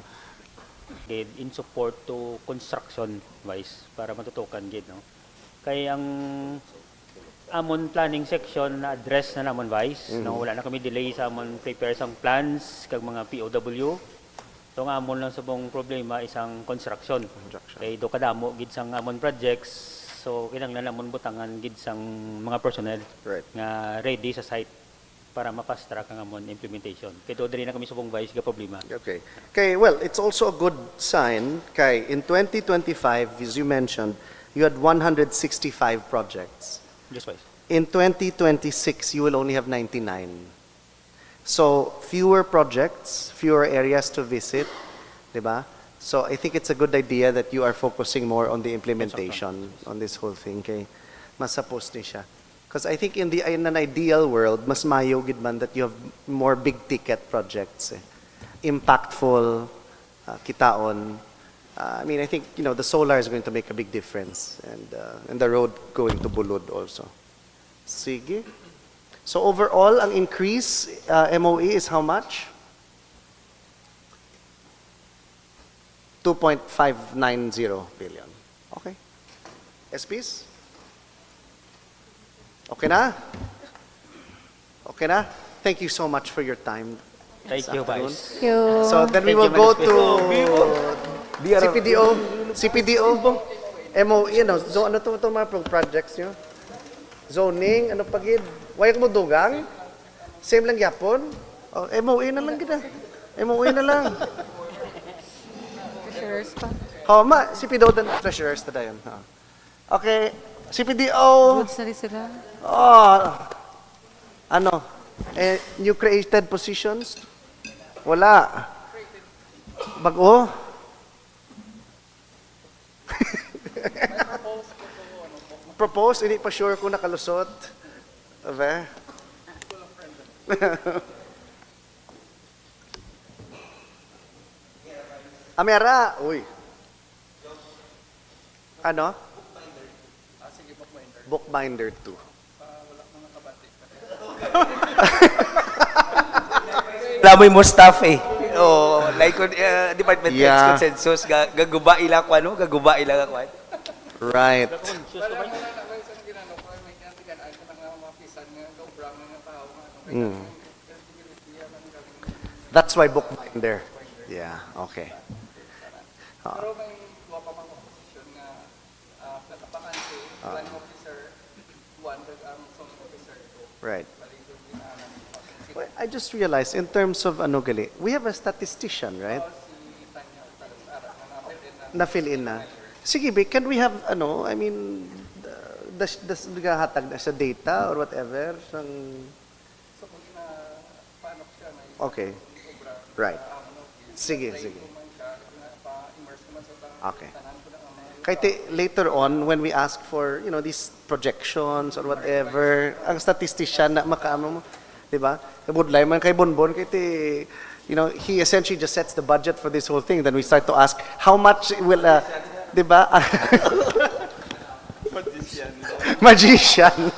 In support to construction Vice para matutukan gid no. Kay ang amon planning section na address na namon Vice, no, wala na kami delay sa amon prepare sang plans kag mga POW. So ang amon lang sa bong problema isang construction. Kay do kadamo gid sang amon projects. So kinahanglan namon butangan gid sang mga personnel nga ready sa site para ma-fast track ang amon implementation. Kay do diri na kami sa bong Vice ga problema. Okay. Okay, well, it's also a good sign kay in 2025, as you mentioned, you had 165 projects. Yes, Vice. In 2026, you will only have 99. So, fewer projects, fewer areas to visit, di ba? So, I think it's a good idea that you are focusing more on the implementation on this whole thing. Kay masapos ni siya. Because I think in an ideal world, mas mayo gid man that you have more big ticket projects. Impactful, kitaon. I mean, I think, the solar is going to make a big difference and the road going to Bulud also. Sige. So overall, ang increase, MOE is how much? 2.590 billion. Okay. SPs? Okay na? Okay na? Thank you so much for your time. Thank you, Vice. Thank you. So then we will go to CPDO, MOE, so ano to mga projects nyo? Zoning, ano pagid? Why mo dugang? Same lang yapon? Oh, MOE na lang kita. MOE na lang. treasurers pa. Si PDO dan treasurers ta dayon. Okay, si PDO. Goods na rin sila. New created positions? Wala. Bago? Propose, hindi pa sure kung nakalusot. Aba? Amera, uy. Ano? Bookbinder 2. Lamoy mo staff eh. Oh, like department heads Yeah. consensus gaguba ila ko ano, gaguba ila ko. Right. That's why bookbinder. Yeah, okay. Right. Well, I just realized in terms of ano gali, we have a statistician, right? Na-fill in na. Sige, Vic, can we have ano, I mean, naghahatag na sa data or whatever? Okay. Right. Sige. Okay. Kahit later on, when we ask for, these projections or whatever, ang statistician na makaano mo, di ba? Kabudlay man kay Bonbon, kahit he essentially just sets the budget for this whole thing. Then we start to ask, how much will, di ba? Magician.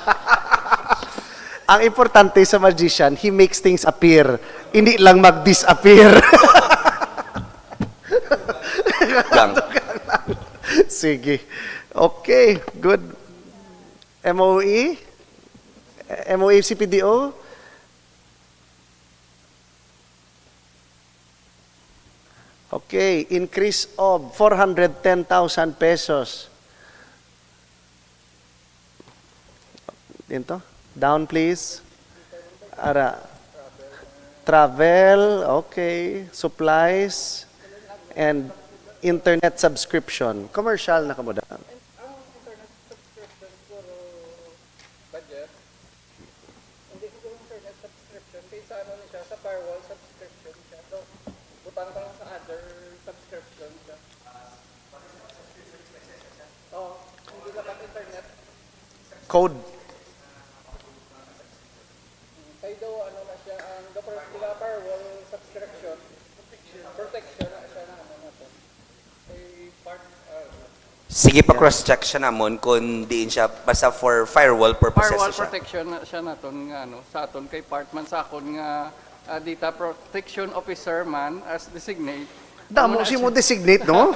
Ang importante sa magician, he makes things appear. Hindi lang mag-disappear. Sige. Okay, good. MOE? MOE CPDO? Okay, increase of 410,000 pesos. Dito? Down, please. Travel, okay. Supplies, and internet subscription. Commercial na kamo daan. Code. Sige pa cross-check siya namon kung diin siya basta for firewall purposes Firewall siya. protection na siya naton nga sa aton kay part man sa akon nga data protection officer man as designate. Damo si mo designate, no?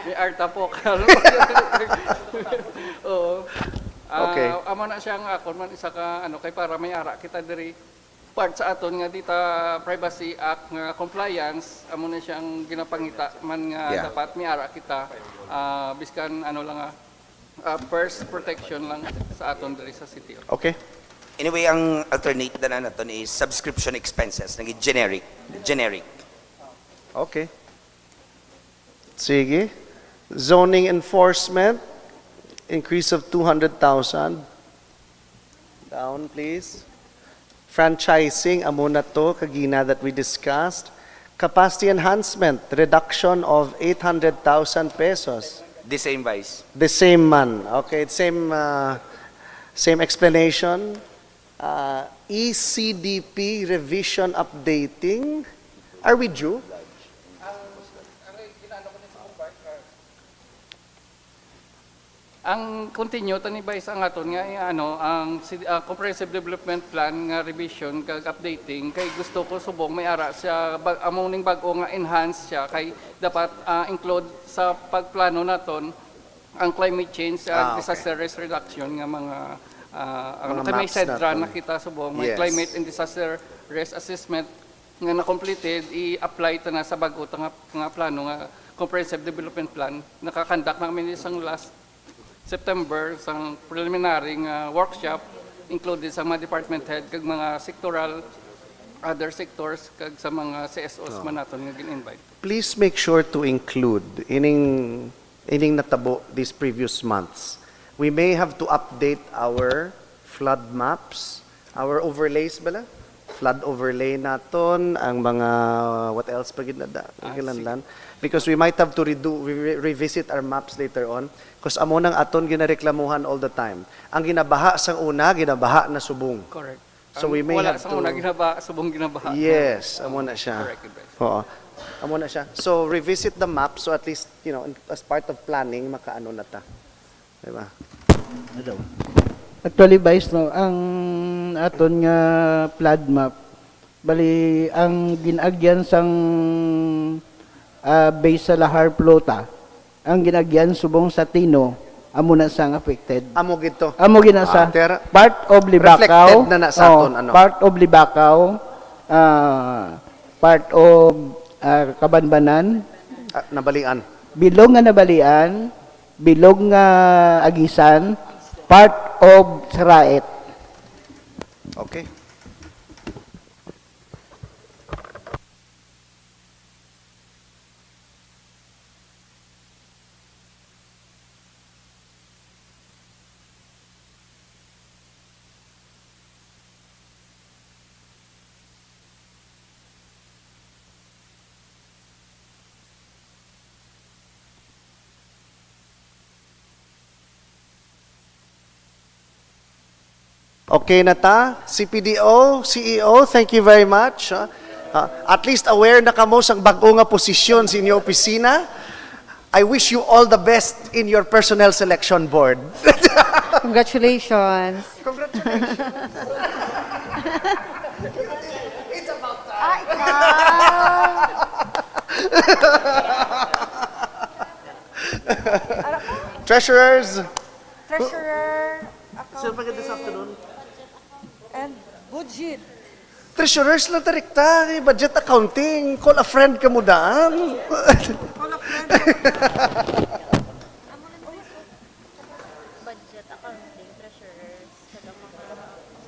May arta po. Oo. Okay. Amo na siya nga akon man isa ka kay para may ara kita diri part sa aton nga data privacy act nga compliance amo na siyang ginapangita man nga Yeah. dapat may ara kita biskan first protection lang sa aton diri sa city. Okay. Anyway, ang alternate na naton is subscription expenses, naging generic. Okay. Sige. Zoning enforcement, increase of 200,000. Down, please. Franchising, amo na to, kagina that we discussed. Capacity enhancement, reduction of 800,000 pesos. The same vice. The same man. Okay, same explanation. ECDP revision updating. Are we due? Ang continue tani ba ang aton nga ang comprehensive development plan nga revision kag updating kay gusto ko subong may ara siya among ning bag-o nga enhance siya kay dapat include sa pagplano naton ang climate change disaster risk reduction nga mga may maps sedra naton. nakita subong may Yes. climate and disaster risk assessment nga na-completed i-apply ta na sa bag-o nga plano nga comprehensive development plan nakakandak namin isang last September sang preliminary workshop included sa mga department head kag mga sectoral other sectors kag sa mga CSOs man naton nga gin-invite. Please make sure to include ining natabo these previous months. We may have to update our flood maps, our overlays bala? Flood overlay naton, ang mga what else pa ginada, kilanlan. Because we might have to revisit our maps later on. Because amo nang aton ginareklamuhan all the time. Ang ginabaha sang una, ginabaha na subong. Correct. So we may wala have sa to... una ginabaha, subong ginabaha. Yes, amo na siya. Correct, advice. Oo. Amo na siya. So revisit the map so at least, as part of planning, makaano na ta. Diba? Actually, Vice, no, ang aton nga flood map, bali, ang ginagyan sang base sa Lahar Plota, ang ginagyan subong sa Tino, amo na sang affected. Amo gito. Amo ginasa. Part of Libakaw. Reflected na sa aton, ano? Part of Libakaw, part of Kabanbanan, Nabalian. bilog nga Nabalian, bilog nga Agisan, part of Saraet. Okay. Okay na ta? CPDO, CEO, thank you very much. At least aware na kamo sang bag-o nga posisyon sa inyong opisina. I wish you all the best in your personnel selection board. Congratulations. Congratulations. It's about time. Treasurers. Treasurer, Sino pa this afternoon? and budget. Treasurers lang tarikta, budget accounting, call a friend ka mo daan. Budget, accounting, treasurers, sa mga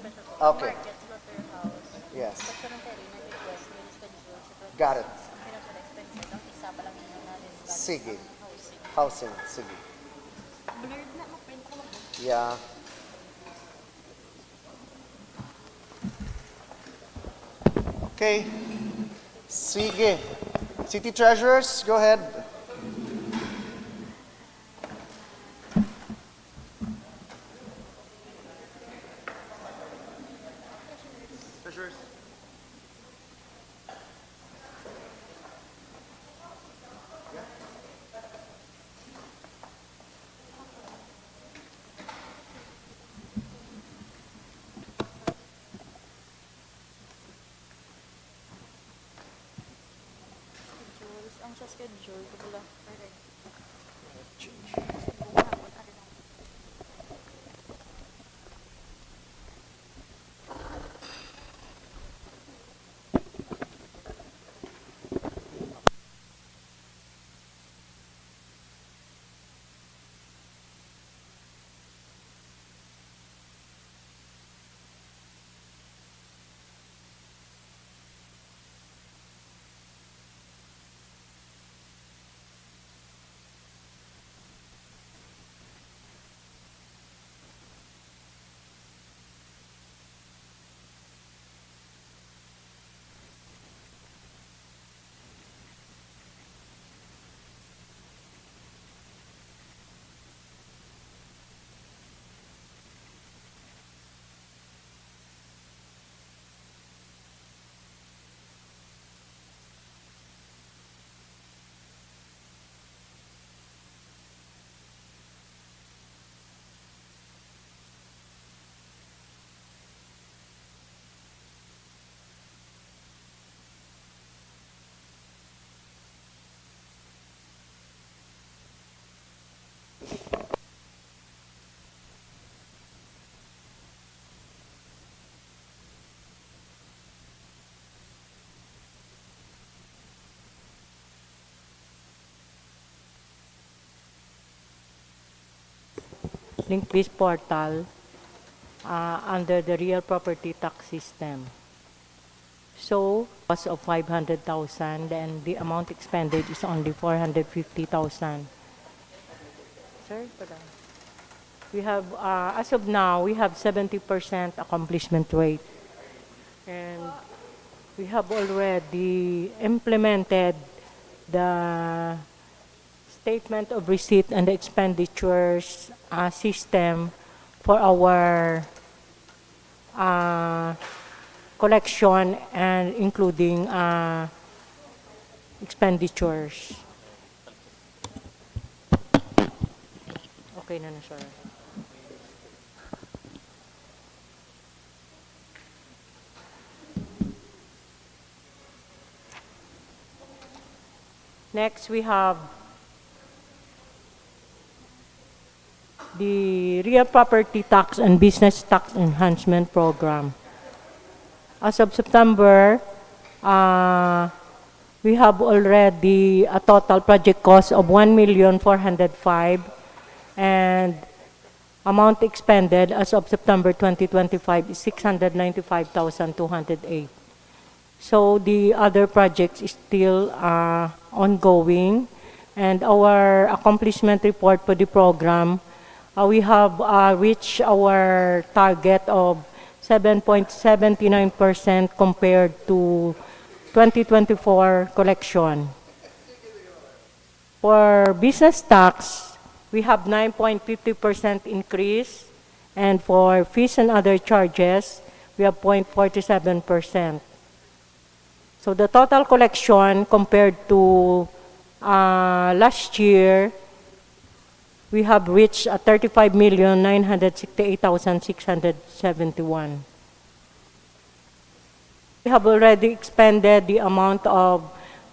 special Okay. market, slaughterhouse. Yes. Secretary na request ni schedule sa Got it. financial expenses. Ang isa pa lang yung natin. Sige. Housing. Housing, sige. Blurred na, ma-print ko lang. Yeah. Okay. Sige. City treasurers, go ahead. Treasurers. Schedules. Ang sa schedule, ko pala. Link-based portal under the real property tax system. So, cost of 500,000 and the amount expended is only 450,000. Sir, we have, as of now, we have 70% accomplishment rate. And we have already implemented the statement of receipt and the expenditures system for our collection and including expenditures. Okay na sir. Next, we have the Real Property Tax and Business Tax Enhancement Program. As of September, we have already a total project cost of 1,405,000 and amount expended as of September 2025 is 695,208. So the other projects is still ongoing, and our accomplishment report for the program, we have reached our target of 7.79% compared to 2024 collection. For business tax, we have 9.50% increase, and for fees and other charges, we have 0.47%. So the total collection compared to last year, we have reached 35,968,671. We have already expended the amount of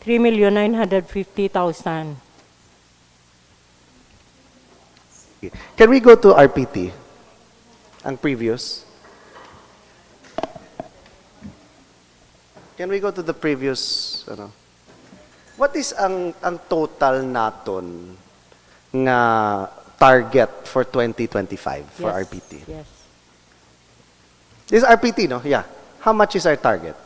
3,950,000. Can we go to RPT? Ang previous. Can we go to the previous, What is ang total naton nga target for 2025 for Yes, RPT? Yes. This is RPT, no? Yeah. How much is our target?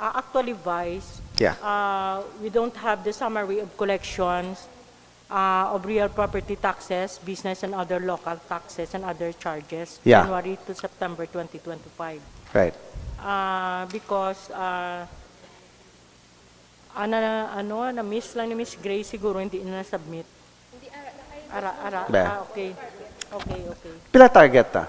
Actually, Vice, Yeah. we don't have the summary of collections of real property taxes, business and other local taxes and other charges, Yeah. January to September 2025. Right. Because na-miss lang ni Miss Grace siguro, hindi na na-submit. Be. Okay. Okay. Pila target ta?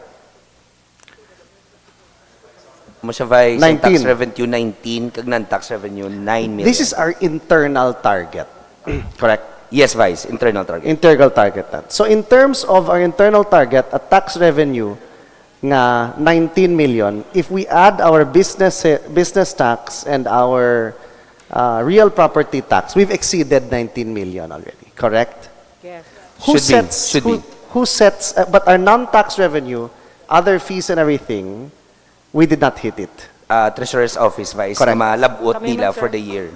Mo siya, Vice, ang 19. tax revenue 19, kag non-tax revenue 9 million. This is our internal target. Correct? Yes, Vice, internal target. Internal target. So in terms of our internal target, a tax revenue nga 19 million, if we add our business tax and our real property tax, we've exceeded 19 million already. Correct? Yes. Should be. Who sets, but our non-tax revenue, other fees and everything, we did not hit it. Treasurer's Office, Vice, Correct. na malabot Kami nila man, sir. for the year.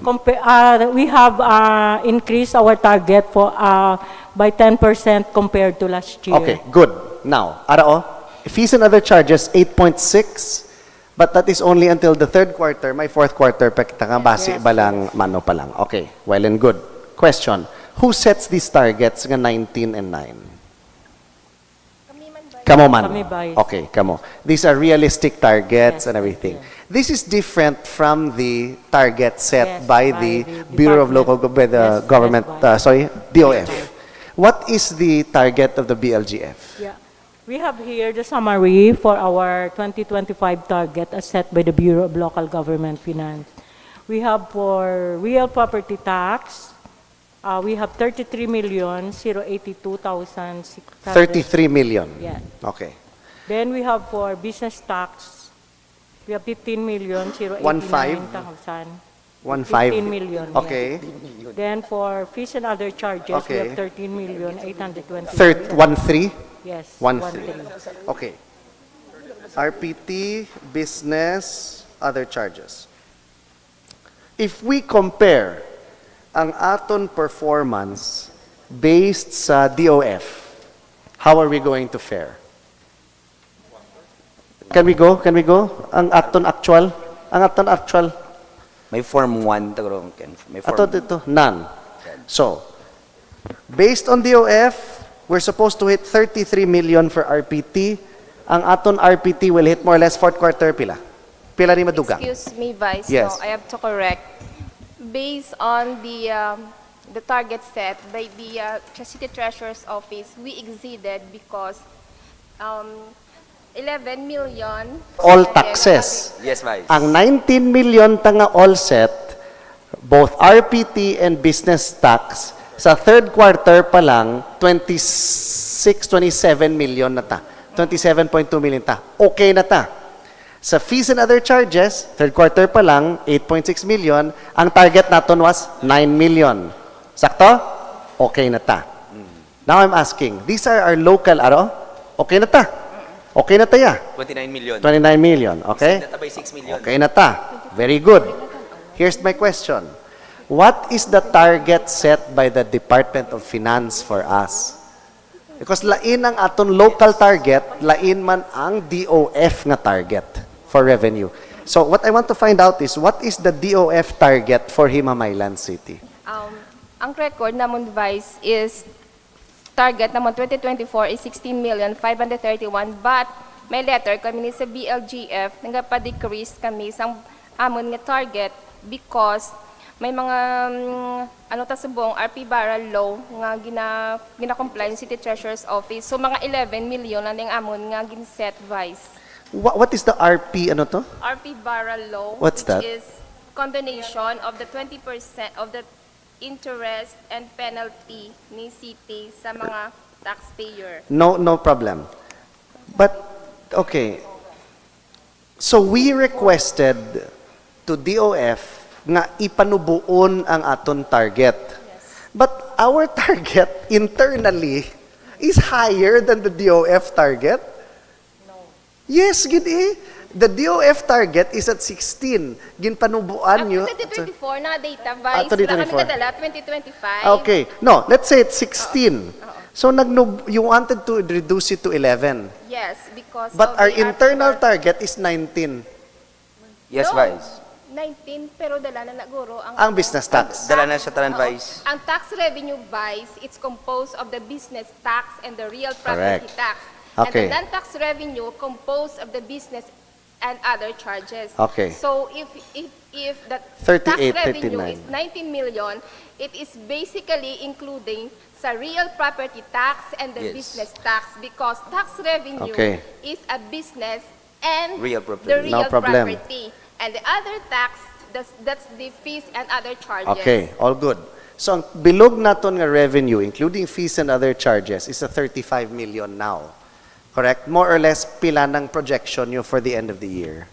We have increased our target for by 10% compared to last year. Okay, good. Now, arao, fees and other charges, 8.6, but that is only until the third quarter. My fourth quarter, pekita nga basi Yes, ba lang, mano pa lang. Okay, well and good. Question, who sets these targets nga 19 and 9? Kamo man. Kami, Vice. Okay, kamo. These are realistic targets Yes, and everything. yes. This is different from the target set Yes, by by the the Bureau of Department. Local by the Yes, government, yes, DOF. What is the target of the BLGF? Yeah. We have here the summary for our 2025 target as set by the Bureau of Local Government Finance. We have for real property tax, we have 33,082,600. 33 million. Yeah. Okay. Then we have for business tax, we have 15,089,000. 1.5. 15 million. yes. Okay. Then for fees and other charges, we Okay. have 13,820,000. 1.3? Yes. 1.3. Okay. RPT, business, other charges. if we compare ang aton performance based sa DOF, how are we going to fare? Can we go? Can we go? Ang aton actual? Ang aton actual? May Form 1, tagro, Ken. May Form Ato dito, none. So, based on DOF, we're supposed to hit 33 million for RPT. Ang aton RPT will hit more or less fourth quarter pila. Pila ni madugang. Excuse me, Vice. Yes. No, I have to correct. Based on the target set by the City Treasurer's Office, we exceeded because 11 million. All taxes. Yes, Vice. Ang 19 million tanga all set, both RPT and business tax, sa third quarter pa lang, 27 million na ta. 27.2 million ta. Okay na ta. Sa fees and other charges, third quarter pa lang, 8.6 million. Ang target naton was 9 million. Sakto? Okay na ta. Now I'm asking, these are our local, okay na ta. Okay na ta ya. 29 million. 29 million, okay? Exceed na ta by 6 million. Okay na ta. Very good. Here's my question. What is the target set by the Department of Finance for us? Because lain ang aton local target, lain man ang DOF nga target for revenue. So what I want to find out is, what is the DOF target for Himamaylan City? Ang record namon, Vice, is target namon 2024 is 16,531, but may letter kami ni sa BLGF nga pa-decrease kami sa amon nga target because may mga subong RP Barrel Law nga gina-comply ng City Treasurer's Office. So mga 11 million na ning amon nga gin-set, Vice. What is the RP to? RP Barrel Law, What's that? which is condonation of the 20% of the interest and penalty ni city sa mga taxpayer. No problem. But, okay. So we requested to DOF nga ipanubuon ang aton target. But our target internally is higher than the DOF target. No. Yes, gini. The DOF target is at 16. Ginpanubuan nyo. 2024 na data, Vice. 2024. Wala kami kadala, 2025. Okay. No, let's say it's 16. So you wanted to reduce it to 11. Yes, because But of our the internal RP target is 19. Yes, No. Vice. 19, pero dala na naguro Ang business tax. Dala na siya tanan, Vice. Ang tax revenue, Vice, it's composed of the business tax and the real property Correct. tax. Okay. And the non-tax revenue composed of the business and other charges. Okay. So if the 38, tax revenue 39. is 19 million, it is basically including sa real property tax and the Yes. business tax because tax revenue Okay. is a business and Real property. the real No problem. property. And the other tax, that's the fees and other charges. Okay, all good. So ang bilog naton nga revenue, including fees and other charges, is a 35 million now. Correct? More or less, pila ng projection nyo for the end of the year.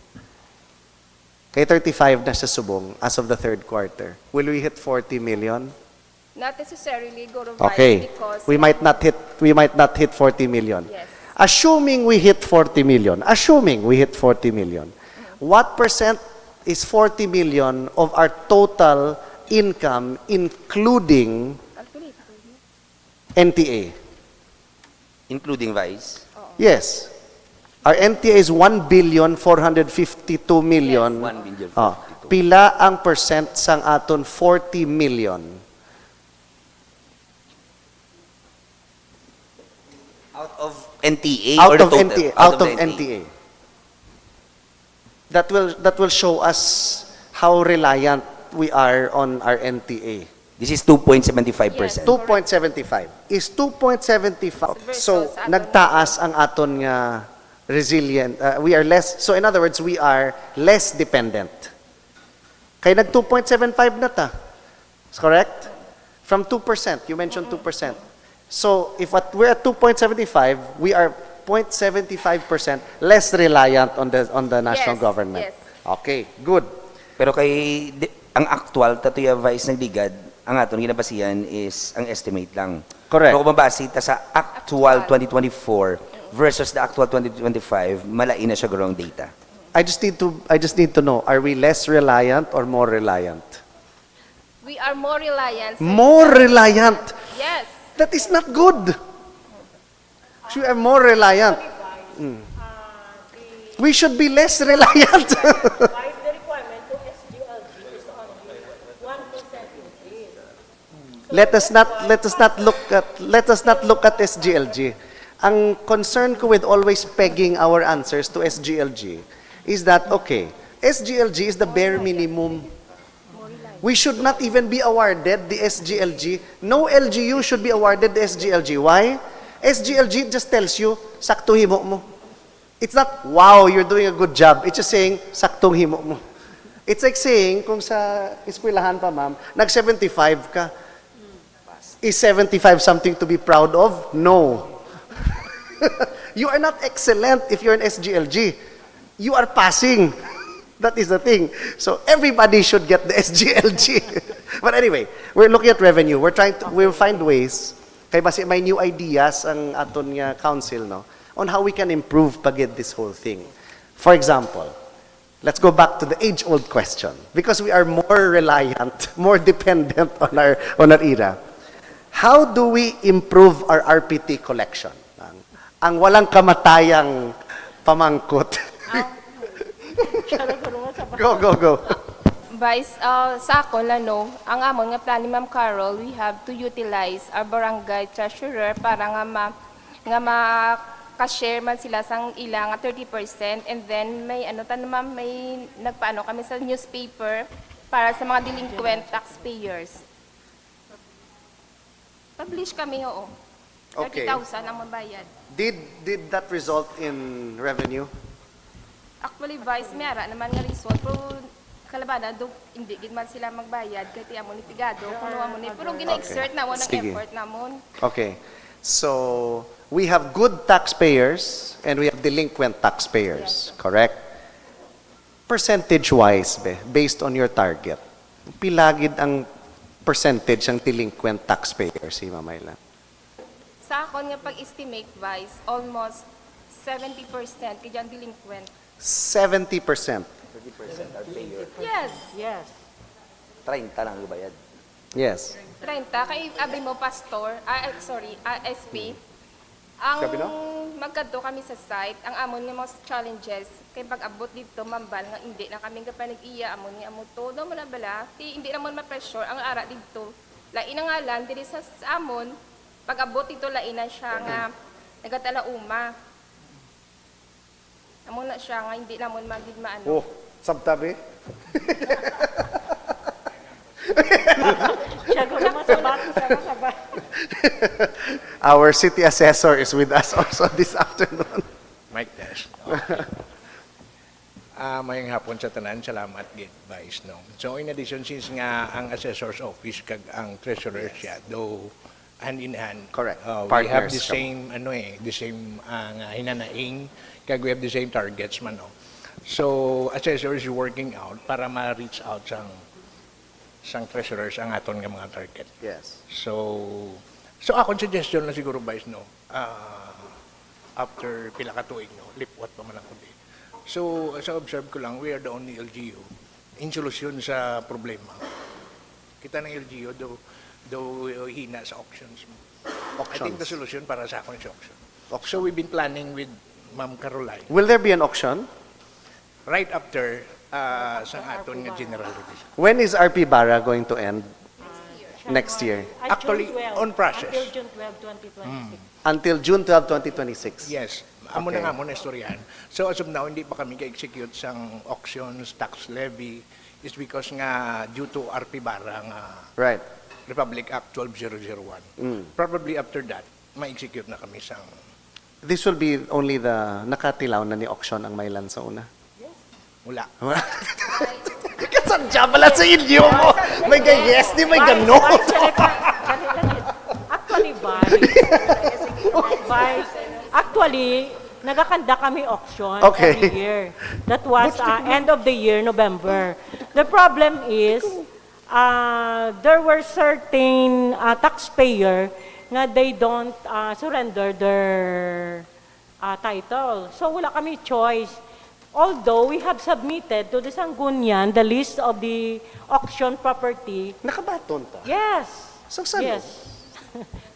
Kay 35 na sa subong as of the third quarter. Will we hit 40 million? Not necessarily go to Okay. because We might not hit 40 million. Yes. Assuming we hit 40 million. What percent is 40 million of our total income including NTA? Including Vice. Yes. Our NTA is 1,452 million. 1,452. Pila ang percent sang aton 40 million? Out of NTA Out or the of total? NTA. Out of NTA. That will show us how reliant we are on our NTA. This is 2.75%. 2.75. Is 2.75. So, nagtaas ang aton nga resilient. We are less, so in other words, we are less dependent. Kaya nag 2.75 na ta. Correct? From 2%. You mentioned 2%. So, if we're at 2.75, we are 0.75% less reliant on the national Yes, government. yes. Okay, good. Pero ang actual, tatuya Vice ng ligad, ang aton ginabasihan is ang estimate lang. Correct. Pero kung mabasi ta sa actual 2024 versus the actual 2025, malain na siya growing data. I just need to know, are we less reliant or more reliant? We are more reliant. More reliant. Yes. That is not good. We are more reliant. We should be less reliant. The requirement to SGLG is only 1% increase. Let us not look at SGLG. Ang concern ko with always pegging our answers to SGLG is that, okay, SGLG is the bare minimum. We should not even be awarded the SGLG. No LGU should be awarded the SGLG. Why? SGLG just tells you, saktong himo mo. It's not, wow, you're doing a good job. It's just saying, saktong himo mo. It's like saying, kung sa eskwelahan pa, ma'am, nag-75 ka. Is 75 something to be proud of? No. You are not excellent if you're an SGLG. You are passing. That is the thing. So everybody should get the SGLG. But anyway, we're looking at revenue. We'll find ways. Kaya basi may new ideas ang aton nga council, no, on how we can improve pagid this whole thing. For example, let's go back to the age-old question. Because we are more reliant, more dependent on our era. How do we improve our RPT collection? Ang walang kamatayang pamangkot. Go. Vice, sa ako lang, no, ang amon nga plan ni Ma'am Carol, we have to utilize our barangay treasurer para nga ma-share man sila sang ilang 30%, and then may ma'am, may nagpaano kami sa newspaper para sa mga delinquent taxpayers. Publish kami, oo. Okay. 30,000 ang mabayad. Did that result in revenue? Actually, Vice, may ara naman nga result, pero kalabana, hindi din man sila magbayad, kaya tiyan mo ni Tigado, kunuha mo ni, pero gina-exert na mo ng Sige. effort na mo. Okay. So, we have good taxpayers and we have delinquent taxpayers, correct? Percentage-wise, based on your target, pilagid ang percentage ng delinquent taxpayers, Himamaylan? Sa akon nga pag-estimate, Vice, almost 70% kaya ang delinquent. 70%. 30% are payer. Yes. Yes. 30 lang yung bayad. Yes. 30, kay abi mo pastor, SP, ang Sabi no? magkadto kami sa site, ang amon nga most challenges, kay pag-abot dito, mambal, nga hindi na kami kapanig-iya, amon nga amo todo mo na bala, hindi naman ma-pressure, ang ara dito, lain na nga lang, diri sa amon, pag-abot dito, lain na siya nga, nagatalauma. Amon na siya nga, hindi naman magig maano. Oh, sabtabi? Siya ko naman sa bato, sa bato. Our city assessor is with us also this afternoon. Mike Dash. Mayang hapon sa tanan, salamat gid Vice, no. So in addition, since nga ang assessor's office kag ang treasurer siya, though hand in hand. Correct. We have the same hinanaing kag we have the same targets man, no. So assessor is working out para ma-reach out sang treasurers ang aton nga mga target. Yes. So akong suggestion na siguro, Vice, no, after pila ka tuig, no, lipwat pa man ako di. So, sa observe ko lang, we are the only LGU in solusyon sa problema. Kita ng LGU, though hina sa auctions. I think the solution para sa akin is auction. So, we've been planning with Ma'am Caroline. Will there be an auction? Right after sa aton nga general release. When is RP Bara going to end? Next year. Actually, on process. Until June 12, 2026. Until June 12, 2026. Yes. Amo na nga mo na istoryahan. So as of now, hindi pa kami ka-execute sang auctions, tax levy, is because nga due to RP Bara nga Right. Republic Act 12001. Probably after that, ma-execute na kami sang... This will be only the nakatilaw na ni auction ang Maylan sa una? Wala. Kasadya pala sa inyo mo! May yes, di may gano! Actually, nagakanda kami auction Okay. every year. That was end of the year, November. The problem is, there were certain taxpayer nga they don't surrender their title. So wala kami choice. Although we have submitted to the Sangguniang the list of the auction property. Nakabaton ta? Yes. So, saan? Yes.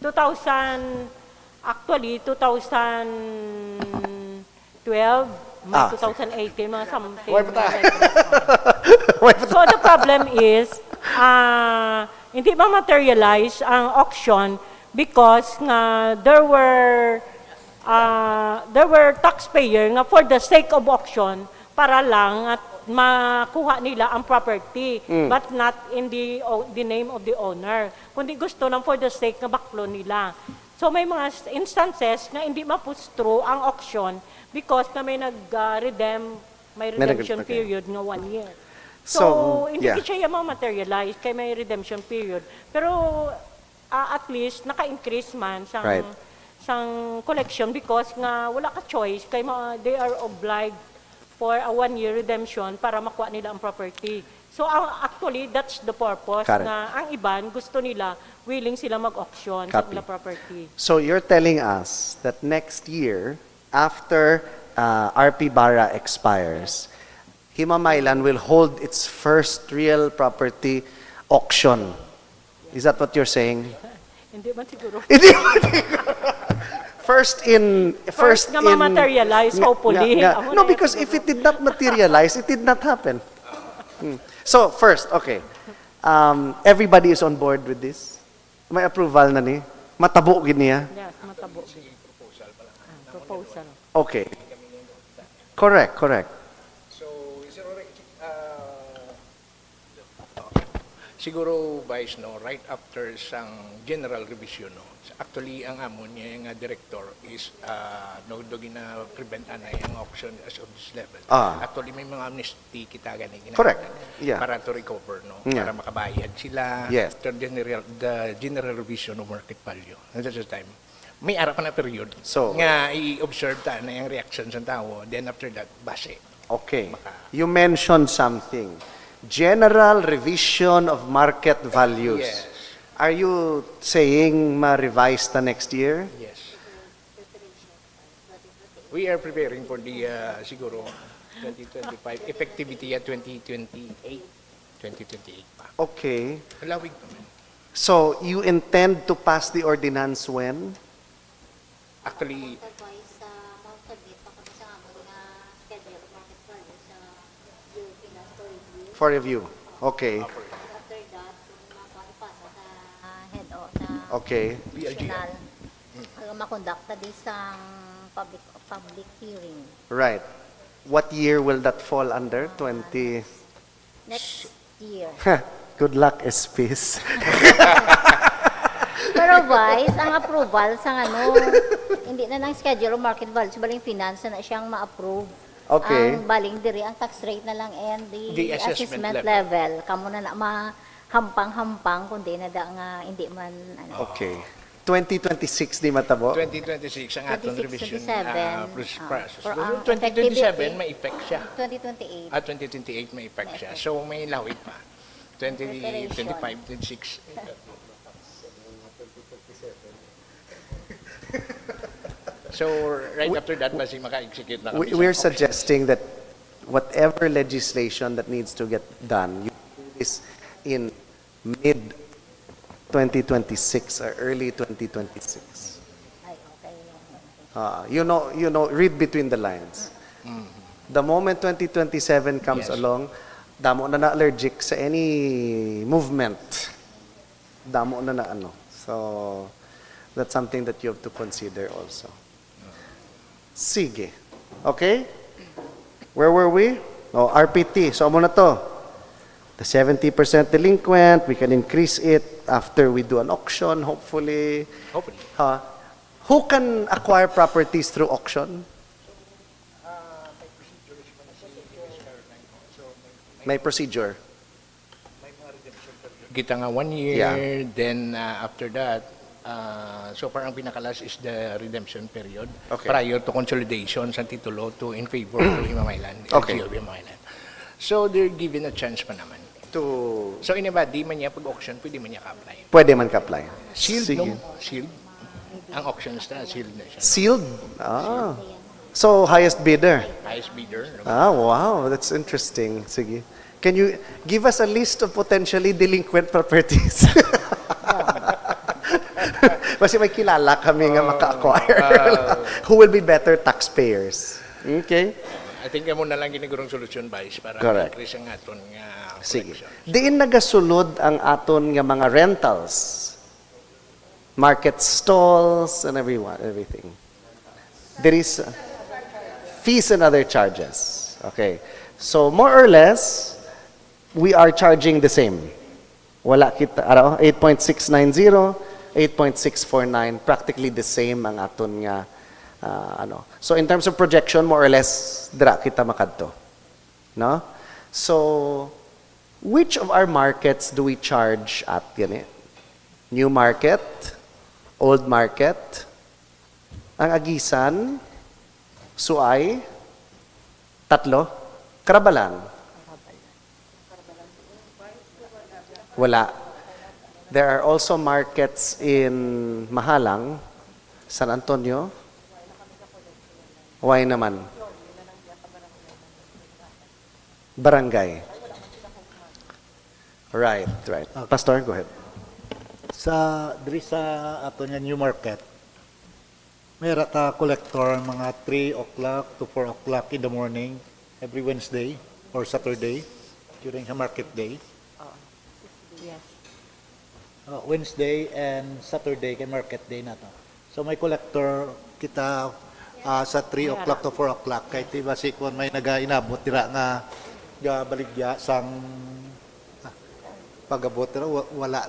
2000, 2012, may 2018, mga something. Why pa ta? So the problem is, hindi ma-materialize ang auction because nga there were taxpayer nga for the sake of auction para lang at makuha nila ang property but not in the name of the owner. Kundi gusto lang for the sake nga baklo nila. So may mga instances na hindi mapustro ang auction because na may redemption period nga 1 year. So hindi siya ma-materialize kay may redemption period. Pero at least naka-increase man sang collection because nga wala ka choice kay they are obliged for a 1-year redemption para makuha nila ang property. So actually that's the purpose na ang iban gusto nila willing sila mag-auction sa nila property. So you're telling us that next year after RP Bara expires, Himamaylan will hold its first real property auction. Is that what you're saying? Hindi man siguro. First nga ma-materialize, hopefully. No, because if it did not materialize, it did not happen. So, first, okay. Everybody is on board with this? May approval na ni? Matabo gid niya? Yes, matabo. Proposal. Okay. Correct. Siguro, Vice, no, right after sang general revision, no, actually, ang amon niya, yung director, is no, na prevent na yung auction as of this level. Actually, may mga amnesty kita ganing Correct. Yeah. para to recover, no, Yeah. para makabayad sila. Yes. After the general revision of market value. At that time, may ara pa na period So, nga i-observe ta na yung reaction sa tao. Then after that, base. Okay. You mentioned something. General revision of market values. Yes. Are you saying ma-revise ta next year? Yes. We are preparing for the siguro 2025 effectivity at 2028 pa. Okay. Malawig naman. So, you intend to pass the ordinance when? Actually, For review. Okay. Okay. Makondakta din sa public hearing. Right. What year will that fall under? 20? Next year. Good luck, SPs. Pero Vice, ang approval sa hindi na ng schedule of market value, so baling finance na siyang ma-approve. Okay. Ang baling diri, ang tax rate na lang and the assessment level. Kamu na mahampang-hampang, kundi na nga hindi man, Okay. 2026 di matabo? 2026 ang aton 26, revision 27, process. for ang 2027 effectivity, may effect siya. 2028. 2028 may effect siya. So may lawig pa. 2025, 26. So right after that, basi maka-execute na kami. We're suggesting that whatever legislation that needs to get done, you do this in mid-2026 or early 2026. You know, read between the lines. The moment 2027 comes along, damo na allergic sa any movement. Damo na ano. So, that's something that you have to consider also. Sige. Okay? Where were we? Oh, RPT. So, amo na to. The 70% delinquent, we can increase it after we do an auction, hopefully. Hopefully. Who can acquire properties through auction? May procedure. Kita nga 1 year, Yeah. then after that, so far ang pinakalas is the redemption period Okay. prior to consolidation sa titulo to in favor to Himamaylan, Okay. LGU of Himamaylan. So they're given a chance pa naman. So anybody man niya pag-auction, pwede man niya ka-apply. Pwede man ka-apply. Sealed, Sige. no? Sealed. Ang auctions na, sealed na siya. Sealed? So, highest bidder. highest bidder. Ah, wow, that's interesting. Sige. Can you give us a list of potentially delinquent properties? Kasi may kilala kami nga maka-acquire. Who will be better taxpayers? Okay? I think mo na lang ginigurong solusyon, Vice, para Correct. increase ang aton nga Sige. collection. Diin nagasulod ang aton nga mga rentals. Market stalls and everything. There is fees and other charges. Okay. So more or less, we are charging the same. Wala kita, 8.690, 8.649, practically the same ang aton nga ano. So in terms of projection, more or less, dira kita makadto. No? So, which of our markets do we charge at? Yan eh? New market, old market, ang Agisan, Suay, tatlo, Karabalan. Wala. There are also markets in Mahalang, San Antonio. Why naman? Barangay. Right. Pastor, go ahead. Diri sa ato nga new market, mayroon ta collector mga 3 o'clock to 4 o'clock in the morning every Wednesday or Saturday during the market day. Yes. Wednesday and Saturday kay market day na to. So may collector kita sa 3 o'clock to 4 o'clock kay ti basi kon may nagainabot dira nga baligya sang pagabot dira wala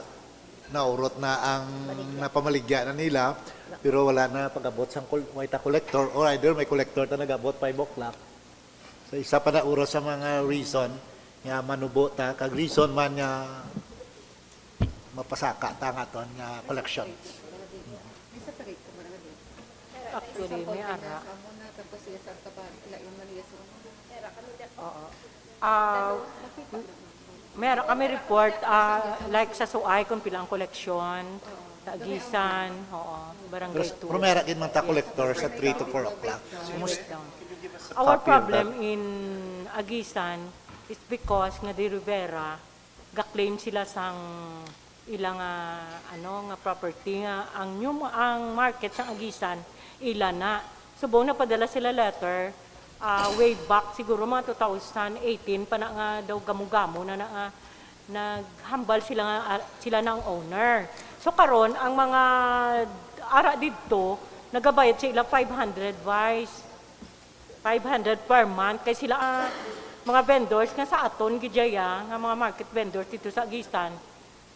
naurot na ang napamaligya na nila pero wala na pagabot sang white collector or either may collector ta nagabot 5 o'clock. So isa pa na uro sa mga reason nga manubo ta kag reason man nga mapasaka ta nga ton nga collection. Actually, may ara. Meron kami report, like sa Suay, kung pilang koleksyon, sa Agisan, Barangay 2. Pero meron din man ta collector sa 3 to 4 o'clock. Our problem in Agisan is because nga di Rivera, ga-claim sila sang ilang nga property nga ang market sa Agisan ila na. Subong na padala sila letter way back siguro mga 2018 pa na nga daw gamugamo na nga naghambal sila ng owner. So karon ang mga ara dito nagabayad sila 500 Vice. 500 per month kay sila mga vendors nga sa aton gidya nga mga market vendors dito sa Agisan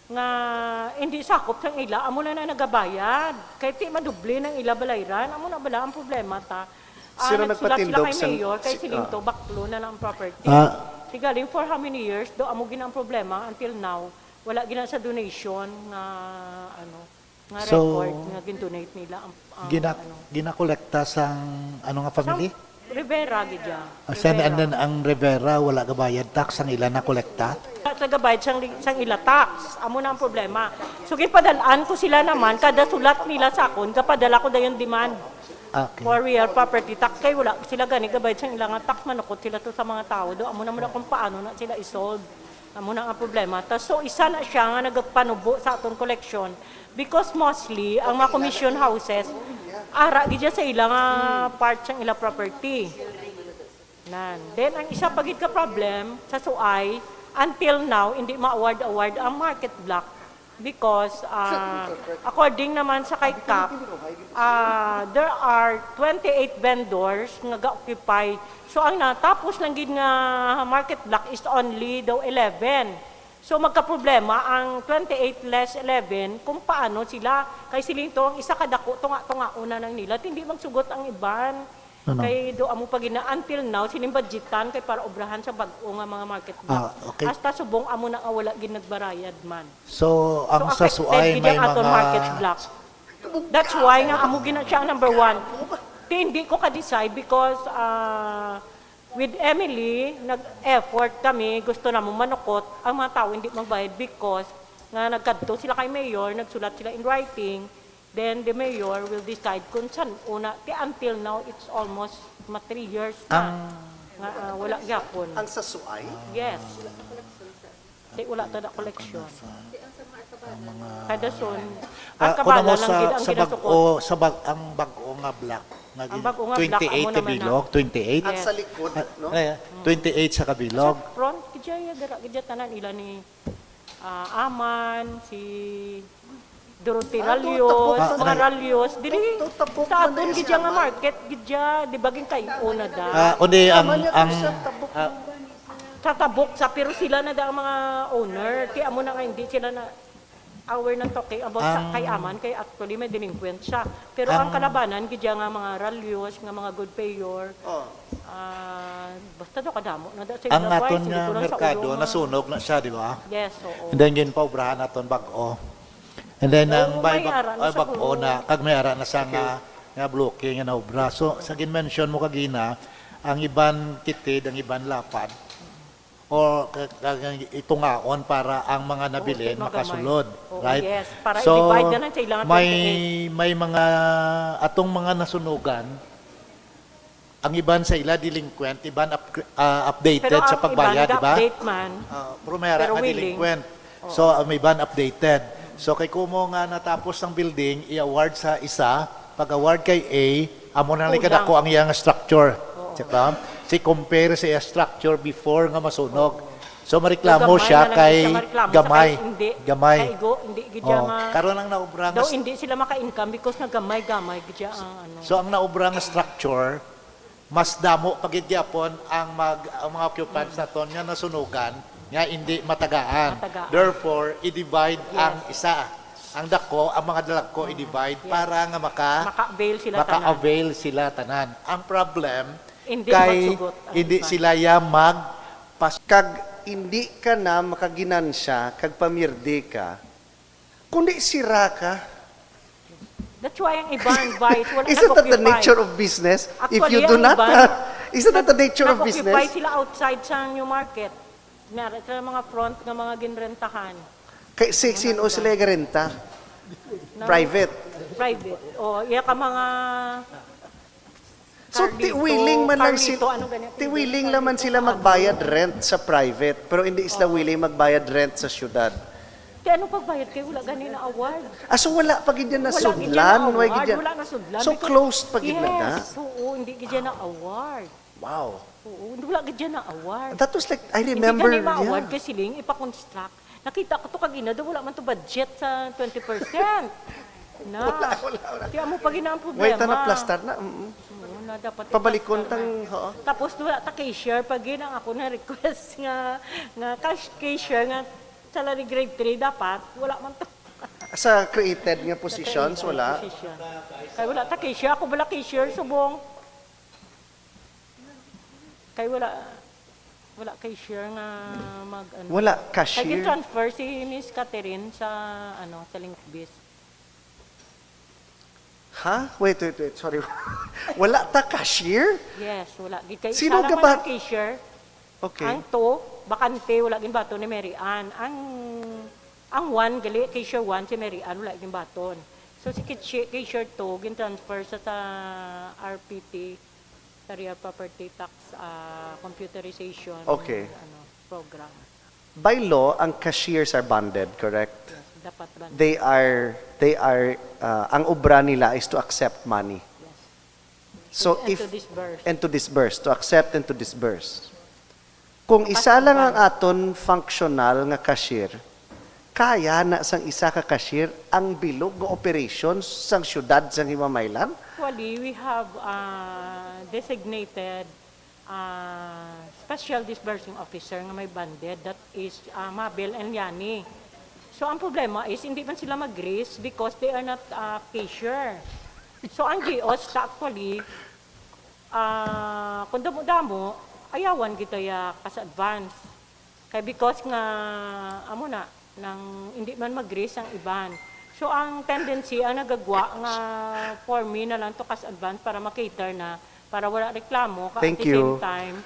nga hindi sakop sang ila amo na nagabayad kay ti maduble ng ila balayran amo na bala ang problema ta. Sino nagpatindog sa mayor kay silinto baklo na ng property. Tigaling for how many years do amo gina ang problema until now wala gina sa donation nga nga record nga gin-donate nila ang gina-kolekta sang nga family? Rivera gidya. Ang Rivera wala gabayad tax ang ila na kolekta? Tagabayad sang ila tax. Amo na ang problema. So gipadalaan ko sila naman kada sulat nila sa akon kapadala ko dayon demand. Okay. For real property tax kay wala sila gani gabayad sang ila nga tax manukot sila to sa mga tao do amo na mo kung paano na sila isolve. Amo na ang problema. So isa na siya nga nagpanubo sa aton collection because mostly ang mga commission houses ara gidya sa ilang part sang ila property. Then ang isa pagid ka problem sa Suay until now hindi ma-award ang market block because according naman sa kay CAP there are 28 vendors nga ga-occupy. So ang natapos lang gid nga market block is only daw 11. So magka-problema ang 28 less 11 kung paano sila kay silinto ang isa kadako tunga una nang nila hindi magsugot ang iban. Kay do amo pag until now sinimbajitan kay para obrahan sa bag-o nga mga market block. Okay. Hasta subong amo na wala gid nagbarayad man. So ang sa Suay may mga market block. That's why nga amo gina siya ang number 1. Hindi ko ka-decide because with Emily, nag-effort kami, gusto na manukot, ang mga tao hindi magbayad because nga nagkadto sila kay Mayor, nagsulat sila in writing, Then the mayor will decide kung saan una. Until now, it's almost 3 years na. Wala gyapon. Ang sa Suay? Yes. Di wala tada koleksyon. Kada son. Ang Kung kabala mo lang gid ang sa ginasukot. ang bag-o nga black. Ang bag-o nga black, 28 amo ka naman bilog, 28. Ang sa likod, no? 28 sa kabilog. Sa front, kidya tanan ila ni Aman, si Dorothy Ralios, mga Ralios, dili sa aton gidya nga market, gidya di baging kay una da. Kundi ang Sa tabok sa pero sila na da ang mga owner, kaya amo na nga hindi sila na aware ng talking about sa kay Aman, kay actually may delinquent siya. Pero ang kalabanan gidya nga mga Ralios, nga mga good payor. Basta do kadamo na da sa ang ilang aton price, nga hindi ko lang sa merkado ulo nga. nasunog na siya, di ba? Yes, oo. And then yun paubrahan naton bag-o. And then ang may ara na sa bag-o na kag may ara na sa nga blocking nga naubra. So sa mention mo kagina, ang iban kitid, ang iban lapad o itungaon para ang mga nabilin makasulod, right? Yes, para so i-divide na lang sa ilang may mga atong mga nasunugan, ang iban sa ila delinquent, iban updated sa pagbayad, di ba? Update man. Pero may ara Pero nga willing. delinquent. So may iban updated. So kay kumo nga natapos ng building, i-award sa isa, pag-award kay A, amo na lang kadako ang iyang structure. Tsaka, si compare sa structure before nga masunog. So mareklamo siya kay gamay. Gamay. Hindi gidya karon ang naubrang daw hindi sila maka-income because nagamay-gamay gidya ang ano. So ang naubrang structure mas damo pagidyapon ang mga occupants naton nga nasunugan nga hindi matagaan. Therefore, i-divide ang isa. Ang dako, ang mga dalagko i-divide para nga maka-avail sila tanan. Ang problem kay hindi sila kag hindi ka na makaginansya kag pamirdi ka kundi sira ka. That's why ang iban vice wala Isn't that the nature of business? If you do not isn't that the nature of business? Nag-occupy sila outside sa new market. Meron sa mga front ng mga ginrentahan. Kay sino sila garenta? Private. O iya ka mga So willing man lang sila, willing naman sila magbayad rent sa private, pero hindi sila willing magbayad rent sa syudad. Kaya ano pagbayad kayo? Wala ganina award. So wala pa gid na Wala sudlan, wala na sudlan. So closed pa gid na da. Yes, oo, hindi gid na award. Wow. Oo, wala gid na award. That was like I remember. Hindi gid award kasi siling ipa-construct. Nakita ko to kagina daw wala man to budget sa 20%. Na. Wala. Kaya mo pag ang problema. Wait na plaster na. Na dapat pabalikon tang tapos wala ta cashier pag ginang ako na request nga cashier nga salary grade 3 dapat wala man to sa created nga positions wala kay wala ta cashier ako wala cashier subong kay wala cashier nga mag ano wala cashier kay transfer si Miss Catherine sa sa Linkbis. Ha? Wait. Sorry. Wala ta cashier? Yes, wala. Kay sino ka ba? Cashier. Okay. Ang to, bakante, wala gin baton ni Mary Ann. Ang one, gali, cashier one, si Mary Ann, wala gin baton. So si cashier to, gin transfer sa RPT, sa Real Property Tax Computerization program. By law, ang cashiers are bonded, correct? Dapat bonded. They are ang obra nila is to accept money. Yes. So to disburse. To accept and to disburse. Kung isa lang ang aton functional nga cashier, kaya na sang isa ka cashier ang bilog nga operations sang syudad sang Himamaylan? Actually, we have designated special disbursing officer nga may banded, that is Mabel and Yani. So ang problema is hindi man sila mag-grace because they are not cashier. So ang GOs actually kung damo-damo ayawan kita ya kas advance. Kay because nga amo na nang hindi man mag-grace ang iban. So ang tendency ang nagagwa nga for me na lang to kas advance para ma-cater na para wala reklamo at the same time.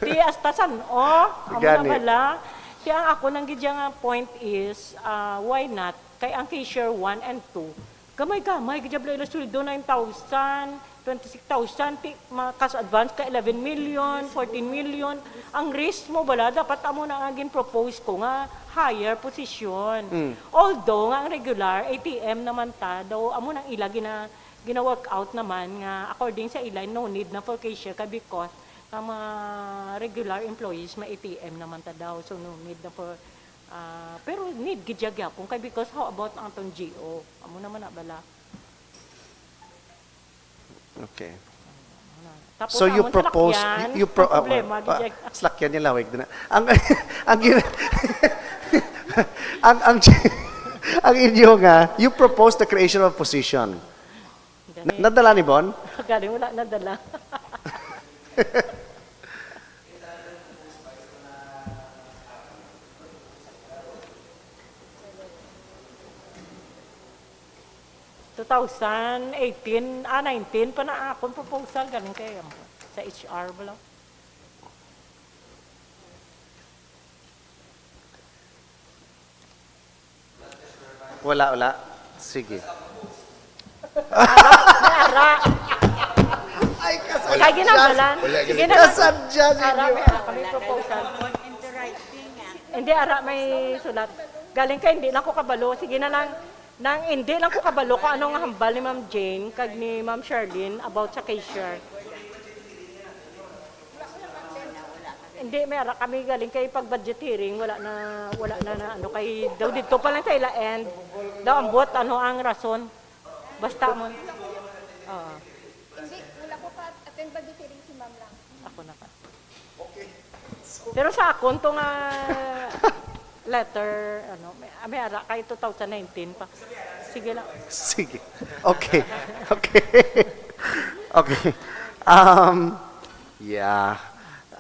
Di hasta san amo na bala. Kaya ako nang gidya nga point is why not Kay ang cashier 1 and 2, gamay-gamay, gajabla ila sweldo 9,000, 26,000, cash advance ka 11 million, 14 million. Ang risk mo bala, dapat amo na nga propose ko nga higher position. Although nga ang regular, ATM naman ta, daw amo nang ila gina-work out naman nga according sa ila, no need na for cashier ka because ang mga regular employees may ATM naman ta daw, so no need na for pero need gidyagya kung kay because how about ang tong GO? Amo naman na bala. Okay. Tapos So you amon propose, salakyan, you ang problema, gijag. slakyan niya lawig na. Ang inyo nga, you propose the creation of position. Nadala ni Bon? Galing wala nadala. 2018, 19 pa na akong proposal galing kayo sa HR ba lang. Wala. Sige. Ara. Ay, Kaya ginabalan. Sige na. Kasadya Ara, ninyo. may ara kami proposal. Hindi, ara, may sulat. Galing ka, hindi lang ko kabalo. Sige na lang. Nang hindi lang ko kabalo kung anong hambal ni Ma'am Jane kag ni Ma'am Charlene about sa cashier. Hindi, may ara kami galing kay pag budget hearing, wala na ano kay daw dito pa lang sa ila end. Daw ambot ano ang rason. Basta mo. Oo. Hindi, wala ko pa attend budget hearing si ma'am lang. Ako na ka. Okay. Pero sa akon to nga letter, ano, may ara kay 2019 pa. Sige lang. Sige. Okay. Yeah.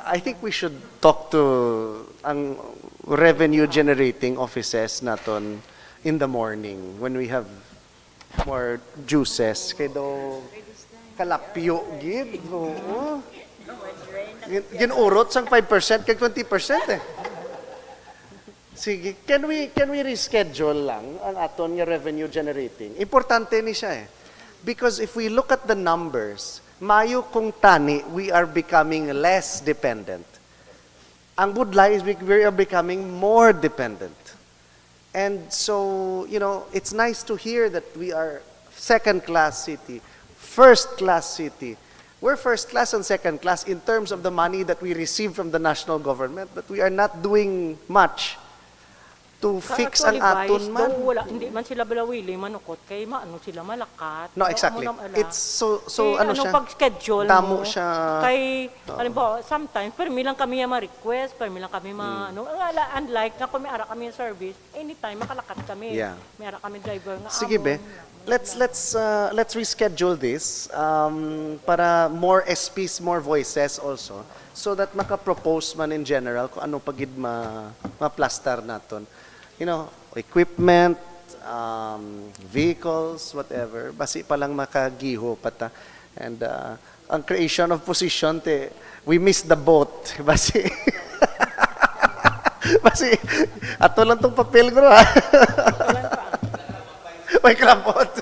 I think we should talk to ang revenue generating offices naton in the morning when we have more juices. Kaya daw kalapyo gid. Oo. Ginurot sang 5% kag 20% eh. Sige, can we reschedule lang ang aton nga revenue generating? Importante ni siya eh. Because if we look at the numbers, mayo kung tani, we are becoming less dependent. Ang budlay is we are becoming more dependent. And so, it's nice to hear that we are second-class city, first-class city. We're first class and second class in terms of the money that we receive from the national government, but we are not doing much to fix ang aton man. Hindi man sila balawili manukot kay maano sila malakat. No, exactly. It's so ano siya. Pag-schedule damo mo. siya. Kay halimbawa sometimes permi lang kami ma-request, permi lang kami unlike na kung may ara kami service, anytime makalakat kami. Yeah. May ara kami driver nga. Sige be. Let's reschedule this para more SPs, more voices also so that maka-propose man in general kung ano pagid ma-plaster naton. Equipment, vehicles, whatever. Basi pa lang makagiho pata. And ang creation of position, we missed the boat. Basi, ato lang tong papel ko ha. May krabot.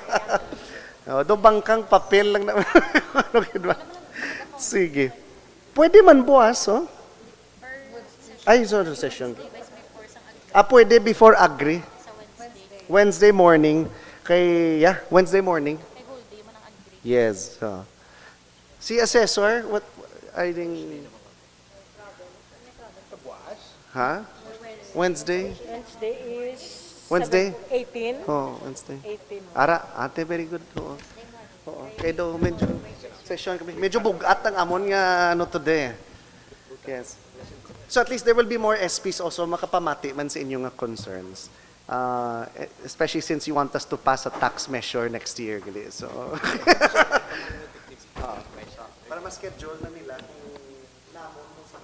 Do bangkang papel lang naman. Sige. Pwede man buwas, oh. Ay, sorry, session. Pwede before agri. Wednesday morning. Wednesday morning. Yes. Si Assessor, what I think... Ha? Wednesday? Wednesday is Wednesday? 18. Oh, Wednesday. 18. Ate, very good. Oo. Kaya daw, medyo session kami. Medyo bugat ang amon nga today. Yes. So at least there will be more SPs also makapamati man sa inyong concerns. Especially since you want us to pass a tax measure next year. So, para ma-schedule na nila namon mo sa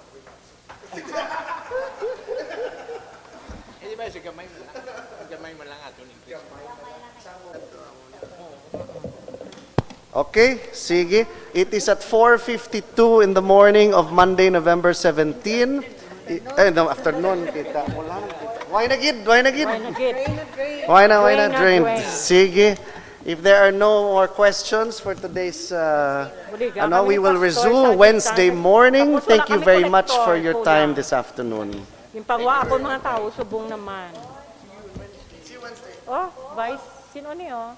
Hindi ba, gamay mo lang ato ni Chris. Okay, sige. It is at 4:52 in the morning of Monday, November 17. No, afternoon kita. Wala. Why na gid? Rain. Why not? Why not Drain drained? na drain. Sige. If there are no more questions for today's, we will resume Wednesday morning. Thank you very much for your time this afternoon. Yung pangwa ako mga tao, subong naman. Oh, Vice, sino niyo?